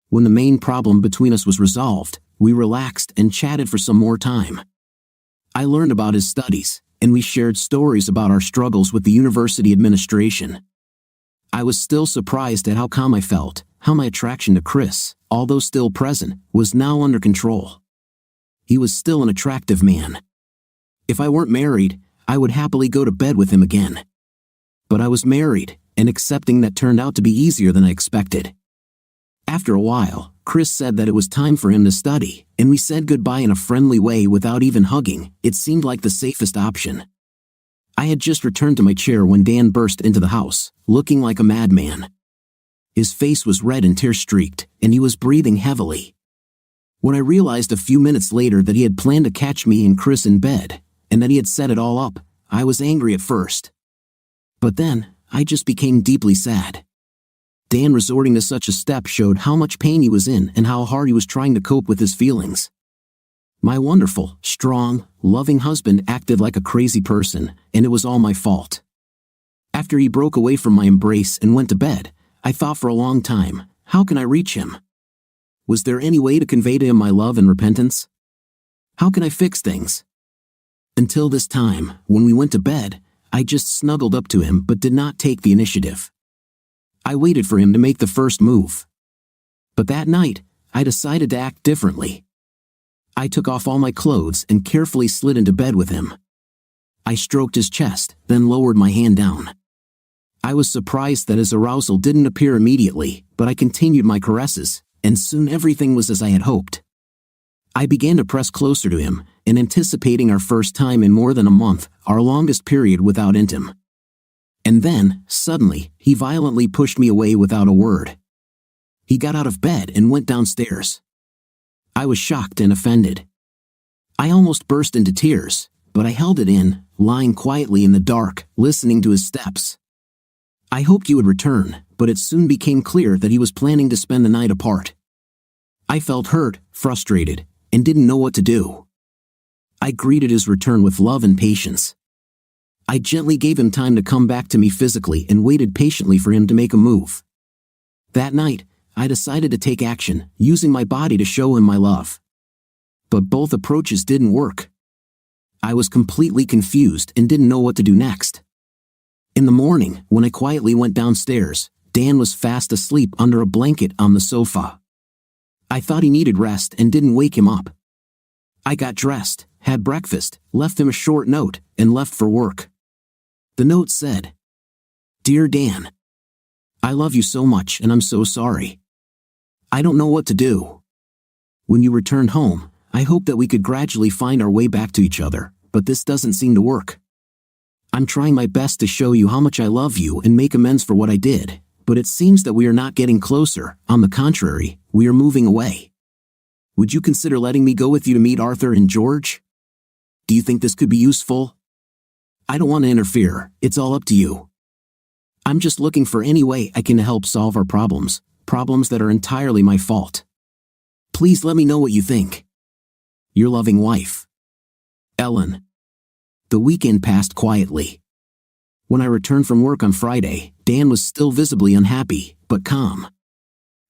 When the main problem between us was resolved, we relaxed and chatted for some more time. I learned about his studies, and we shared stories about our struggles with the university administration. I was still surprised at how calm I felt, how my attraction to Chris, although still present, was now under control. He was still an attractive man. If I weren't married, I would happily go to bed with him again. But I was married, and accepting that turned out to be easier than I expected. After a while, Chris said that it was time for him to study, and we said goodbye in a friendly way without even hugging. It seemed like the safest option. I had just returned to my chair when Dan burst into the house, looking like a madman. His face was red and tear-streaked, and he was breathing heavily. When I realized a few minutes later that he had planned to catch me and Chris in bed, and that he had set it all up, I was angry at first. But then, I just became deeply sad. Dan resorting to such a step showed how much pain he was in and how hard he was trying to cope with his feelings. My wonderful, strong, loving husband acted like a crazy person, and it was all my fault. After he broke away from my embrace and went to bed, I thought for a long time, how can I reach him? Was there any way to convey to him my love and repentance? How can I fix things? Until this time, when we went to bed, I just snuggled up to him but did not take the initiative. I waited for him to make the first move. But that night, I decided to act differently. I took off all my clothes and carefully slid into bed with him. I stroked his chest, then lowered my hand down. I was surprised that his arousal didn't appear immediately, but I continued my caresses, and soon everything was as I had hoped. I began to press closer to him, and anticipating our first time in more than a month, our longest period without intim. And then, suddenly, he violently pushed me away without a word. He got out of bed and went downstairs. I was shocked and offended. I almost burst into tears, but I held it in, lying quietly in the dark, listening to his steps. I hoped he would return, but it soon became clear that he was planning to spend the night apart. I felt hurt, frustrated, and didn't know what to do. I greeted his return with love and patience. I gently gave him time to come back to me physically and waited patiently for him to make a move. That night, I decided to take action, using my body to show him my love. But both approaches didn't work. I was completely confused and didn't know what to do next. In the morning, when I quietly went downstairs, Dan was fast asleep under a blanket on the sofa. I thought he needed rest and didn't wake him up. I got dressed, had breakfast, left him a short note, and left for work. The note said, "Dear Dan, I love you so much and I'm so sorry. I don't know what to do. When you returned home, I hope that we could gradually find our way back to each other, but this doesn't seem to work. I'm trying my best to show you how much I love you and make amends for what I did, but it seems that we are not getting closer. On the contrary, we are moving away. Would you consider letting me go with you to meet Arthur and George? Do you think this could be useful? I don't want to interfere, it's all up to you. I'm just looking for any way I can help solve our problems that are entirely my fault. Please let me know what you think. Your loving wife, Ellen." The weekend passed quietly. When I returned from work on Friday, Dan was still visibly unhappy, but calm.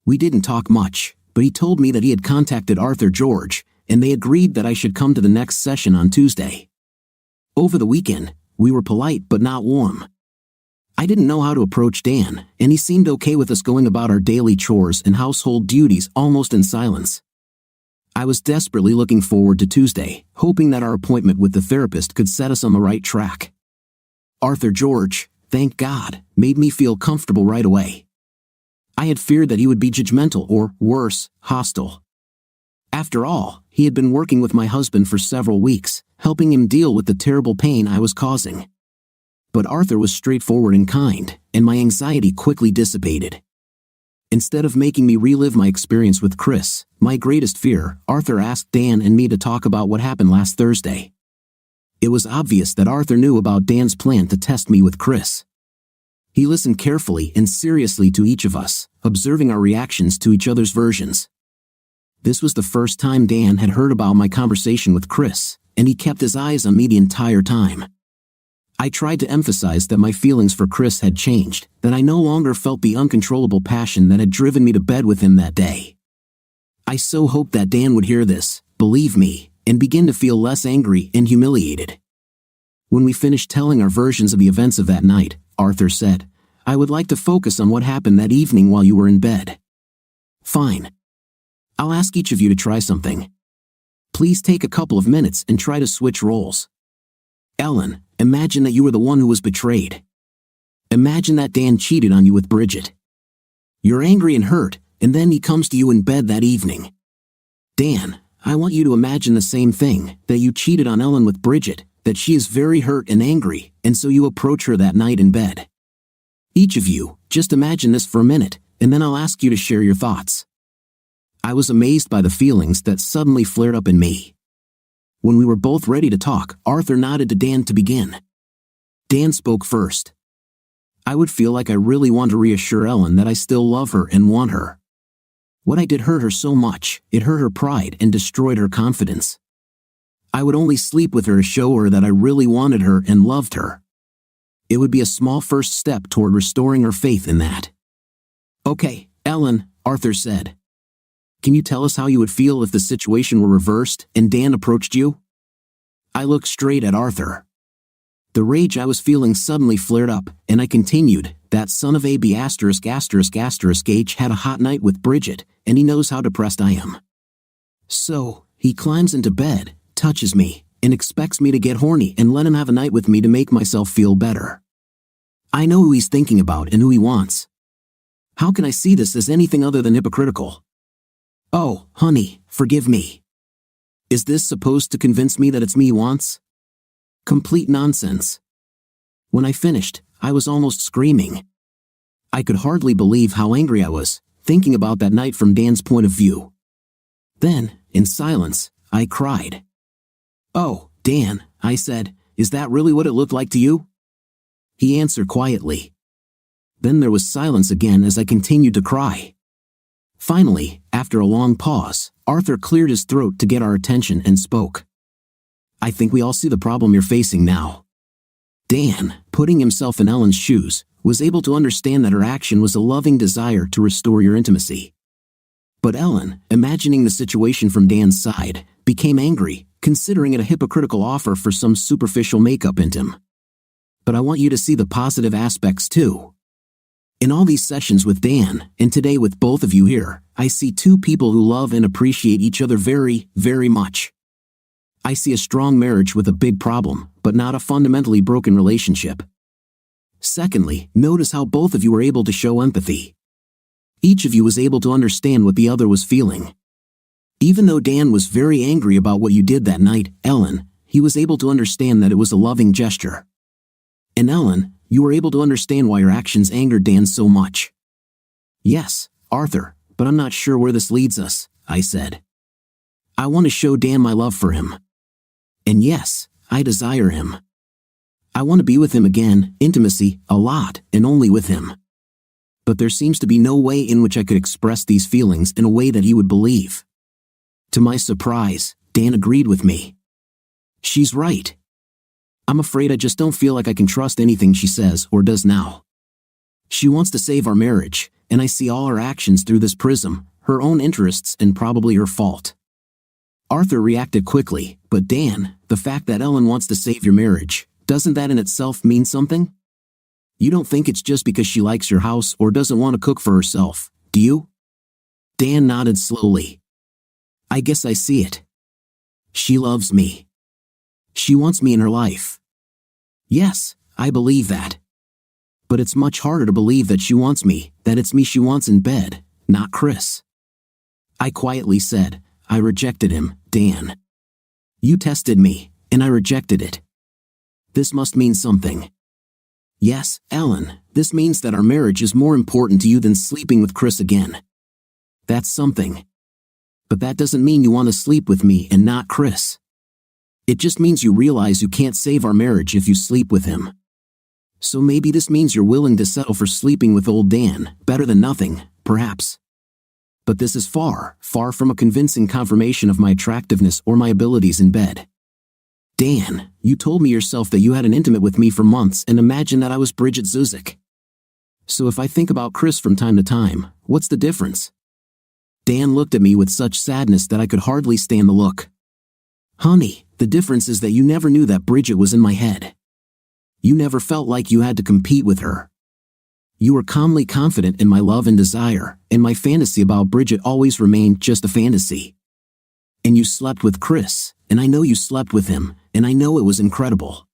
We didn't talk much, but he told me that he had contacted Arthur George, and they agreed that I should come to the next session on Tuesday. Over the weekend, we were polite but not warm. I didn't know how to approach Dan, and he seemed okay with us going about our daily chores and household duties almost in silence. I was desperately looking forward to Tuesday, hoping that our appointment with the therapist could set us on the right track. Arthur George, thank God, made me feel comfortable right away. I had feared that he would be judgmental or, worse, hostile. After all, he had been working with my husband for several weeks, helping him deal with the terrible pain I was causing. But Arthur was straightforward and kind, and my anxiety quickly dissipated. Instead of making me relive my experience with Chris, my greatest fear, Arthur asked Dan and me to talk about what happened last Thursday. It was obvious that Arthur knew about Dan's plan to test me with Chris. He listened carefully and seriously to each of us, observing our reactions to each other's versions. This was the first time Dan had heard about my conversation with Chris, and he kept his eyes on me the entire time. I tried to emphasize that my feelings for Chris had changed, that I no longer felt the uncontrollable passion that had driven me to bed with him that day. I so hoped that Dan would hear this, believe me, and begin to feel less angry and humiliated. When we finished telling our versions of the events of that night, Arthur said, "I would like to focus on what happened that evening while you were in bed." "Fine. I'll ask each of you to try something. Please take a couple of minutes and try to switch roles. Ellen, imagine that you were the one who was betrayed. Imagine that Dan cheated on you with Bridget. You're angry and hurt, and then he comes to you in bed that evening. Dan, I want you to imagine the same thing, that you cheated on Ellen with Bridget, that she is very hurt and angry, and so you approach her that night in bed. Each of you, just imagine this for a minute, and then I'll ask you to share your thoughts. I was amazed by the feelings that suddenly flared up in me. When we were both ready to talk, Arthur nodded to Dan to begin. Dan spoke first. I would feel like I really want to reassure Ellen that I still love her and want her. What I did hurt her so much, it hurt her pride and destroyed her confidence. I would only sleep with her to show her that I really wanted her and loved her. It would be a small first step toward restoring her faith in that. Okay, Ellen, Arthur said. Can you tell us how you would feel if the situation were reversed and Dan approached you? I looked straight at Arthur. The rage I was feeling suddenly flared up, and I continued, that son of a b********* H had a hot night with Bridget, and he knows how depressed I am. So, he climbs into bed, touches me, and expects me to get horny and let him have a night with me to make myself feel better. I know who he's thinking about and who he wants. How can I see this as anything other than hypocritical? Oh, honey, forgive me. Is this supposed to convince me that it's me he wants? Complete nonsense. When I finished, I was almost screaming. I could hardly believe how angry I was, thinking about that night from Dan's point of view. Then, in silence, I cried. Oh, Dan, I said, is that really what it looked like to you? He answered quietly. Then there was silence again as I continued to cry. Finally, after a long pause, Arthur cleared his throat to get our attention and spoke. I think we all see the problem you're facing now. Dan, putting himself in Ellen's shoes, was able to understand that her action was a loving desire to restore your intimacy. But Ellen, imagining the situation from Dan's side, became angry, considering it a hypocritical offer for some superficial makeup into him. But I want you to see the positive aspects too. In all these sessions with Dan, and today with both of you here, I see two people who love and appreciate each other very, very much. I see a strong marriage with a big problem, but not a fundamentally broken relationship. Secondly, notice how both of you were able to show empathy. Each of you was able to understand what the other was feeling. Even though Dan was very angry about what you did that night, Ellen, he was able to understand that it was a loving gesture. And Ellen, you were able to understand why your actions angered Dan so much. Yes, Arthur, but I'm not sure where this leads us, I said. I want to show Dan my love for him. And yes, I desire him. I want to be with him again, intimacy, a lot, and only with him. But there seems to be no way in which I could express these feelings in a way that he would believe. To my surprise, Dan agreed with me. She's right. I'm afraid I just don't feel like I can trust anything she says or does now. She wants to save our marriage, and I see all her actions through this prism, her own interests and probably her fault. Arthur reacted quickly, but Dan, the fact that Ellen wants to save your marriage, doesn't that in itself mean something? You don't think it's just because she likes your house or doesn't want to cook for herself, do you? Dan nodded slowly. I guess I see it. She loves me. She wants me in her life. Yes, I believe that. But it's much harder to believe that she wants me, that it's me she wants in bed, not Chris. I quietly said, I rejected him, Dan. You tested me, and I rejected it. This must mean something. Yes, Ellen, this means that our marriage is more important to you than sleeping with Chris again. That's something. But that doesn't mean you want to sleep with me and not Chris. It just means you realize you can't save our marriage if you sleep with him. So maybe this means you're willing to settle for sleeping with old Dan, better than nothing, perhaps. But this is far, far from a convincing confirmation of my attractiveness or my abilities in bed. Dan, you told me yourself that you had an intimate with me for months and imagined that I was Bridget Zuzik. So if I think about Chris from time to time, what's the difference? Dan looked at me with such sadness that I could hardly stand the look. Honey, the difference is that you never knew that Bridget was in my head. You never felt like you had to compete with her. You were calmly confident in my love and desire, and my fantasy about Bridget always remained just a fantasy. And you slept with Chris, and I know you slept with him, and I know it was incredible.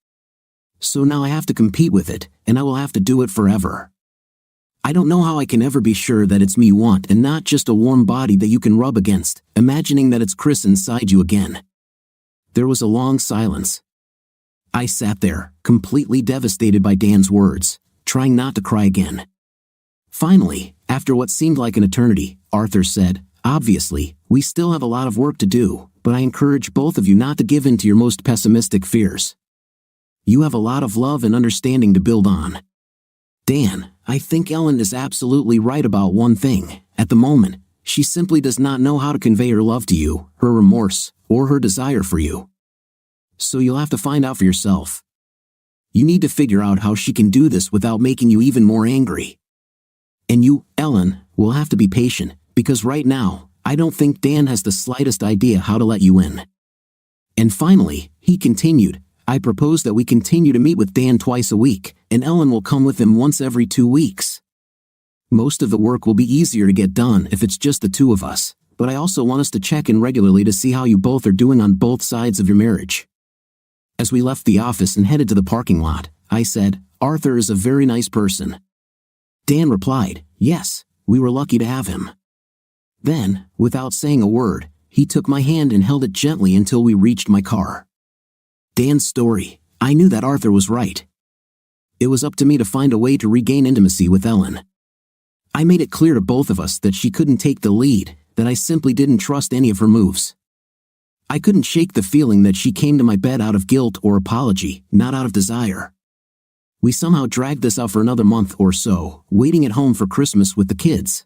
So now I have to compete with it, and I will have to do it forever. I don't know how I can ever be sure that it's me you want and not just a warm body that you can rub against, imagining that it's Chris inside you again." There was a long silence. I sat there, completely devastated by Dan's words, trying not to cry again. Finally, after what seemed like an eternity, Arthur said, "Obviously, we still have a lot of work to do, but I encourage both of you not to give in to your most pessimistic fears. You have a lot of love and understanding to build on." "Dan, I think Ellen is absolutely right about one thing. At the moment, she simply does not know how to convey her love to you, her remorse, or her desire for you. So you'll have to find out for yourself. You need to figure out how she can do this without making you even more angry. And you, Ellen, will have to be patient, because right now, I don't think Dan has the slightest idea how to let you in." And finally, he continued, "I propose that we continue to meet with Dan twice a week, and Ellen will come with him once every 2 weeks. Most of the work will be easier to get done if it's just the two of us, but I also want us to check in regularly to see how you both are doing on both sides of your marriage." As we left the office and headed to the parking lot, I said, "Arthur is a very nice person." Dan replied, "Yes, we were lucky to have him." Then, without saying a word, he took my hand and held it gently until we reached my car. Dan's story, I knew that Arthur was right. It was up to me to find a way to regain intimacy with Ellen. I made it clear to both of us that she couldn't take the lead, that I simply didn't trust any of her moves. I couldn't shake the feeling that she came to my bed out of guilt or apology, not out of desire. We somehow dragged this out for another month or so, waiting at home for Christmas with the kids.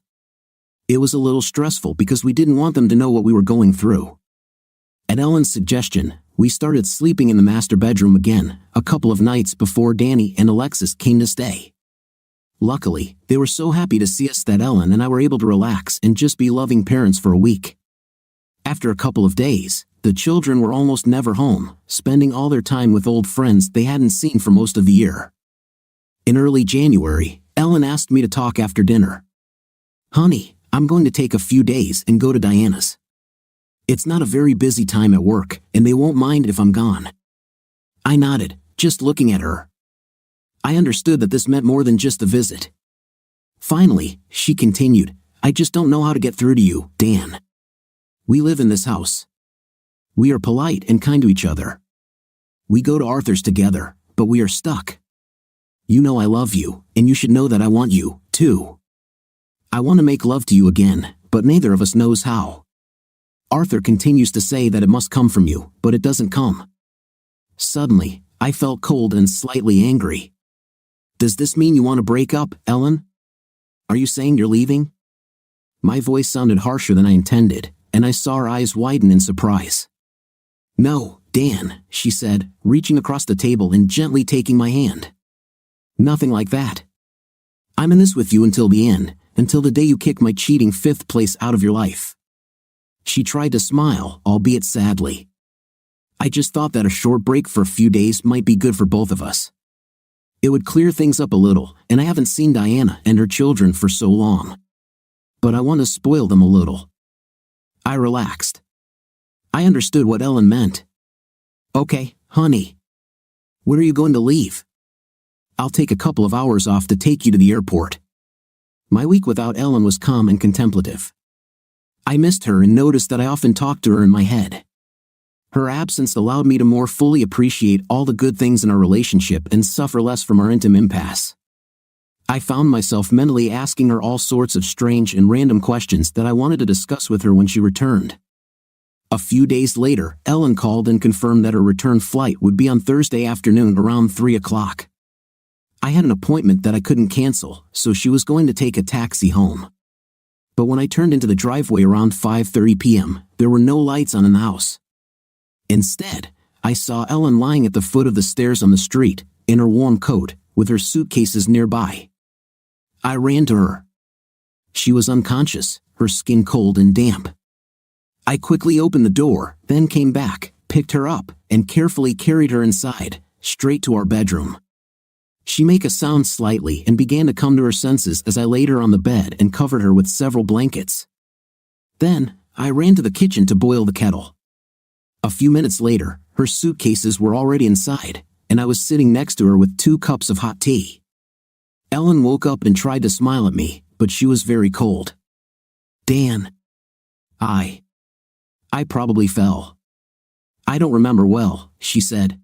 It was a little stressful because we didn't want them to know what we were going through. At Ellen's suggestion, we started sleeping in the master bedroom again, a couple of nights before Danny and Alexis came to stay. Luckily, they were so happy to see us that Ellen and I were able to relax and just be loving parents for a week. After a couple of days, the children were almost never home, spending all their time with old friends they hadn't seen for most of the year. In early January, Ellen asked me to talk after dinner. "Honey, I'm going to take a few days and go to Diana's. It's not a very busy time at work, and they won't mind if I'm gone." I nodded, just looking at her. I understood that this meant more than just a visit. Finally, she continued, "I just don't know how to get through to you, Dan. We live in this house. We are polite and kind to each other. We go to Arthur's together, but we are stuck. You know I love you, and you should know that I want you, too. I want to make love to you again, but neither of us knows how. Arthur continues to say that it must come from you, but it doesn't come." Suddenly, I felt cold and slightly angry. "Does this mean you want to break up, Ellen? Are you saying you're leaving?" My voice sounded harsher than I intended, and I saw her eyes widen in surprise. "No, Dan," she said, reaching across the table and gently taking my hand. "Nothing like that. I'm in this with you until the end, until the day you kick my cheating fifth place out of your life." She tried to smile, albeit sadly. "I just thought that a short break for a few days might be good for both of us. It would clear things up a little, and I haven't seen Diana and her children for so long. But I want to spoil them a little." I relaxed. I understood what Ellen meant. "Okay, honey. Where are you going to leave?" "I'll take a couple of hours off to take you to the airport." My week without Ellen was calm and contemplative. I missed her and noticed that I often talked to her in my head. Her absence allowed me to more fully appreciate all the good things in our relationship and suffer less from our intimate impasse. I found myself mentally asking her all sorts of strange and random questions that I wanted to discuss with her when she returned. A few days later, Ellen called and confirmed that her return flight would be on Thursday afternoon around 3 o'clock. I had an appointment that I couldn't cancel, so she was going to take a taxi home. But when I turned into the driveway around 5:30 p.m., there were no lights on in the house. Instead, I saw Ellen lying at the foot of the stairs on the street, in her warm coat, with her suitcases nearby. I ran to her. She was unconscious, her skin cold and damp. I quickly opened the door, then came back, picked her up, and carefully carried her inside, straight to our bedroom. She made a sound slightly and began to come to her senses as I laid her on the bed and covered her with several blankets. Then, I ran to the kitchen to boil the kettle. A few minutes later, her suitcases were already inside, and I was sitting next to her with 2 cups of hot tea. Ellen woke up and tried to smile at me, but she was very cold. Dan. I probably fell. I don't remember well, she said.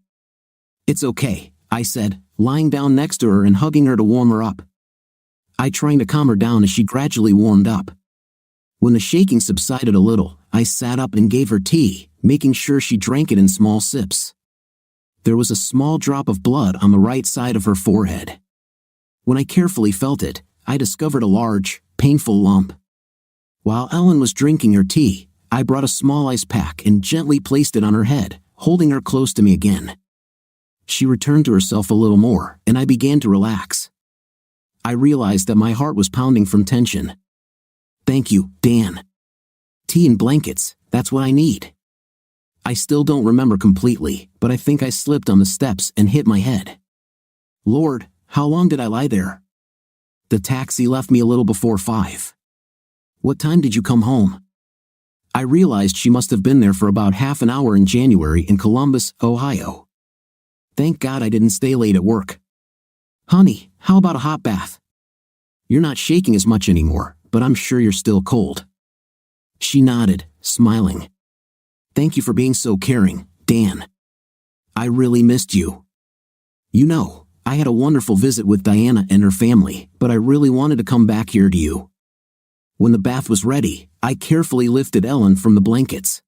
It's okay, I said, lying down next to her and hugging her to warm her up. I trying to calm her down as she gradually warmed up. When the shaking subsided a little, I sat up and gave her tea, making sure she drank it in small sips. There was a small drop of blood on the right side of her forehead. When I carefully felt it, I discovered a large, painful lump. While Ellen was drinking her tea, I brought a small ice pack and gently placed it on her head, holding her close to me again. She returned to herself a little more, and I began to relax. I realized that my heart was pounding from tension. Thank you, Dan. Tea and blankets, that's what I need. I still don't remember completely, but I think I slipped on the steps and hit my head. Lord, how long did I lie there? The taxi left me a little before 5. What time did you come home? I realized she must have been there for about half an hour in January in Columbus, Ohio. Thank God I didn't stay late at work. Honey, how about a hot bath? You're not shaking as much anymore, but I'm sure you're still cold. She nodded, smiling. Thank you for being so caring, Dan. I really missed you. You know, I had a wonderful visit with Diana and her family, but I really wanted to come back here to you. When the bath was ready, I carefully lifted Ellen from the blankets.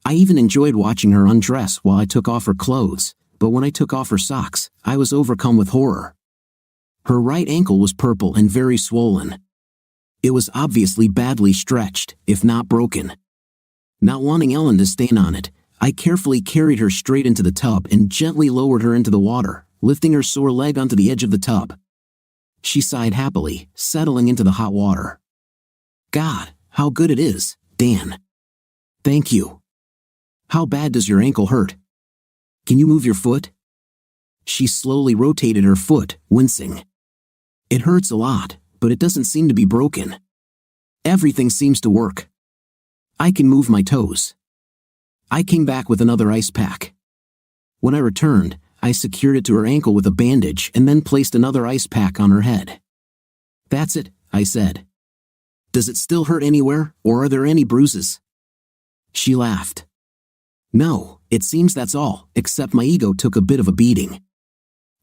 I even enjoyed watching her undress while I took off her clothes, but when I took off her socks, I was overcome with horror. Her right ankle was purple and very swollen. It was obviously badly stretched, if not broken. Not wanting Ellen to stand on it, I carefully carried her straight into the tub and gently lowered her into the water, lifting her sore leg onto the edge of the tub. She sighed happily, settling into the hot water. God, how good it is, Dan. Thank you. How bad does your ankle hurt? Can you move your foot? She slowly rotated her foot, wincing. It hurts a lot, but it doesn't seem to be broken. Everything seems to work. I can move my toes. I came back with another ice pack. When I returned, I secured it to her ankle with a bandage and then placed another ice pack on her head. That's it, I said. Does it still hurt anywhere, or are there any bruises? She laughed. No, it seems that's all, except my ego took a bit of a beating.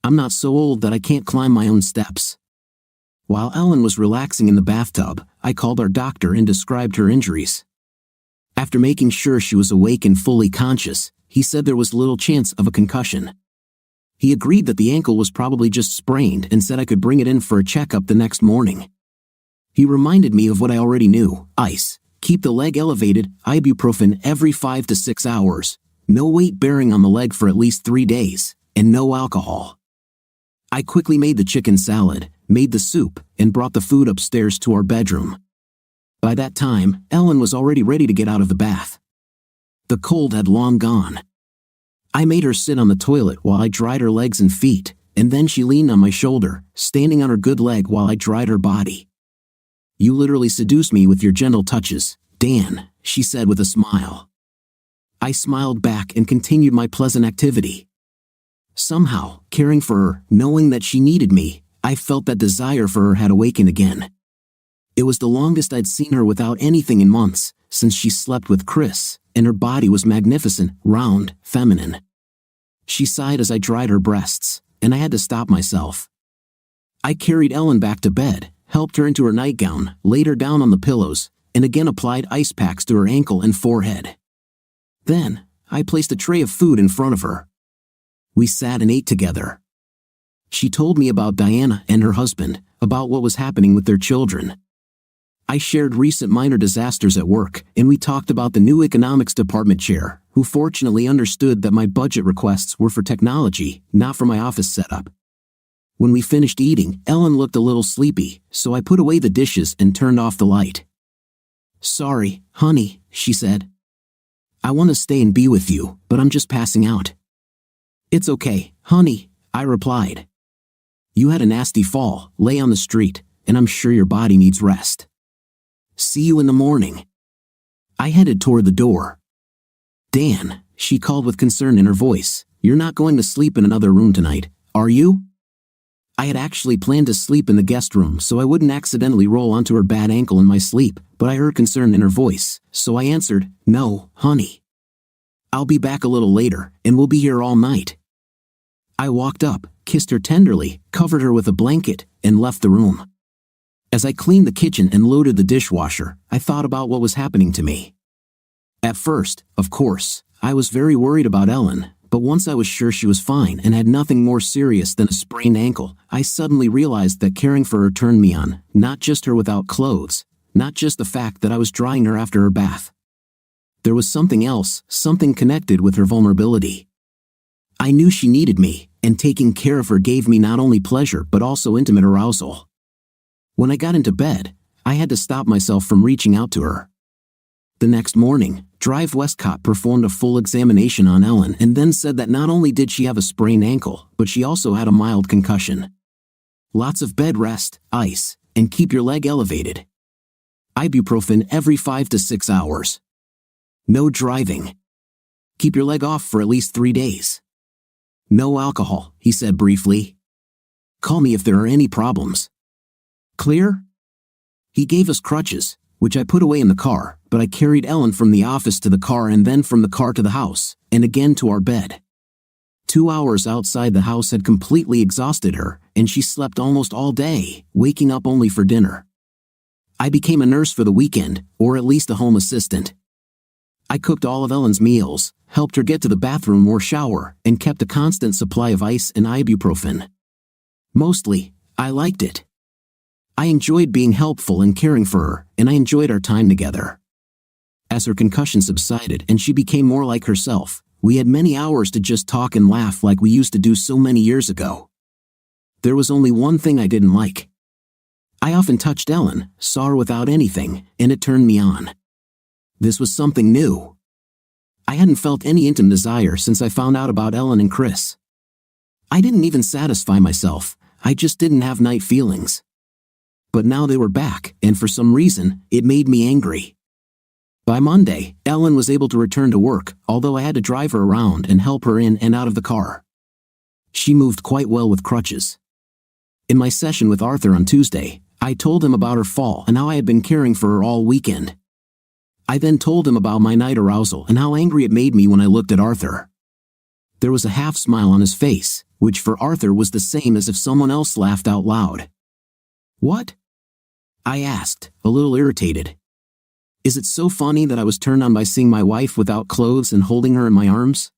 I'm not so old that I can't climb my own steps. While Ellen was relaxing in the bathtub, I called our doctor and described her injuries. After making sure she was awake and fully conscious, he said there was little chance of a concussion. He agreed that the ankle was probably just sprained and said I could bring it in for a checkup the next morning. He reminded me of what I already knew: ice, keep the leg elevated, ibuprofen every 5 to 6 hours, no weight bearing on the leg for at least 3 days, and no alcohol. I quickly made the chicken salad, made the soup, and brought the food upstairs to our bedroom. By that time, Ellen was already ready to get out of the bath. The cold had long gone. I made her sit on the toilet while I dried her legs and feet, and then she leaned on my shoulder, standing on her good leg while I dried her body. You literally seduced me with your gentle touches, Dan, she said with a smile. I smiled back and continued my pleasant activity. Somehow, caring for her, knowing that she needed me, I felt that desire for her had awakened again. It was the longest I'd seen her without anything in months, since she slept with Chris, and her body was magnificent, round, feminine. She sighed as I dried her breasts, and I had to stop myself. I carried Ellen back to bed, helped her into her nightgown, laid her down on the pillows, and again applied ice packs to her ankle and forehead. Then, I placed a tray of food in front of her. We sat and ate together. She told me about Diana and her husband, about what was happening with their children. I shared recent minor disasters at work, and we talked about the new economics department chair, who fortunately understood that my budget requests were for technology, not for my office setup. When we finished eating, Ellen looked a little sleepy, so I put away the dishes and turned off the light. Sorry, honey, she said. I want to stay and be with you, but I'm just passing out. It's okay, honey, I replied. You had a nasty fall, lay on the street, and I'm sure your body needs rest. See you in the morning. I headed toward the door. Dan, she called with concern in her voice, you're not going to sleep in another room tonight, are you? I had actually planned to sleep in the guest room so I wouldn't accidentally roll onto her bad ankle in my sleep, but I heard concern in her voice, so I answered, "No, honey. I'll be back a little later, and we'll be here all night." I walked up, kissed her tenderly, covered her with a blanket, and left the room. As I cleaned the kitchen and loaded the dishwasher, I thought about what was happening to me. At first, of course, I was very worried about Ellen, but once I was sure she was fine and had nothing more serious than a sprained ankle, I suddenly realized that caring for her turned me on, not just her without clothes, not just the fact that I was drying her after her bath. There was something else, something connected with her vulnerability. I knew she needed me, and taking care of her gave me not only pleasure but also intimate arousal. When I got into bed, I had to stop myself from reaching out to her. The next morning, Drive Westcott performed a full examination on Ellen and then said that not only did she have a sprained ankle, but she also had a mild concussion. Lots of bed rest, ice, and keep your leg elevated. Ibuprofen every 5 to 6 hours. No driving. Keep your leg off for at least 3 days. No alcohol, he said briefly. Call me if there are any problems. Clear? He gave us crutches, which I put away in the car, but I carried Ellen from the office to the car and then from the car to the house, and again to our bed. 2 hours outside the house had completely exhausted her, and she slept almost all day, waking up only for dinner. I became a nurse for the weekend, or at least a home assistant. I cooked all of Ellen's meals, helped her get to the bathroom or shower, and kept a constant supply of ice and ibuprofen. Mostly, I liked it. I enjoyed being helpful and caring for her, and I enjoyed our time together. As her concussion subsided and she became more like herself, we had many hours to just talk and laugh like we used to do so many years ago. There was only one thing I didn't like. I often touched Ellen, saw her without anything, and it turned me on. This was something new. I hadn't felt any intimate desire since I found out about Ellen and Chris. I didn't even satisfy myself, I just didn't have night feelings. But now they were back, and for some reason, it made me angry. By Monday, Ellen was able to return to work, although I had to drive her around and help her in and out of the car. She moved quite well with crutches. In my session with Arthur on Tuesday, I told him about her fall and how I had been caring for her all weekend. I then told him about my night arousal and how angry it made me when I looked at Arthur. There was a half smile on his face, which for Arthur was the same as if someone else laughed out loud. "What?" I asked, a little irritated. Is it so funny that I was turned on by seeing my wife without clothes and holding her in my arms?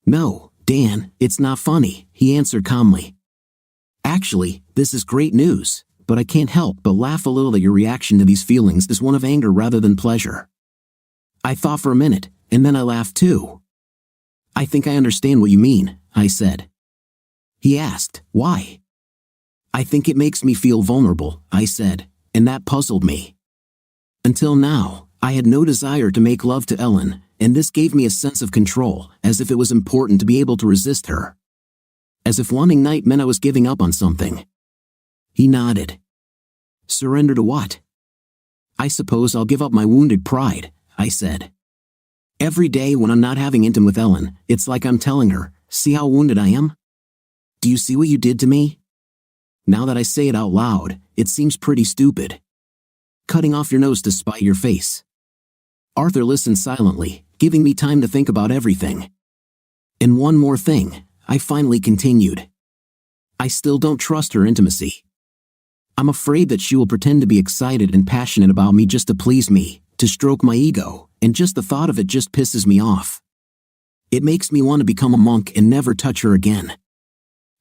"No, Dan, it's not funny," he answered calmly. "Actually, this is great news, but I can't help but laugh a little that your reaction to these feelings is one of anger rather than pleasure." I thought for a minute, and then I laughed too. "I think I understand what you mean," I said. He asked, "Why?" "I think it makes me feel vulnerable," I said, and that puzzled me. Until now, I had no desire to make love to Ellen, and this gave me a sense of control, as if it was important to be able to resist her. As if wanting night meant I was giving up on something. He nodded. "Surrender to what?" "I suppose I'll give up my wounded pride," I said. "Every day when I'm not having intim with Ellen, it's like I'm telling her, 'See how wounded I am? Do you see what you did to me?' Now that I say it out loud, it seems pretty stupid. Cutting off your nose to spite your face." Arthur listened silently, giving me time to think about everything. "And one more thing," I finally continued. "I still don't trust her intimacy. I'm afraid that she will pretend to be excited and passionate about me just to please me, to stroke my ego, and just the thought of it just pisses me off. It makes me want to become a monk and never touch her again."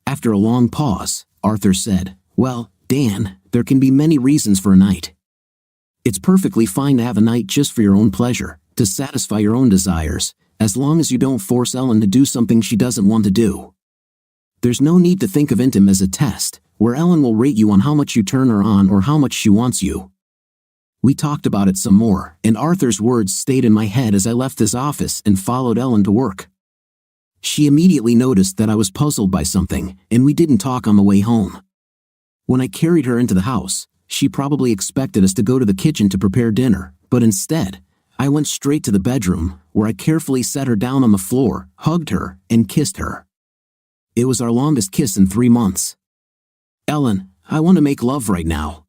After a long pause, Arthur said, "Well, Dan, there can be many reasons for a night. It's perfectly fine to have a night just for your own pleasure, to satisfy your own desires, as long as you don't force Ellen to do something she doesn't want to do. There's no need to think of intim as a test, where Ellen will rate you on how much you turn her on or how much she wants you." We talked about it some more, and Arthur's words stayed in my head as I left his office and followed Ellen to work. She immediately noticed that I was puzzled by something, and we didn't talk on the way home. When I carried her into the house, she probably expected us to go to the kitchen to prepare dinner, but instead, I went straight to the bedroom, where I carefully set her down on the floor, hugged her, and kissed her. It was our longest kiss in 3 months. Ellen, I want to make love right now.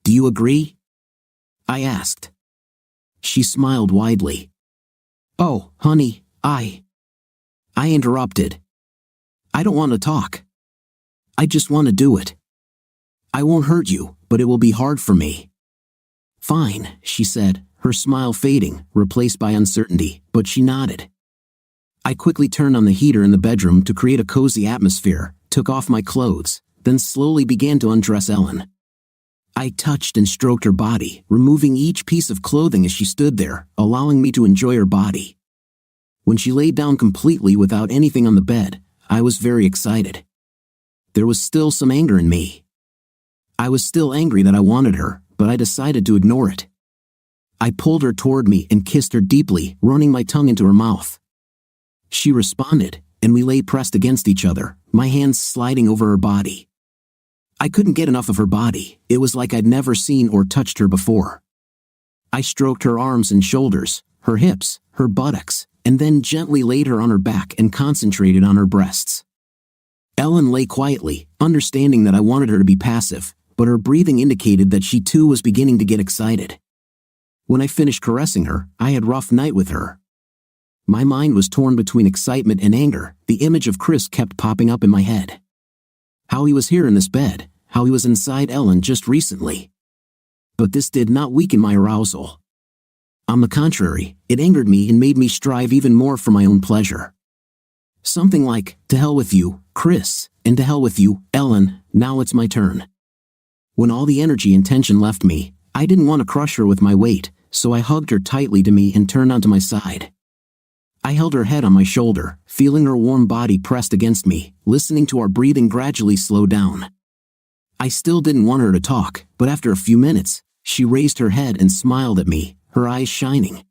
Do you agree? I asked. She smiled widely. Oh, honey, I interrupted. I don't want to talk. I just want to do it. I won't hurt you, but it will be hard for me. Fine, she said, her smile fading, replaced by uncertainty, but she nodded. I quickly turned on the heater in the bedroom to create a cozy atmosphere, took off my clothes, then slowly began to undress Ellen. I touched and stroked her body, removing each piece of clothing as she stood there, allowing me to enjoy her body. When she laid down completely without anything on the bed, I was very excited. There was still some anger in me. I was still angry that I wanted her, but I decided to ignore it. I pulled her toward me and kissed her deeply, running my tongue into her mouth. She responded, and we lay pressed against each other, my hands sliding over her body. I couldn't get enough of her body. It was like I'd never seen or touched her before. I stroked her arms and shoulders, her hips, her buttocks, and then gently laid her on her back and concentrated on her breasts. Ellen lay quietly, understanding that I wanted her to be passive, but her breathing indicated that she too was beginning to get excited. When I finished caressing her, I had a rough night with her. My mind was torn between excitement and anger. The image of Chris kept popping up in my head. How he was here in this bed, how he was inside Ellen just recently. But this did not weaken my arousal. On the contrary, it angered me and made me strive even more for my own pleasure. Something like, to hell with you, Chris, and to hell with you, Ellen, now it's my turn. When all the energy and tension left me, I didn't want to crush her with my weight, so I hugged her tightly to me and turned onto my side. I held her head on my shoulder, feeling her warm body pressed against me, listening to our breathing gradually slow down. I still didn't want her to talk, but after a few minutes, she raised her head and smiled at me, her eyes shining.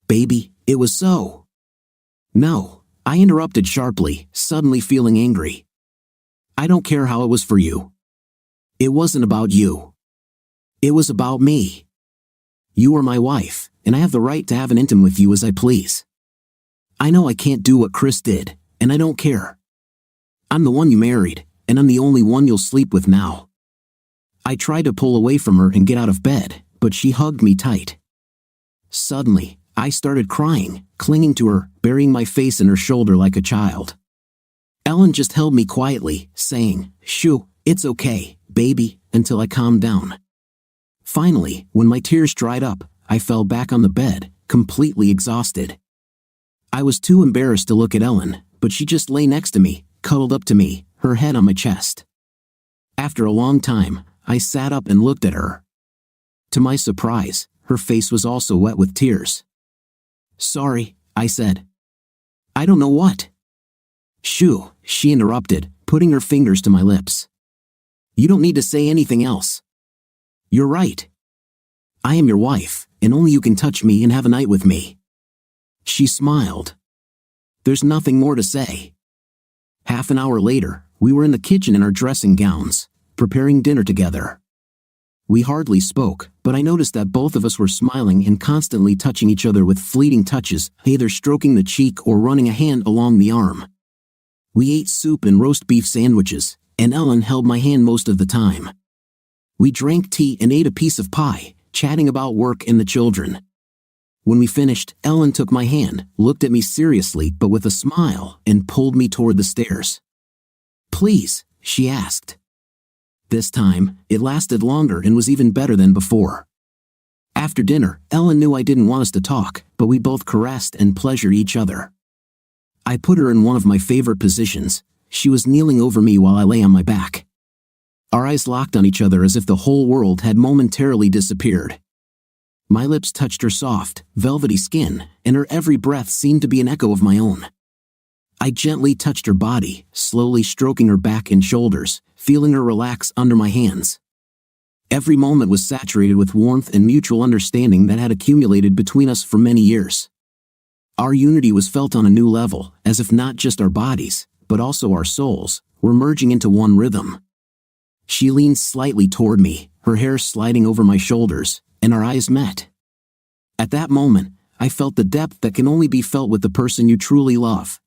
Baby, it was so. No, I interrupted sharply, suddenly feeling angry. I don't care how it was for you. It wasn't about you. It was about me. You are my wife, and I have the right to have an intimate with you as I please. I know I can't do what Chris did, and I don't care. I'm the one you married, and I'm the only one you'll sleep with now. I tried to pull away from her and get out of bed, but she hugged me tight. Suddenly, I started crying, clinging to her, burying my face in her shoulder like a child. Ellen just held me quietly, saying, "Shoo, it's okay, baby," until I calmed down. Finally, when my tears dried up, I fell back on the bed, completely exhausted. I was too embarrassed to look at Ellen, but she just lay next to me, cuddled up to me, her head on my chest. After a long time, I sat up and looked at her. To my surprise, her face was also wet with tears. "Sorry," I said. "I don't know what." "Shoo," she interrupted, putting her fingers to my lips. "You don't need to say anything else. You're right. I am your wife, and only you can touch me and have a night with me." She smiled. There's nothing more to say. Half an hour later, we were in the kitchen in our dressing gowns, preparing dinner together. We hardly spoke, but I noticed that both of us were smiling and constantly touching each other with fleeting touches, either stroking the cheek or running a hand along the arm. We ate soup and roast beef sandwiches, and Ellen held my hand most of the time. We drank tea and ate a piece of pie, chatting about work and the children. When we finished, Ellen took my hand, looked at me seriously but with a smile, and pulled me toward the stairs. "Please," she asked. This time, it lasted longer and was even better than before. After dinner, Ellen knew I didn't want us to talk, but we both caressed and pleasured each other. I put her in one of my favorite positions. She was kneeling over me while I lay on my back. Our eyes locked on each other as if the whole world had momentarily disappeared. My lips touched her soft, velvety skin, and her every breath seemed to be an echo of my own. I gently touched her body, slowly stroking her back and shoulders, feeling her relax under my hands. Every moment was saturated with warmth and mutual understanding that had accumulated between us for many years. Our unity was felt on a new level, as if not just our bodies, but also our souls, were merging into one rhythm. She leaned slightly toward me, her hair sliding over my shoulders, and our eyes met. At that moment, I felt the depth that can only be felt with the person you truly love.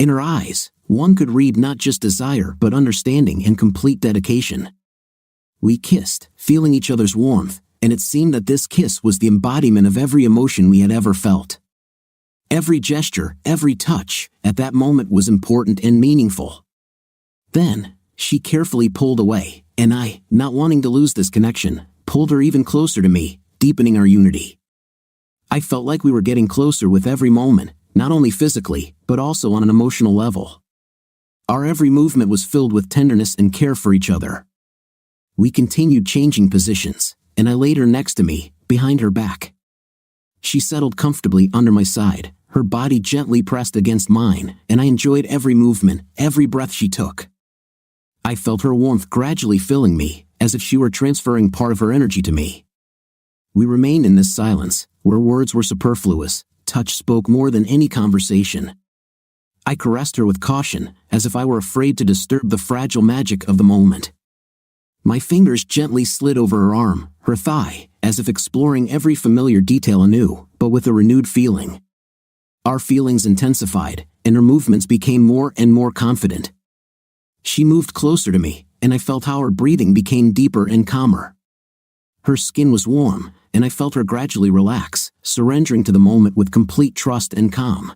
In her eyes, one could read not just desire but understanding and complete dedication. We kissed, feeling each other's warmth, and it seemed that this kiss was the embodiment of every emotion we had ever felt. Every gesture, every touch, at that moment was important and meaningful. Then, she carefully pulled away, and I, not wanting to lose this connection, pulled her even closer to me, deepening our unity. I felt like we were getting closer with every moment, not only physically, but also on an emotional level. Our every movement was filled with tenderness and care for each other. We continued changing positions, and I laid her next to me, behind her back. She settled comfortably under my side, her body gently pressed against mine, and I enjoyed every movement, every breath she took. I felt her warmth gradually filling me, as if she were transferring part of her energy to me. We remained in this silence, where words were superfluous, touch spoke more than any conversation. I caressed her with caution, as if I were afraid to disturb the fragile magic of the moment. My fingers gently slid over her arm, her thigh, as if exploring every familiar detail anew, but with a renewed feeling. Our feelings intensified, and her movements became more and more confident. She moved closer to me, and I felt how her breathing became deeper and calmer. Her skin was warm, and I felt her gradually relax, surrendering to the moment with complete trust and calm.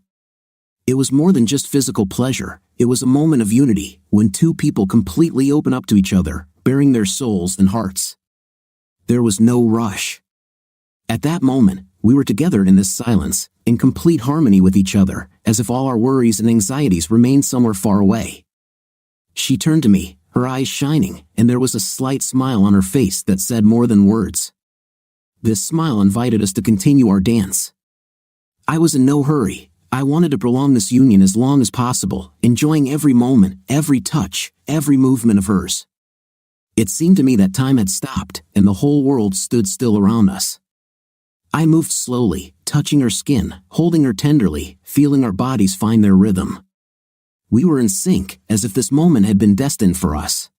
It was more than just physical pleasure, it was a moment of unity, when two people completely open up to each other, bearing their souls and hearts. There was no rush. At that moment, we were together in this silence, in complete harmony with each other, as if all our worries and anxieties remained somewhere far away. She turned to me, her eyes shining, and there was a slight smile on her face that said more than words. This smile invited us to continue our dance. I was in no hurry. I wanted to prolong this union as long as possible, enjoying every moment, every touch, every movement of hers. It seemed to me that time had stopped, and the whole world stood still around us. I moved slowly, touching her skin, holding her tenderly, feeling our bodies find their rhythm. We were in sync, as if this moment had been destined for us.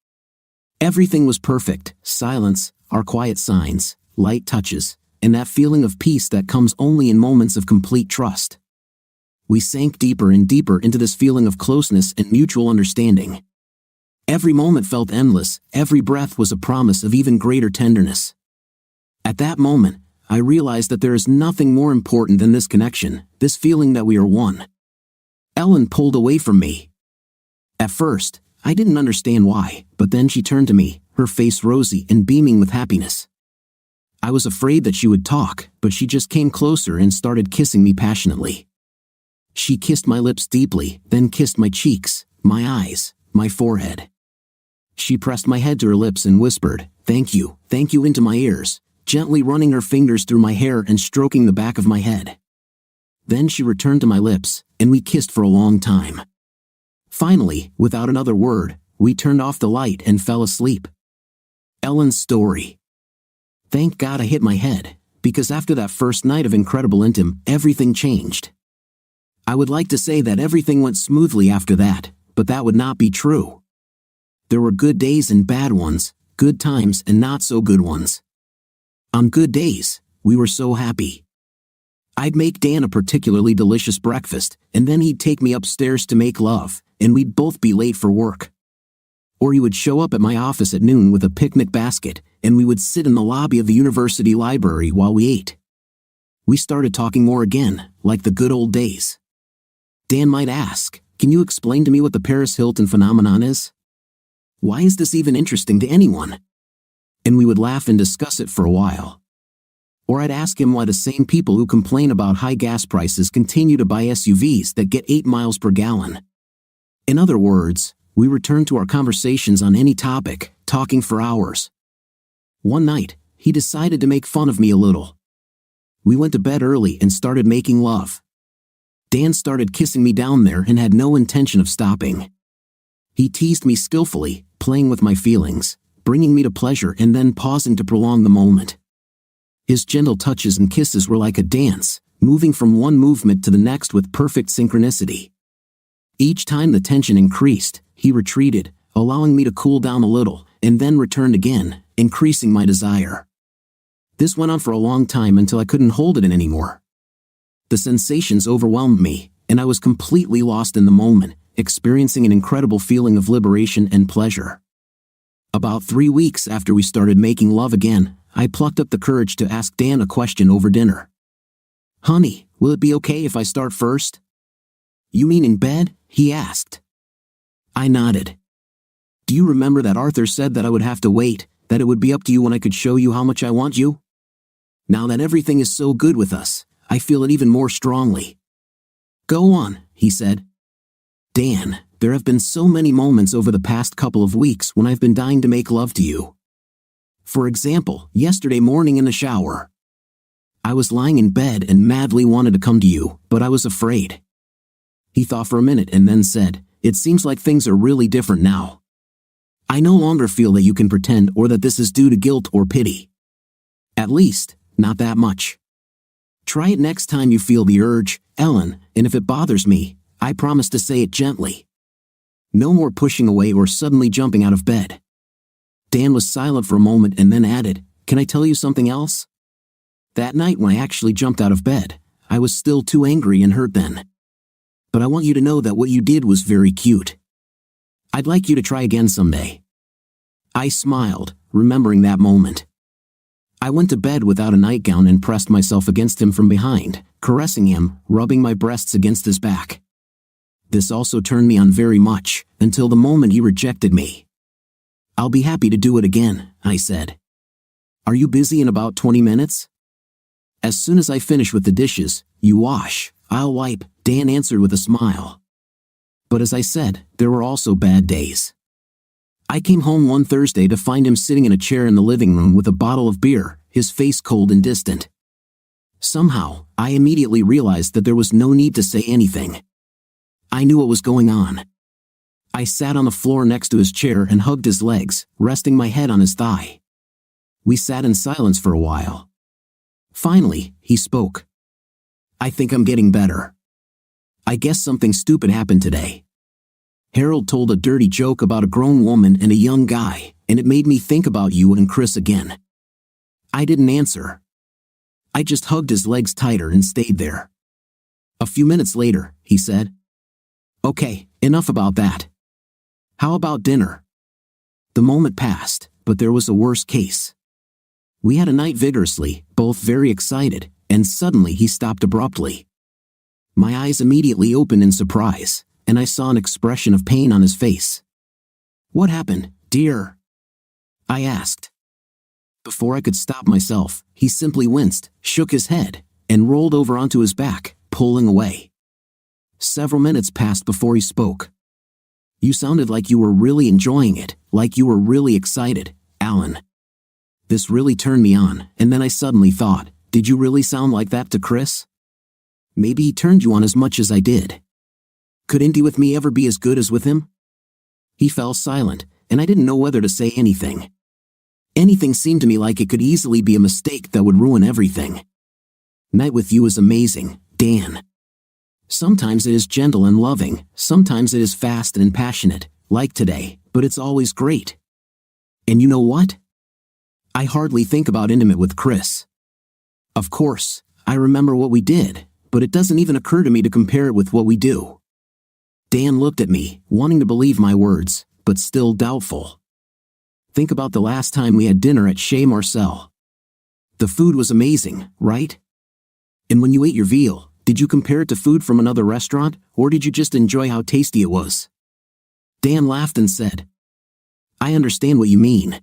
Everything was perfect: silence, our quiet signs, light touches, and that feeling of peace that comes only in moments of complete trust. We sank deeper and deeper into this feeling of closeness and mutual understanding. Every moment felt endless, every breath was a promise of even greater tenderness. At that moment, I realized that there is nothing more important than this connection, this feeling that we are one. Ellen pulled away from me. At first, I didn't understand why, but then she turned to me, her face rosy and beaming with happiness. I was afraid that she would talk, but she just came closer and started kissing me passionately. She kissed my lips deeply, then kissed my cheeks, my eyes, my forehead. She pressed my head to her lips and whispered, thank you," into my ears, gently running her fingers through my hair and stroking the back of my head. Then she returned to my lips, and we kissed for a long time. Finally, without another word, we turned off the light and fell asleep. Ellen's story. Thank God I hit my head, because after that first night of incredible intim, everything changed. I would like to say that everything went smoothly after that, but that would not be true. There were good days and bad ones, good times and not so good ones. On good days, we were so happy. I'd make Dan a particularly delicious breakfast, and then he'd take me upstairs to make love, and we'd both be late for work. Or he would show up at my office at noon with a picnic basket, and we would sit in the lobby of the university library while we ate. We started talking more again, like the good old days. Dan might ask, "Can you explain to me what the Paris Hilton phenomenon is? Why is this even interesting to anyone?" And we would laugh and discuss it for a while. Or I'd ask him why the same people who complain about high gas prices continue to buy SUVs that get 8 miles per gallon. In other words, we returned to our conversations on any topic, talking for hours. One night, he decided to make fun of me a little. We went to bed early and started making love. Dan started kissing me down there and had no intention of stopping. He teased me skillfully, playing with my feelings, bringing me to pleasure and then pausing to prolong the moment. His gentle touches and kisses were like a dance, moving from one movement to the next with perfect synchronicity. Each time the tension increased, he retreated, allowing me to cool down a little, and then returned again, increasing my desire. This went on for a long time until I couldn't hold it in anymore. The sensations overwhelmed me, and I was completely lost in the moment, experiencing an incredible feeling of liberation and pleasure. About 3 weeks after we started making love again, I plucked up the courage to ask Dan a question over dinner. "Honey, will it be okay if I start first?" "You mean in bed?" he asked. I nodded. "Do you remember that Arthur said that I would have to wait, that it would be up to you when I could show you how much I want you? Now that everything is so good with us, I feel it even more strongly." "Go on," he said. "Dan, there have been so many moments over the past couple of weeks when I've been dying to make love to you. For example, yesterday morning in the shower. I was lying in bed and madly wanted to come to you, but I was afraid." He thought for a minute and then said, "It seems like things are really different now. I no longer feel that you can pretend or that this is due to guilt or pity. At least, not that much. Try it next time you feel the urge, Ellen, and if it bothers me, I promise to say it gently. No more pushing away or suddenly jumping out of bed." Dan was silent for a moment and then added, "Can I tell you something else? That night when I actually jumped out of bed, I was still too angry and hurt then. But I want you to know that what you did was very cute. I'd like you to try again someday." I smiled, remembering that moment. I went to bed without a nightgown and pressed myself against him from behind, caressing him, rubbing my breasts against his back. This also turned me on very much, until the moment he rejected me. "I'll be happy to do it again," I said. "Are you busy in about 20 minutes? As soon as I finish with the dishes, you wash, I'll wipe," Dan answered with a smile. But as I said, there were also bad days. I came home one Thursday to find him sitting in a chair in the living room with a bottle of beer, his face cold and distant. Somehow, I immediately realized that there was no need to say anything. I knew what was going on. I sat on the floor next to his chair and hugged his legs, resting my head on his thigh. We sat in silence for a while. Finally, he spoke. "I think I'm getting better. I guess something stupid happened today. Harold told a dirty joke about a grown woman and a young guy, and it made me think about you and Chris again." I didn't answer. I just hugged his legs tighter and stayed there. A few minutes later, he said, "Okay, enough about that. How about dinner?" The moment passed, but there was a worse case. We had a night vigorously, both very excited, and suddenly he stopped abruptly. My eyes immediately opened in surprise, and I saw an expression of pain on his face. "What happened, dear?" I asked. Before I could stop myself, he simply winced, shook his head, and rolled over onto his back, pulling away. Several minutes passed before he spoke. "You sounded like you were really enjoying it, like you were really excited, Alan." This really turned me on, and then I suddenly thought, did you really sound like that to Chris? Maybe he turned you on as much as I did. Could Indy with me ever be as good as with him? He fell silent, and I didn't know whether to say anything. Anything seemed to me like it could easily be a mistake that would ruin everything. "Night with you is amazing, Dan. Sometimes it is gentle and loving, sometimes it is fast and passionate, like today, but it's always great. And you know what? I hardly think about intimate with Chris. Of course, I remember what we did, but it doesn't even occur to me to compare it with what we do." Dan looked at me, wanting to believe my words, but still doubtful. "Think about the last time we had dinner at Chez Marcel. The food was amazing, right? And when you ate your veal, did you compare it to food from another restaurant, or did you just enjoy how tasty it was?" Dan laughed and said, "I understand what you mean.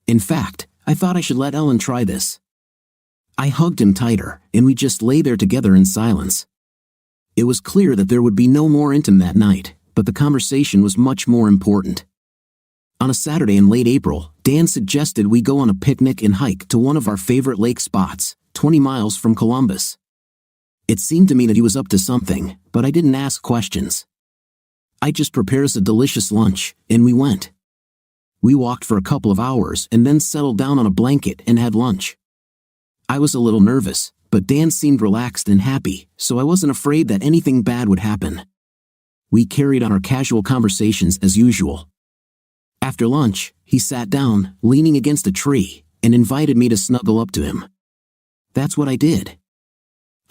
In fact, I thought I should let Ellen try this." I hugged him tighter, and we just lay there together in silence. It was clear that there would be no more intimate that night, but the conversation was much more important. On a Saturday in late April, Dan suggested we go on a picnic and hike to one of our favorite lake spots, 20 miles from Columbus. It seemed to me that he was up to something, but I didn't ask questions. I just prepared us a delicious lunch, and we went. We walked for a couple of hours and then settled down on a blanket and had lunch. I was a little nervous, but Dan seemed relaxed and happy, so I wasn't afraid that anything bad would happen. We carried on our casual conversations as usual. After lunch, he sat down, leaning against a tree, and invited me to snuggle up to him. That's what I did.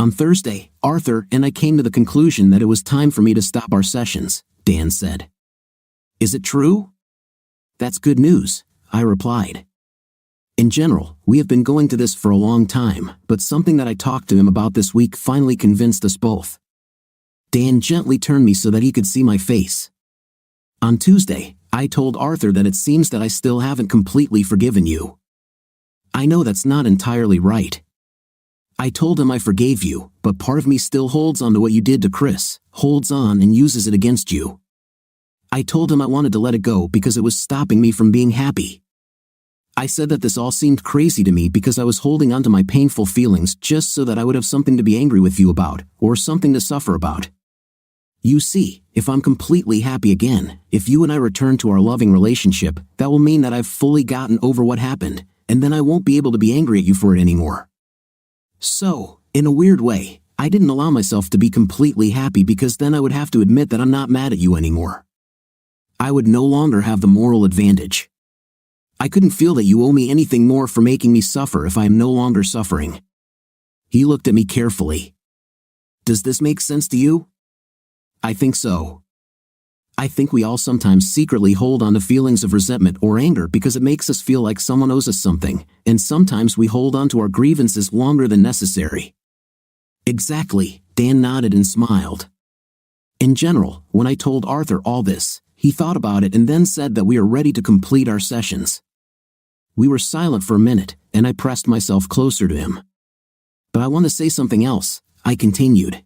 On Thursday, Arthur and I came to the conclusion that it was time for me to stop our sessions, Dan said. Is it true? That's good news, I replied. In general, we have been going to this for a long time, but something that I talked to him about this week finally convinced us both. Dan gently turned me so that he could see my face. On Tuesday, I told Arthur that it seems that I still haven't completely forgiven you. I know that's not entirely right. I told him I forgave you, but part of me still holds on to what you did to Chris, holds on and uses it against you. I told him I wanted to let it go because it was stopping me from being happy. I said that this all seemed crazy to me because I was holding on to my painful feelings just so that I would have something to be angry with you about, or something to suffer about. You see, if I'm completely happy again, if you and I return to our loving relationship, that will mean that I've fully gotten over what happened, and then I won't be able to be angry at you for it anymore. So, in a weird way, I didn't allow myself to be completely happy because then I would have to admit that I'm not mad at you anymore. I would no longer have the moral advantage. I couldn't feel that you owe me anything more for making me suffer if I am no longer suffering. He looked at me carefully. Does this make sense to you? I think so. I think we all sometimes secretly hold on to feelings of resentment or anger because it makes us feel like someone owes us something, and sometimes we hold on to our grievances longer than necessary. Exactly, Dan nodded and smiled. In general, when I told Arthur all this, he thought about it and then said that we are ready to complete our sessions. We were silent for a minute, and I pressed myself closer to him. But I want to say something else, I continued.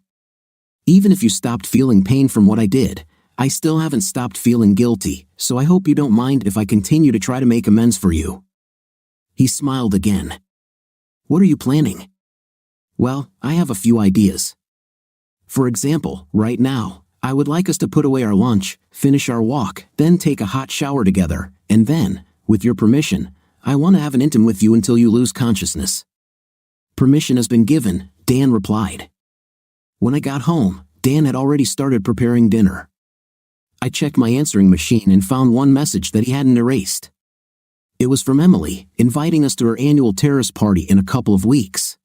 Even if you stopped feeling pain from what I did, I still haven't stopped feeling guilty, so I hope you don't mind if I continue to try to make amends for you. He smiled again. What are you planning? Well, I have a few ideas. For example, right now, I would like us to put away our lunch, finish our walk, then take a hot shower together, and then, with your permission, I want to have an intim with you until you lose consciousness. Permission has been given, Dan replied. When I got home, Dan had already started preparing dinner. I checked my answering machine and found one message that he hadn't erased. It was from Emily, inviting us to her annual terrace party in a couple of weeks.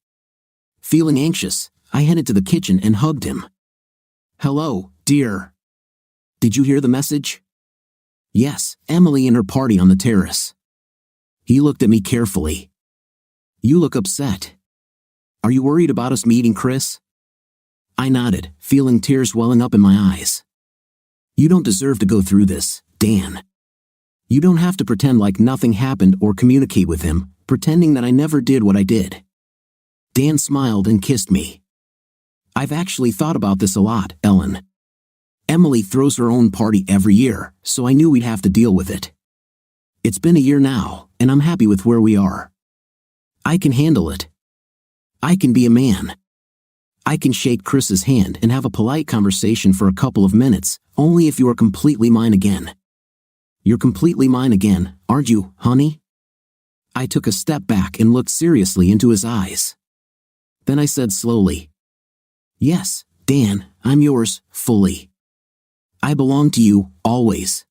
Feeling anxious, I headed to the kitchen and hugged him. Hello, dear. Did you hear the message? Yes, Emily and her party on the terrace. He looked at me carefully. You look upset. Are you worried about us meeting Chris? I nodded, feeling tears welling up in my eyes. You don't deserve to go through this, Dan. You don't have to pretend like nothing happened or communicate with him, pretending that I never did what I did. Dan smiled and kissed me. I've actually thought about this a lot, Ellen. Emily throws her own party every year, so I knew we'd have to deal with it. It's been a year now, and I'm happy with where we are. I can handle it. I can be a man. I can shake Chris's hand and have a polite conversation for a couple of minutes, only if you are completely mine again. You're completely mine again, aren't you, honey? I took a step back and looked seriously into his eyes. Then I said slowly, Yes, Dan, I'm yours, fully. I belong to you, always.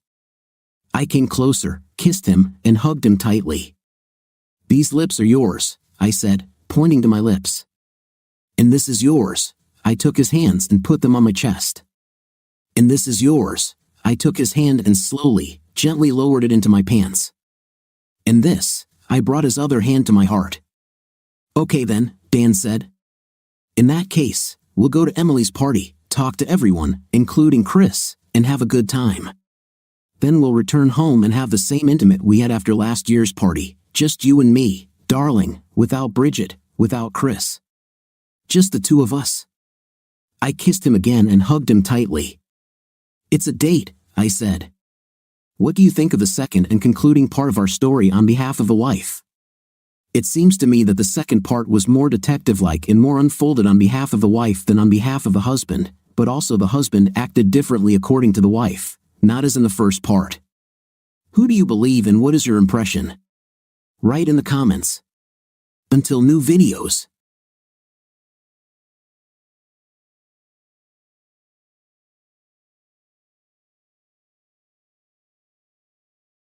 I came closer, kissed him, and hugged him tightly. These lips are yours, I said, pointing to my lips. And this is yours. I took his hands and put them on my chest. And this is yours. I took his hand and slowly, gently lowered it into my pants. And this, I brought his other hand to my heart. Okay then, Dan said. In that case, we'll go to Emily's party, talk to everyone, including Chris, and have a good time. Then we'll return home and have the same intimate we had after last year's party, just you and me, darling, without Bridget, without Chris. Just the two of us. I kissed him again and hugged him tightly. It's a date, I said. What do you think of the second and concluding part of our story on behalf of the wife? It seems to me that the second part was more detective-like and more unfolded on behalf of the wife than on behalf of the husband, but also the husband acted differently according to the wife, not as in the first part. Who do you believe and what is your impression? Write in the comments. Until new videos.